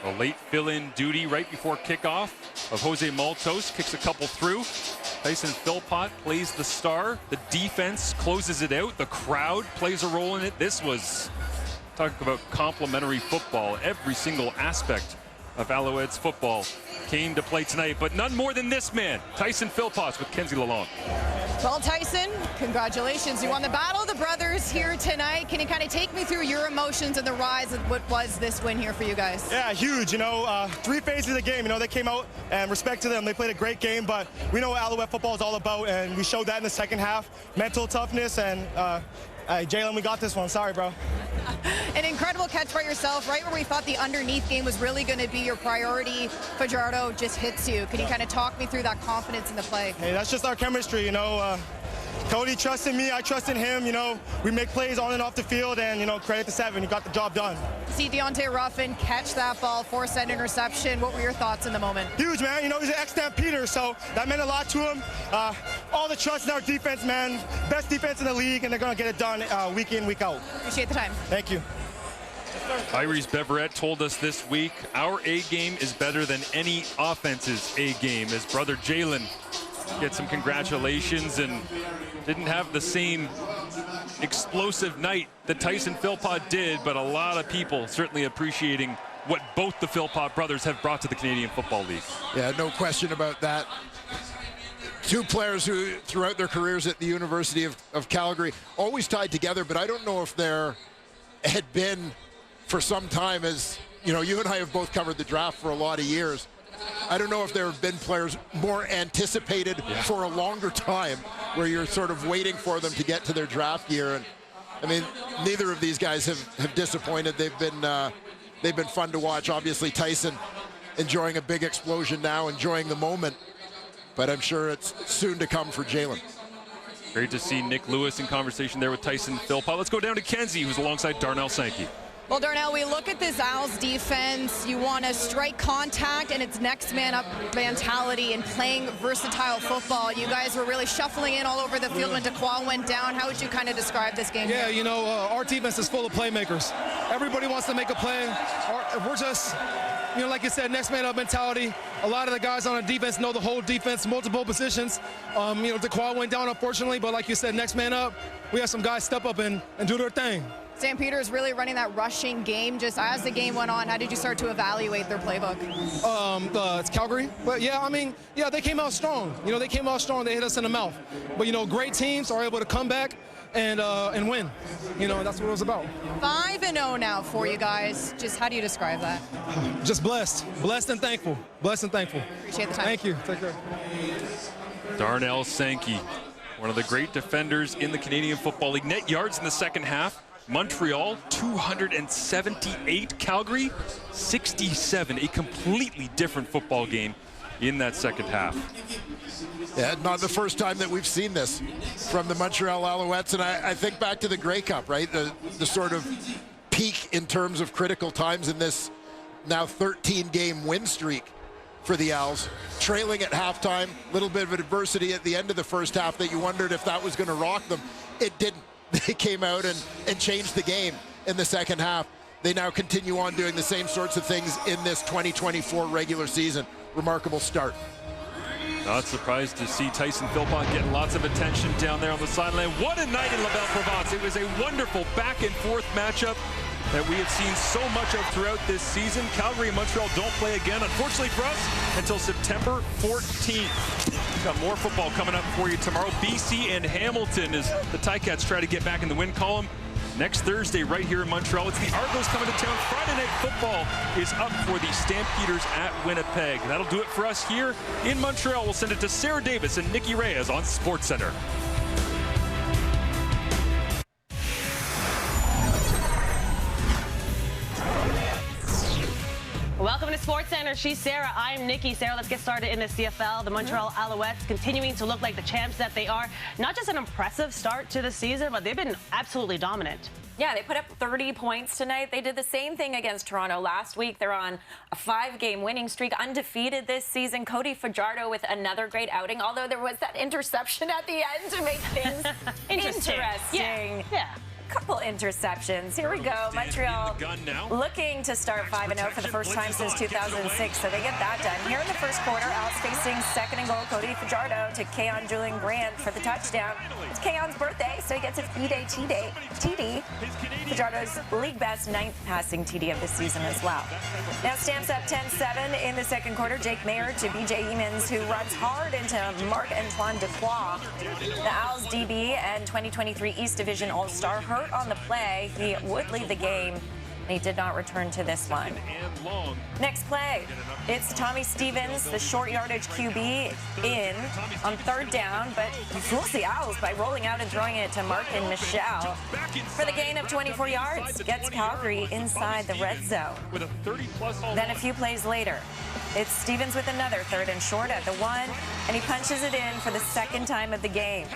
Speaker 4: A late fill-in duty right before kickoff of Jose Maltos, kicks a couple through. Tyson Philpott plays the star. The defense closes it out. The crowd plays a role in it. This was, talk about complimentary football. Every single aspect of Alouettes football came to play tonight, but none more than this man, Tyson Philpott with Kenzie Lalonde.
Speaker 11: Well, Tyson, congratulations. You won the Battle of the Brothers here tonight. Can you kind of take me through your emotions and the rise of what was this win here for you guys?
Speaker 15: Yeah, huge. You know, 3 phases of the game. You know, they came out, and respect to them. They played a great game, but we know what Alouette football is all about, and we showed that in the second half. Mental toughness, and Jalen, we got this one. Sorry, bro.
Speaker 11: An incredible catch by yourself, right where we thought the underneath game was really going to be your priority. Fajardo just hits you. Can you kind of talk me through that confidence in the play?
Speaker 15: Hey, that's just our chemistry, you know. Cody trusted me, I trusted him, you know. We make plays on and off the field, and, you know, credit to Seven. He got the job done.
Speaker 11: See Deontay Ruffin catch that ball, force that interception. What were your thoughts in the moment?
Speaker 15: Huge, man. You know, he's an ex-Stampeder, so that meant a lot to him. All the trust in our defense, man. Best defense in the league, and they're going to get it done week in, week out.
Speaker 11: Appreciate the time.
Speaker 15: Thank you.
Speaker 4: Iris Beverette told us this week, our A game is better than any offense's A game, as brother Jalen gets some congratulations and didn't have the same explosive night that Tyson Philpott did, but a lot of people certainly appreciating what both the Philpott brothers have brought to the Canadian Football League.
Speaker 9: Yeah, no question about that. 2 players who, throughout their careers at the University of Calgary, always tied together, but I don't know if there had been for some time, as you know, you and I have both covered the draft for a lot of years. I don't know if there have been players more anticipated for a longer time, where you're sort of waiting for them to get to their draft year. And I mean, neither of these guys have disappointed. They've been fun to watch. Obviously, Tyson enjoying a big explosion now, enjoying the moment, but I'm sure it's soon to come for Jalen.
Speaker 4: Great to see Nick Lewis in conversation there with Tyson Philpott. Let's go down to Kenzie, who's alongside Darnell Sankey.
Speaker 11: Well, Darnell, we look at this Owls defense. You want to strike contact, and it's next man up mentality and playing versatile football. You guys were really shuffling in all over the field when DeQuan went down. How would you kind of describe this game?
Speaker 15: Yeah, you know, our defense is full of playmakers. Everybody wants to make a play. We're just, you know, like you said, next man up mentality. A lot of the guys on our defense know the whole defense, multiple positions. You know, DeQuan went down, unfortunately, but like you said, next man up. We have some guys step up and do their thing.
Speaker 11: Stampeders really running that rushing game. Just as the game went on, how did you start to evaluate their playbook?
Speaker 15: It's Calgary. But yeah, I mean, yeah, they came out strong. You know, they came out strong. They hit us in the mouth. But, you know, great teams are able to come back and win. You know, that's what it was about.
Speaker 11: 5-0 now for you guys. Just how do you describe that?
Speaker 15: Just blessed. Blessed and thankful. Blessed and thankful.
Speaker 11: Appreciate the time.
Speaker 15: Thank you. Take care.
Speaker 4: Darnell Sankey, one of the great defenders in the Canadian Football League. Net yards in the second half. Montreal, 278. Calgary, 67. A completely different football game in that second half.
Speaker 9: Yeah, not the first time that we've seen this from the Montreal Alouettes. And I think back to the Grey Cup, right? The sort of peak in terms of critical times in this now 13-game win streak for the Owls. Trailing at halftime, a little bit of adversity at the end of the first half that you wondered if that was going to rock them. It didn't. They came out and changed the game in the second half. They now continue on doing the same sorts of things in this 2024 regular season. Remarkable start.
Speaker 4: Not surprised to see Tyson Philpott getting lots of attention down there on the sideline. What a night in La Belle Provence. It was a wonderful back and forth matchup that we have seen so much of throughout this season. Calgary and Montreal don't play again, unfortunately for us, until September 14th. Got more football coming up for you tomorrow. BC and Hamilton as the Ticats try to get back in the win column. Next Thursday, right here in Montreal, it's the Argos coming to town. Friday Night Football is up for the Stampeders at Winnipeg. That'll do it for us here in Montreal. We'll send it to Sarah Davis and Nikki Reyes on SportsCenter.
Speaker 16: Welcome to SportsCenter. She's Sarah. I'm Nikki. Sarah, let's get started in the CFL. The Montreal Alouettes continuing to look like the champs that they are. Not just an impressive start to the season, but they've been absolutely dominant.
Speaker 17: Yeah, they put up 30 points tonight. They did the same thing against Toronto last week. They're on a 5-game winning streak, undefeated this season. Cody Fajardo with another great outing, although there was that interception at the end to make things interesting.
Speaker 16: Yeah.
Speaker 17: Couple interceptions. Here we go. Montreal looking to start 5-0 for the first time since 2006, so they get that done. Here in the first quarter, Owls facing second and goal. Cody Fajardo to Keon Julian Grant for the touchdown. It's Keon's birthday, so he gets a B-Day TD. Fajardo's league best 9th passing TD of the season as well. Now Stamps up 10-7 in the second quarter. Jake Mayer to BJ Emons, who runs hard into Marc-Antoine Dequoy. The Owls DB and 2023 East Division All-Star hurt on the play. He would leave the game, and he did not return to this one. Next play, it's Tommy Stevens, the short yardage QB, in on third down, but he fools the Owls by rolling out and throwing it to Mark and Michelle for the gain of 24 yards. Gets Calgary inside the red zone. Then a few plays later, it's Stevens with another third and short at the 1, and he punches it in for the second time of the game.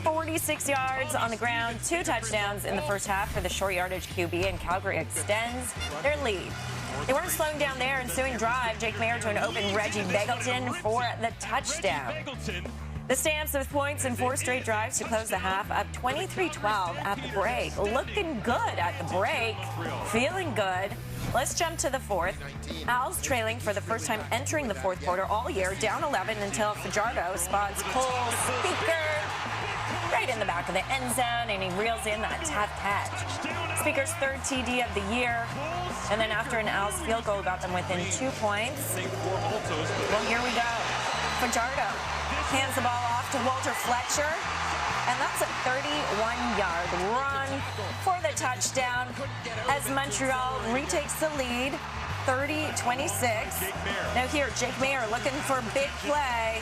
Speaker 17: 46 yards on the ground, 2 touchdowns in the first half for the short yardage QB, and Calgary extends their lead. They weren't slowing down their ensuing drive. Jake Mayer to an open Reggie Begelton for the touchdown. The Stamps with points in 4 straight drives to close the half, up 23-12 at the break. Looking good at the break, feeling good. Let's jump to the fourth. Owls trailing for the first time entering the fourth quarter all year, down 11 until Fajardo spots Cole Speaker right in the back of the end zone, and he reels in that tough catch. Speaker's 3rd TD of the year, and then after an Owls field goal got them within 2 points. Well, here we go. Fajardo hands the ball off to Walter Fletcher, and that's a 31-yard run for the touchdown as Montreal retakes the lead 30-26. Now here, Jake Mayer looking for a big play.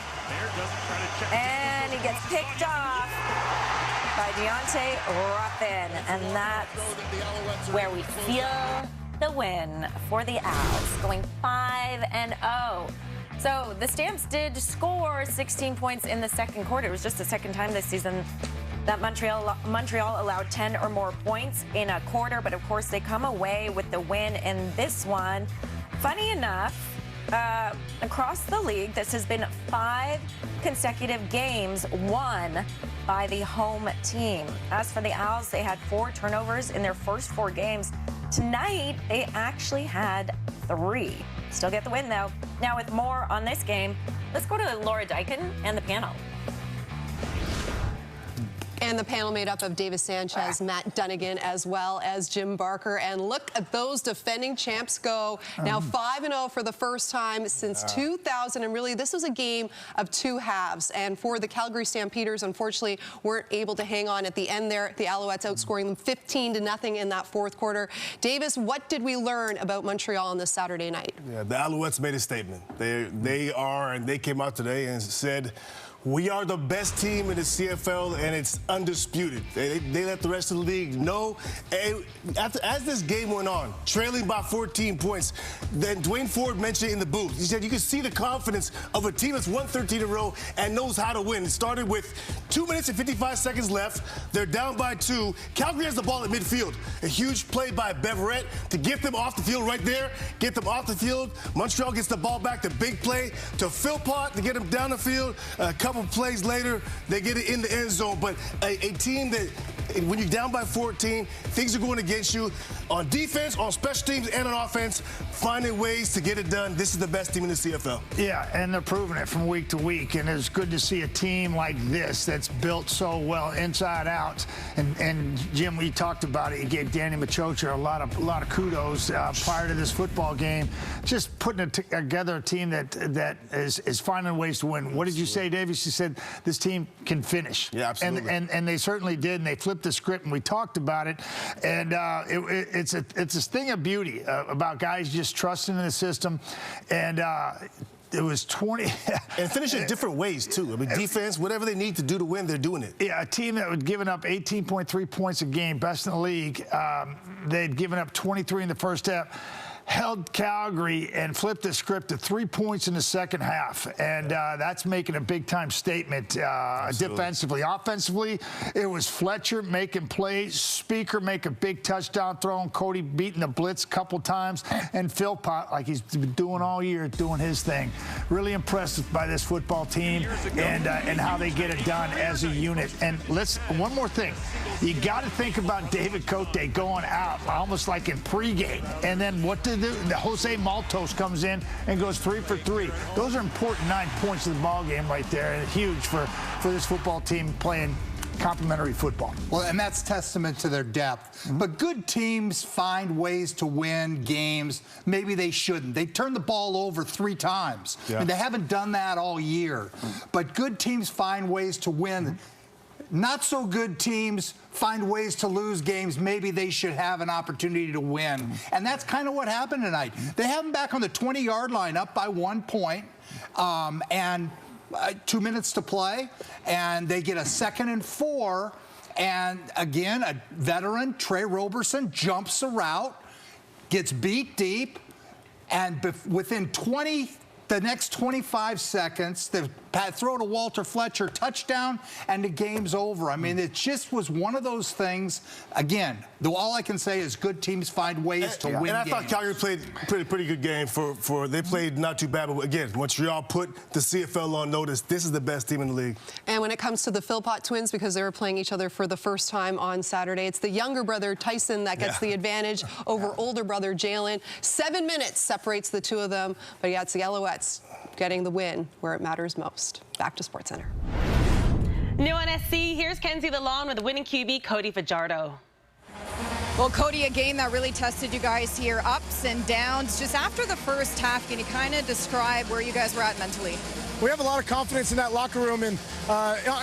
Speaker 17: And he gets picked off by Deontay Ruffin. And that's where we seal the win for the Owls, going 5-0. So the Stamps did score 16 points in the second quarter. It was just the second time this season that Montreal allowed 10 or more points in a quarter, but of course they come away with the win in this one. Funny enough, across the league, this has been 5 consecutive games won by the home team. As for the Owls, they had 4 turnovers in their first 4 games. Tonight, they actually had 3. Still get the win, though. Now, with more on this game, let's go to Laura Dyken and the panel.
Speaker 6: And the panel made up of Davis Sanchez, Matt Dunnigan, as well as Jim Barker. And look at those defending champs go. Now 5-0 for the first time since 2000. And really, this was a game of 2 halves. And for the Calgary Stampeders, unfortunately, weren't able to hang on at the end there. The Alouettes outscoring them 15-0 in that fourth quarter. Davis, what did we learn about Montreal on this Saturday night?
Speaker 8: Yeah, the Alouettes made a statement. They came out today and said, we are the best team in the CFL, and it's undisputed. They let the rest of the league know. And as this game went on, trailing by 14 points, then Dwayne Ford mentioned in the booth, he said you can see the confidence of a team that's won 13 in a row and knows how to win. It started with 2 minutes and 55 seconds left. They're down by 2. Calgary has the ball at midfield. A huge play by Beverette to get them off the field right there, get them off the field. Montreal gets the ball back, the big play to Philpott to get them down the field. A couple plays later, they get it in the end zone. But a team that, when you're down by 14, things are going against you. On defense, on special teams, and on offense, finding ways to get it done. This is the best team in the CFL.
Speaker 5: Yeah, and they're proving it from week to week. And it's good to see a team like this that's built so well inside out. And Jim, we talked about it. You gave Danny Machocha a lot of kudos prior to this football game. Just putting together a team that is finding ways to win. What did you say, Davis? You said this team can finish.
Speaker 8: Yeah, absolutely.
Speaker 5: And they certainly did. And they flipped the script, and we talked about it. And it's a thing of beauty about guys just trusting in the system. And it was 20.
Speaker 8: And finish it different ways, too. I mean, defense, whatever they need to do to win, they're doing it.
Speaker 5: Yeah, a team that had given up 18.3 points a game, best in the league. They'd given up 23 in the first half. Held Calgary and flipped the script to 3 points in the second half. And that's making a big-time statement defensively. Offensively, it was Fletcher making plays, Speaker make a big touchdown throw, and Cody beating the blitz a couple times, and Philpott, like he's been doing all year, doing his thing. Really impressed by this football team and how they get it done as a unit. And one more thing. You got to think about David Cote going out, almost like in pregame. And then what did Jose Maltos comes in and goes 3 for 3. Those are important 9 points of the ball game right there, and huge for this football team playing complementary football.
Speaker 7: Well, and that's testament to their depth. But good teams find ways to win games. Maybe they shouldn't. They turned the ball over 3 times.
Speaker 8: Yeah.
Speaker 7: And they haven't done that all year. But good teams find ways to win. Not so good teams find ways to lose games maybe they should have an opportunity to win. And that's kind of what happened tonight. They have them back on the 20-yard line up by 1 point and 2 minutes to play. And they get a 2nd and 4. And again, a veteran, Trey Roberson, jumps a route, gets beat deep, and within the next 25 seconds, the throw to Walter Fletcher, touchdown, and the game's over. I mean, it just was one of those things. Again, all I can say is good teams find ways to win.
Speaker 8: And I thought Calgary played pretty good game. They played not too bad, but again, Montreal put the CFL on notice. This is the best team in the league.
Speaker 6: And when it comes to the Philpott twins, because they were playing each other for the first time on Saturday, it's the younger brother Tyson that gets the advantage over older brother Jalen. 7 minutes separates the two of them, but yeah, it's the Alouettes getting the win where it matters most. Back to SportsCenter.
Speaker 16: New on SC, here's Kenzie Lalonde with winning QB Cody Fajardo.
Speaker 11: Well, Cody, a game that really tested you guys here, ups and downs. Just after the first half, can you kind of describe where you guys were at mentally?
Speaker 18: We have a lot of confidence in that locker room, and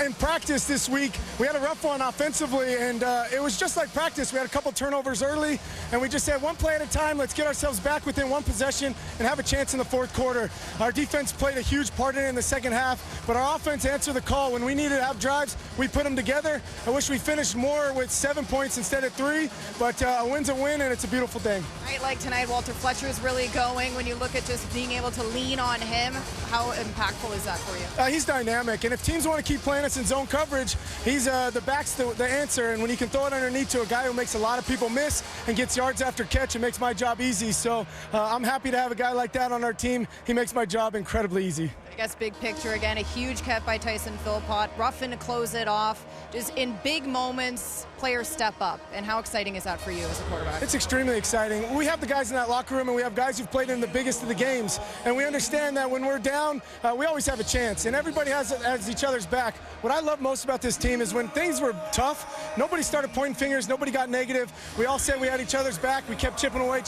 Speaker 18: in practice this week,
Speaker 15: we had a rough one offensively, and it was just like practice. We had a couple turnovers early, and we just said one play at a time. Let's get ourselves back within one possession and have a chance in the fourth quarter. Our defense played a huge part in it in the second half, but our offense answered the call. When we needed to have drives, we put them together. I wish we finished more with 7 points instead of 3, but a win's a win, and it's a beautiful thing.
Speaker 18: Right, like tonight, Walter Fletcher is really going. When you look at just being able to lean on him, how impactful is that for you?
Speaker 15: He's dynamic, and if teams want to keep playing us in zone coverage, he's the back's the answer, and when he can throw it underneath to a guy who makes a lot of people miss and gets yards after catch, it makes my job easy. So I'm happy to have a guy like that on our team. He makes my job incredibly easy.
Speaker 18: I guess big picture again, a huge catch by Tyson Philpott, roughing to close it off. Just in big moments, players step up. And how exciting is that for you as a quarterback?
Speaker 15: It's extremely exciting. We have the guys in that locker room, and we have guys who've played in the biggest of the games. And we understand that when we're down, we always have a chance. And everybody has each other's back. What I love most about this team is when things were tough, nobody started pointing fingers, nobody got negative. We all said we had each other's back. We kept chipping away,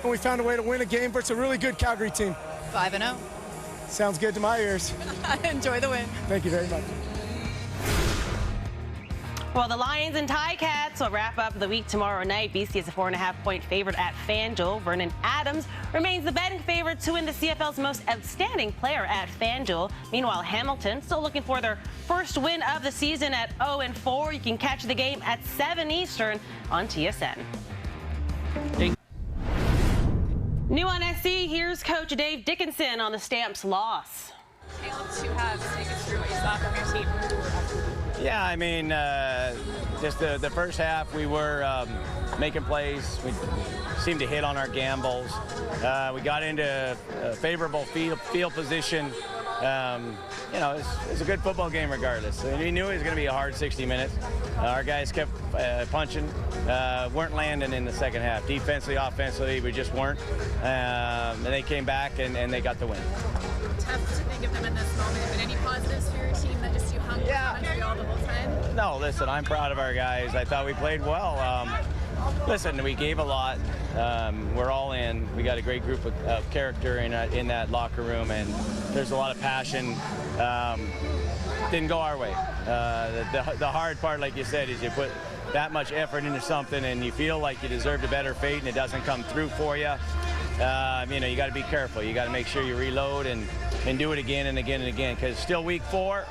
Speaker 15: and we found a way to win a game versus a really good Calgary team.
Speaker 18: 5-0.
Speaker 15: Sounds good to my ears.
Speaker 18: Enjoy the win.
Speaker 15: Thank you very much.
Speaker 16: Well, the Lions and Ticats will wrap up the week tomorrow night. BC is a 4.5-point favorite at FanDuel. Vernon Adams remains the betting favorite to win the CFL's most outstanding player at FanDuel. Meanwhile, Hamilton still looking for their first win of the season at 0-4. You can catch the game at 7 Eastern on TSN. New on SC, here's Coach Dave Dickinson on the Stamps' loss.
Speaker 19: Caleb, 2 halves, take us through what you saw from your team.
Speaker 20: Yeah, I mean, just the first half, we were making plays. We seemed to hit on our gambles. We got into a favorable field position. You know, it's a good football game regardless. We knew it was going to be a hard 60 minutes. Our guys kept punching, weren't landing in the second half. Defensively, offensively, we just weren't. And they came back and they got the win.
Speaker 19: Tough to think of them in this moment, but any positives for your team that just you hung on Montreal the whole time?
Speaker 20: No, listen, I'm proud of our guys. I thought we played well. Listen, we gave a lot. We're all in. We got a great group of character in that locker room, and there's a lot of passion. Didn't go our way. The hard part, like you said, is you put that much effort into something and you feel like you deserved a better fate and it doesn't come through for you. You know, you got to be careful. You got to make sure you reload and do it again and again and again, because it's still week 4.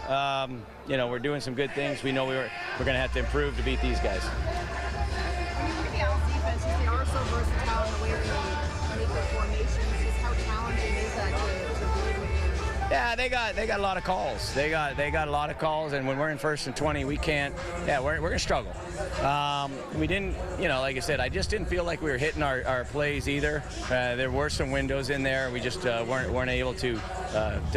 Speaker 20: You know, we're doing some good things. We know we're going to have to improve to beat these guys.
Speaker 18: When you look at the Owls defense, they are so versatile in the way they make their formations. Just how challenging is that to do?
Speaker 20: Yeah, they got a lot of calls. They got a lot of calls, and when we're in 1st and 20, we can't. Yeah, we're gonna struggle. We didn't, you know, like I said, I just didn't feel like we were hitting our plays either. There were some windows in there. We just weren't able to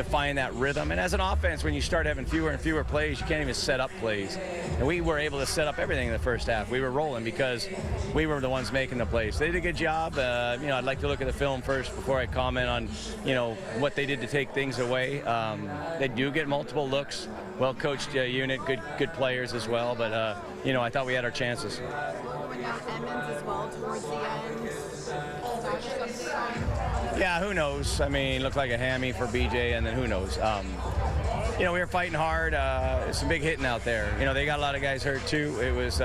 Speaker 20: find that rhythm. And as an offense, when you start having fewer and fewer plays, you can't even set up plays. And we were able to set up everything in the first half. We were rolling because we were the ones making the plays. They did a good job. You know, I'd like to look at the film first before I comment on, you know, what they did to take things away. They do get multiple looks. Well-coached unit, good players as well. But you know, I thought we had our chances.
Speaker 18: Emmons as well towards the end.
Speaker 20: Yeah, who knows? I mean, looked like a hammy for BJ, and then who knows? You know, we were fighting hard. Some big hitting out there. You know, they got a lot of guys hurt too. It was,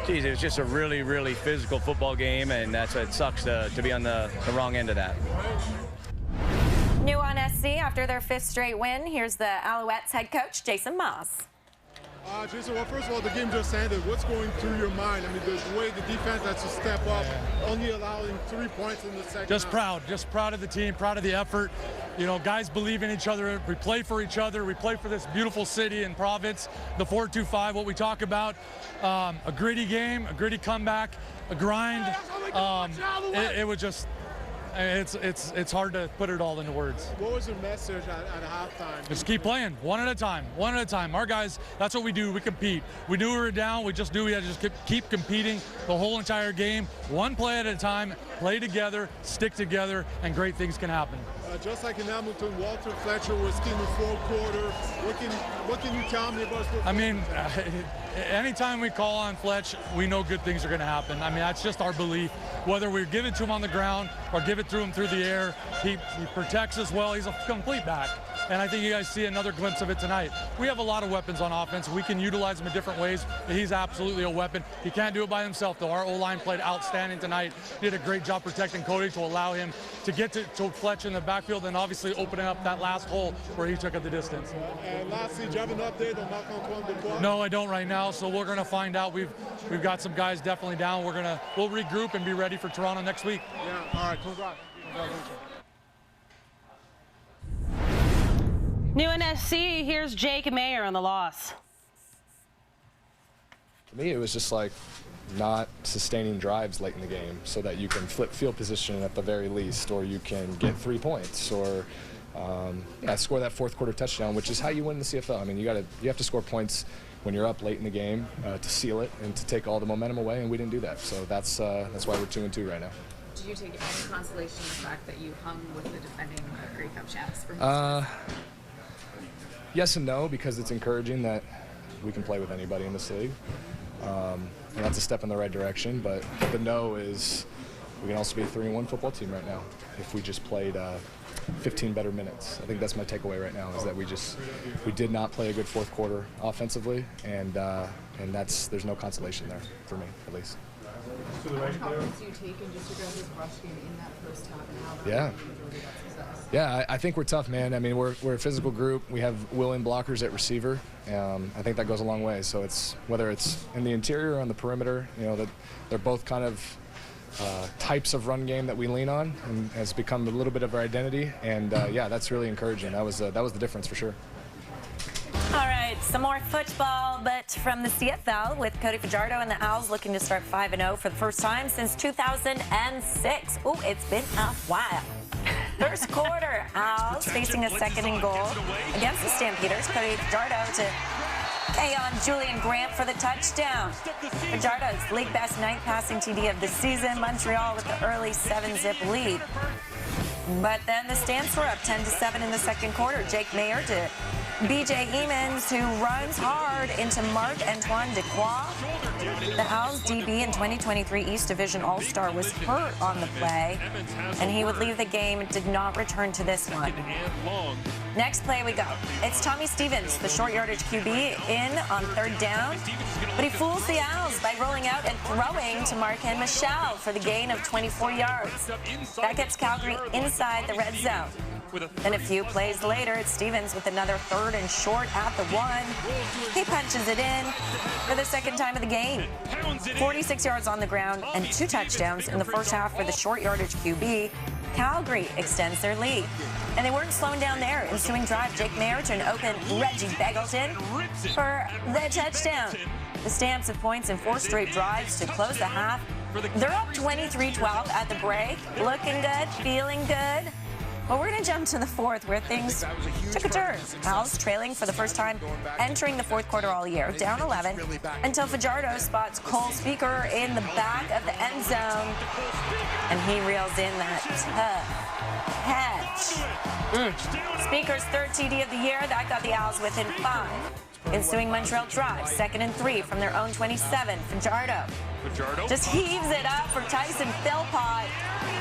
Speaker 20: geez, it was just a really, really physical football game, and that's what sucks to be on the wrong end of that.
Speaker 17: New on SC after their 5th straight win. Here's the Alouettes head coach, Jason Moss.
Speaker 21: Jason, well, first of all, the game just ended. What's going through your mind? I mean, the way the defense has to step up, only allowing 3 points in the second half.
Speaker 22: Just proud of the team, proud of the effort. You know, guys believe in each other. We play for each other. We play for this beautiful city and province. The 4-2-5, what we talk about, a gritty game, a gritty comeback, a grind. It was just. It's hard to put it all into words.
Speaker 21: What was the message at halftime?
Speaker 22: Just keep playing, one at a time. Our guys, that's what we do. We compete. We knew we were down. We just knew we had to just keep competing the whole entire game, one play at a time, play together, stick together, and great things can happen.
Speaker 21: Just like in Hamilton, Walter Fletcher was in the fourth quarter. What can you tell me about the?
Speaker 22: I mean, anytime we call on Fletch, we know good things are going to happen. I mean, that's just our belief. Whether we give it to him on the ground or give it to him through the air, he protects us well. He's a complete back. and I think you guys see another glimpse of it tonight. We have a lot of weapons on offense. We can utilize them in different ways. He's absolutely a weapon. He can't do it by himself, though. Our O-line played outstanding tonight. Did a great job protecting Cody to allow him to get to Fletch in the backfield and obviously opening up that last hole where he took it the distance.
Speaker 21: And lastly, do you have an update on Marc-Antoine Depois?
Speaker 22: No, I don't right now, so we're going to find out. We've got some guys definitely down. We'll regroup and be ready for Toronto next week.
Speaker 21: Yeah, all right, congrats.
Speaker 16: New NFC, here's Jake Mayer on the loss.
Speaker 1: For me, it was just like not sustaining drives late in the game so that you can flip field position at the very least, or you can get 3 points, or score that fourth quarter touchdown, which is how you win the CFL. I mean, you have to score points when you're up late in the game to seal it and to take all the momentum away, and we didn't do that. So that's why we're 2-2 right now.
Speaker 19: Did you take any consolation in the fact that you hung with the defending Grey Cup champs for
Speaker 1: Yes and no, because it's encouraging that we can play with anybody in this league. And that's a step in the right direction, but the no is we can also be a 3-1 football team right now if we just played 15 better minutes. I think that's my takeaway right now, is that we did not play a good fourth quarter offensively, and there's no consolation there for me, at least.
Speaker 19: How much confidence do you take in just your guys' rush game in that first half and how
Speaker 1: Yeah.
Speaker 19: you enjoyed that success?
Speaker 1: Yeah, I think we're tough, man. I mean, we're a physical group. We have willing blockers at receiver. I think that goes a long way. So whether it's in the interior or on the perimeter, that they're both kind of types of run game that we lean on, and has become a little bit of our identity. And that's really encouraging. That was the difference for sure.
Speaker 17: All right, some more football, but from the CFL with Cody Fajardo and the Owls looking to start 5-0 for the first time since 2006. Oh, it's been a while. First quarter, Owls facing a second and goal against the Stampeders. Cody Fajardo to Keon Julian Grant for the touchdown. Fajardo's league best night passing TD of the season. Montreal with the early 7-zip lead. But then the Stamps were up 10-7 in the second quarter. Jake Mayer to B.J. Emons, who runs hard into Marc-Antoine Depois. The Owls DB and 2023 East Division All-Star was hurt on the play, and he would leave the game and did not return to this one. Next play we go. It's Tommy Stevens, the short yardage QB, in on third down, but he fools the Owls by rolling out and throwing to Marquand Michel for the gain of 24 yards. That gets Calgary inside the red zone. Then a few plays later, it's Stevens with another third and short at the 1. He punches it in for the second time of the game. 46 yards on the ground and 2 touchdowns in the first half for the short yardage QB. Calgary extends their lead. And they weren't slowing down there. Ensuing drive, Jake Mayer to an open Reggie Beggleton for the touchdown. The Stamps have points in 4 straight drives to close the half. They're up 23-12 at the break. Looking good, feeling good. Well, we're going to jump to the fourth, where things took a turn. Owls trailing for the first time entering the fourth quarter all year, down 11, until Fajardo spots Cole Speaker in the back of the end zone, and he reels in that tough catch. Speaker's third TD of the year, that got the Owls within 5. Ensuing Montreal drive, 2nd and 3 from their own 27. Fajardo just heaves it up for Tyson Philpott.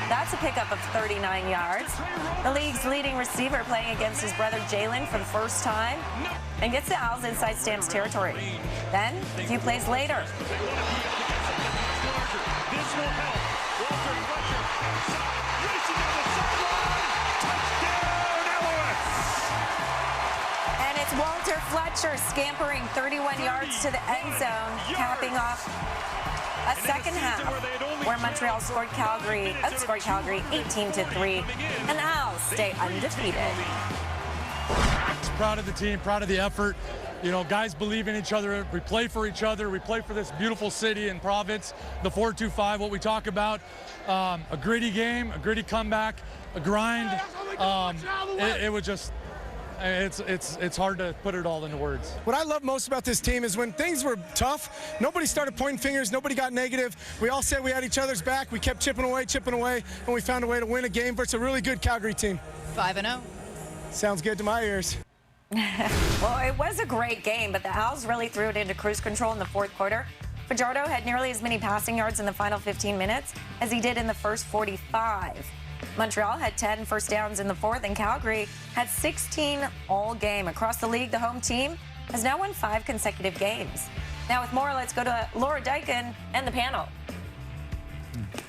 Speaker 17: That's a pickup of 39 yards. The league's leading receiver playing against his brother Jalen for the first time, and gets the Owls inside Stamps territory. Then, a few plays later, and it's Walter Fletcher scampering 31 yards to the end zone, capping off a second half where Montreal outscored Calgary 18-3, and the Owls stay undefeated.
Speaker 22: Proud of the team, proud of the effort. Guys believe in each other. We play for each other. We play for this beautiful city and province. The 4-2-5, what we talk about, a gritty game, a gritty comeback, a grind. It was just. It's hard to put it all into words.
Speaker 3: What I love most about this team is when things were tough, nobody started pointing fingers, nobody got negative. We all said we had each other's back. We kept chipping away, and we found a way to win a game versus a really good Calgary team.
Speaker 18: 5-0.
Speaker 3: Sounds good to my ears.
Speaker 17: Well, it was a great game, but the Owls really threw it into cruise control in the fourth quarter. Fajardo had nearly as many passing yards in the final 15 minutes as he did in the first 45. Montreal had 10 first downs in the fourth, and Calgary had 16 all game. Across the league, the home team has now won 5 consecutive games. Now with more, let's go to Laura Dyken and the panel.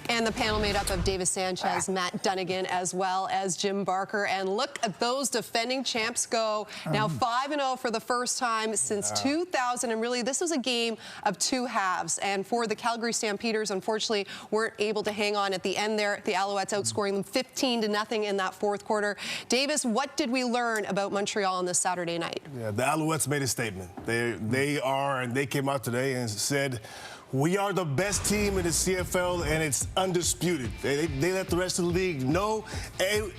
Speaker 6: And the panel made up of Davis Sanchez, Matt Dunnigan, as well as Jim Barker. And look at those defending champs go. Now 5-0 for the first time since 2000. And really, this was a game of 2 halves. And for the Calgary Stampeders, unfortunately, weren't able to hang on at the end there. The Alouettes outscoring them 15-0 in that fourth quarter. Davis, what did we learn about Montreal on this Saturday night?
Speaker 8: Yeah, the Alouettes made a statement. They came out today and said, we are the best team in the CFL, and it's undisputed. They let the rest of the league know. And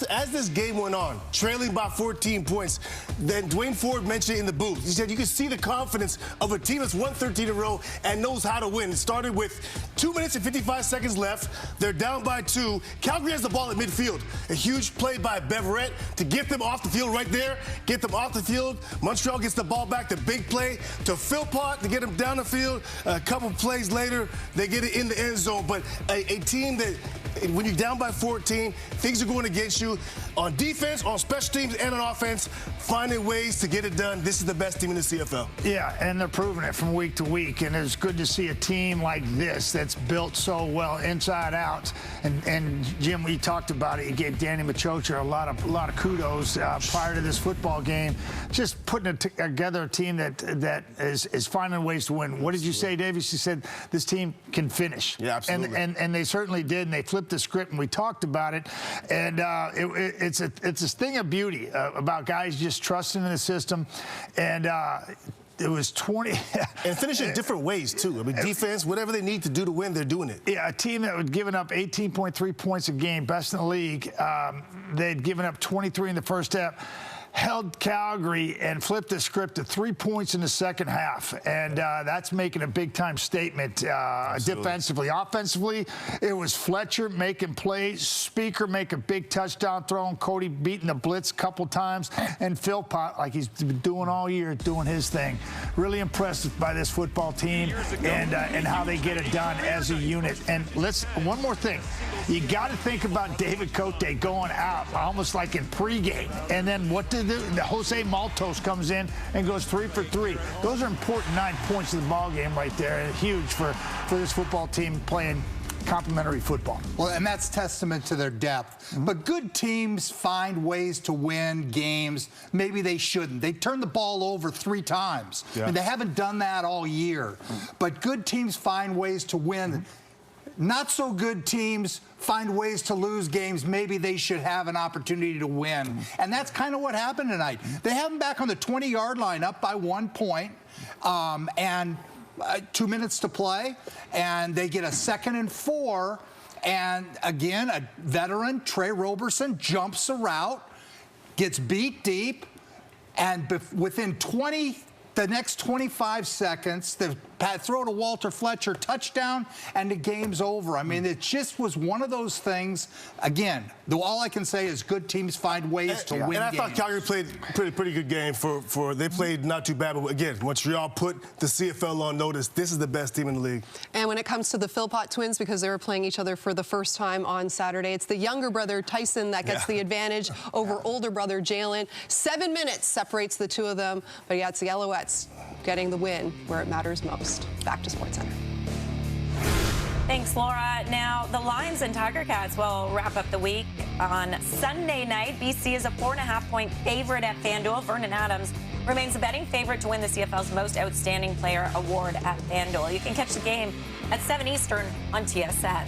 Speaker 8: as this game went on, trailing by 14 points, then Dwayne Ford mentioned it in the booth. He said you can see the confidence of a team that's won 13 in a row and knows how to win. It started with 2 minutes and 55 seconds left. They're down by 2. Calgary has the ball at midfield. A huge play by Beverette to get them off the field right there, get them off the field. Montreal gets the ball back. The big play to Philpott to get him down the field. A couple plays later, they get it in the end zone. But a team that, when you're down by 14, things are going against you. On defense, on special teams, and on offense, finding ways to get it done. This is the best team in the CFL.
Speaker 5: Yeah, and they're proving it from week to week. And it's good to see a team like this that's built so well inside out. And Jim, we talked about it. You gave Danny Machocha a lot of kudos prior to this football game. Just putting together a team that is finding ways to win. What did you say, Davis? You said this team can finish.
Speaker 8: Yeah, absolutely.
Speaker 5: And they certainly did. And they flipped the script, and we talked about it. And it's a thing of beauty about guys just trusting in the system. And it was 20.
Speaker 8: And finish in different ways, too. I mean, defense, whatever they need to do to win, they're doing it.
Speaker 5: Yeah, a team that was giving up 18.3 points a game, best in the league. They'd given up 23 in the first half. Held Calgary and flipped the script to 3 points in the second half. And that's making a big-time statement defensively. Offensively, it was Fletcher making plays, Speaker make a big touchdown throw, and Cody beating the blitz a couple times, and Philpott, like he's been doing all year, doing his thing. Really impressed by this football team and how they get it done as a unit. And one more thing. You got to think about David Cote going out almost like in pregame. And then what did Jose Maltos comes in and goes 3 for 3. Those are important 9 points of the ball game right there, and huge for this football team playing complementary football.
Speaker 7: Well, and that's testament to their depth. But good teams find ways to win games. Maybe they shouldn't. They turned the ball over 3 times. Yeah. And they haven't done that all year. But good teams find ways to win. Not so good teams find ways to lose games maybe they should have an opportunity to win. And that's kind of what happened tonight. They have them back on the 20-yard line up by 1 point and 2 minutes to play. And they get a 2nd and 4. And again, a veteran, Trey Roberson, jumps a route, gets beat deep, and within the next 25 seconds, the throw to Walter Fletcher, touchdown, and the game's over. I mean, it just was one of those things. Again, all I can say is good teams find ways to win games.
Speaker 8: And I thought Calgary played pretty good game. They played not too bad, but again, Montreal put the CFL on notice. This is the best team in the league.
Speaker 6: And when it comes to the Philpott twins, because they were playing each other for the first time on Saturday, it's the younger brother, Tyson, that gets the advantage over older brother, Jalen. 7 minutes separates the two of them, but yeah, it's the Alouettes getting the win where it matters most. Back to SportsCenter.
Speaker 17: Thanks, Laura. Now, the Lions and Tiger Cats will wrap up the week on Sunday night. BC is a 4.5-point favorite at FanDuel. Vernon Adams remains the betting favorite to win the CFL's Most Outstanding Player award at FanDuel. You can catch the game at 7 Eastern on TSN.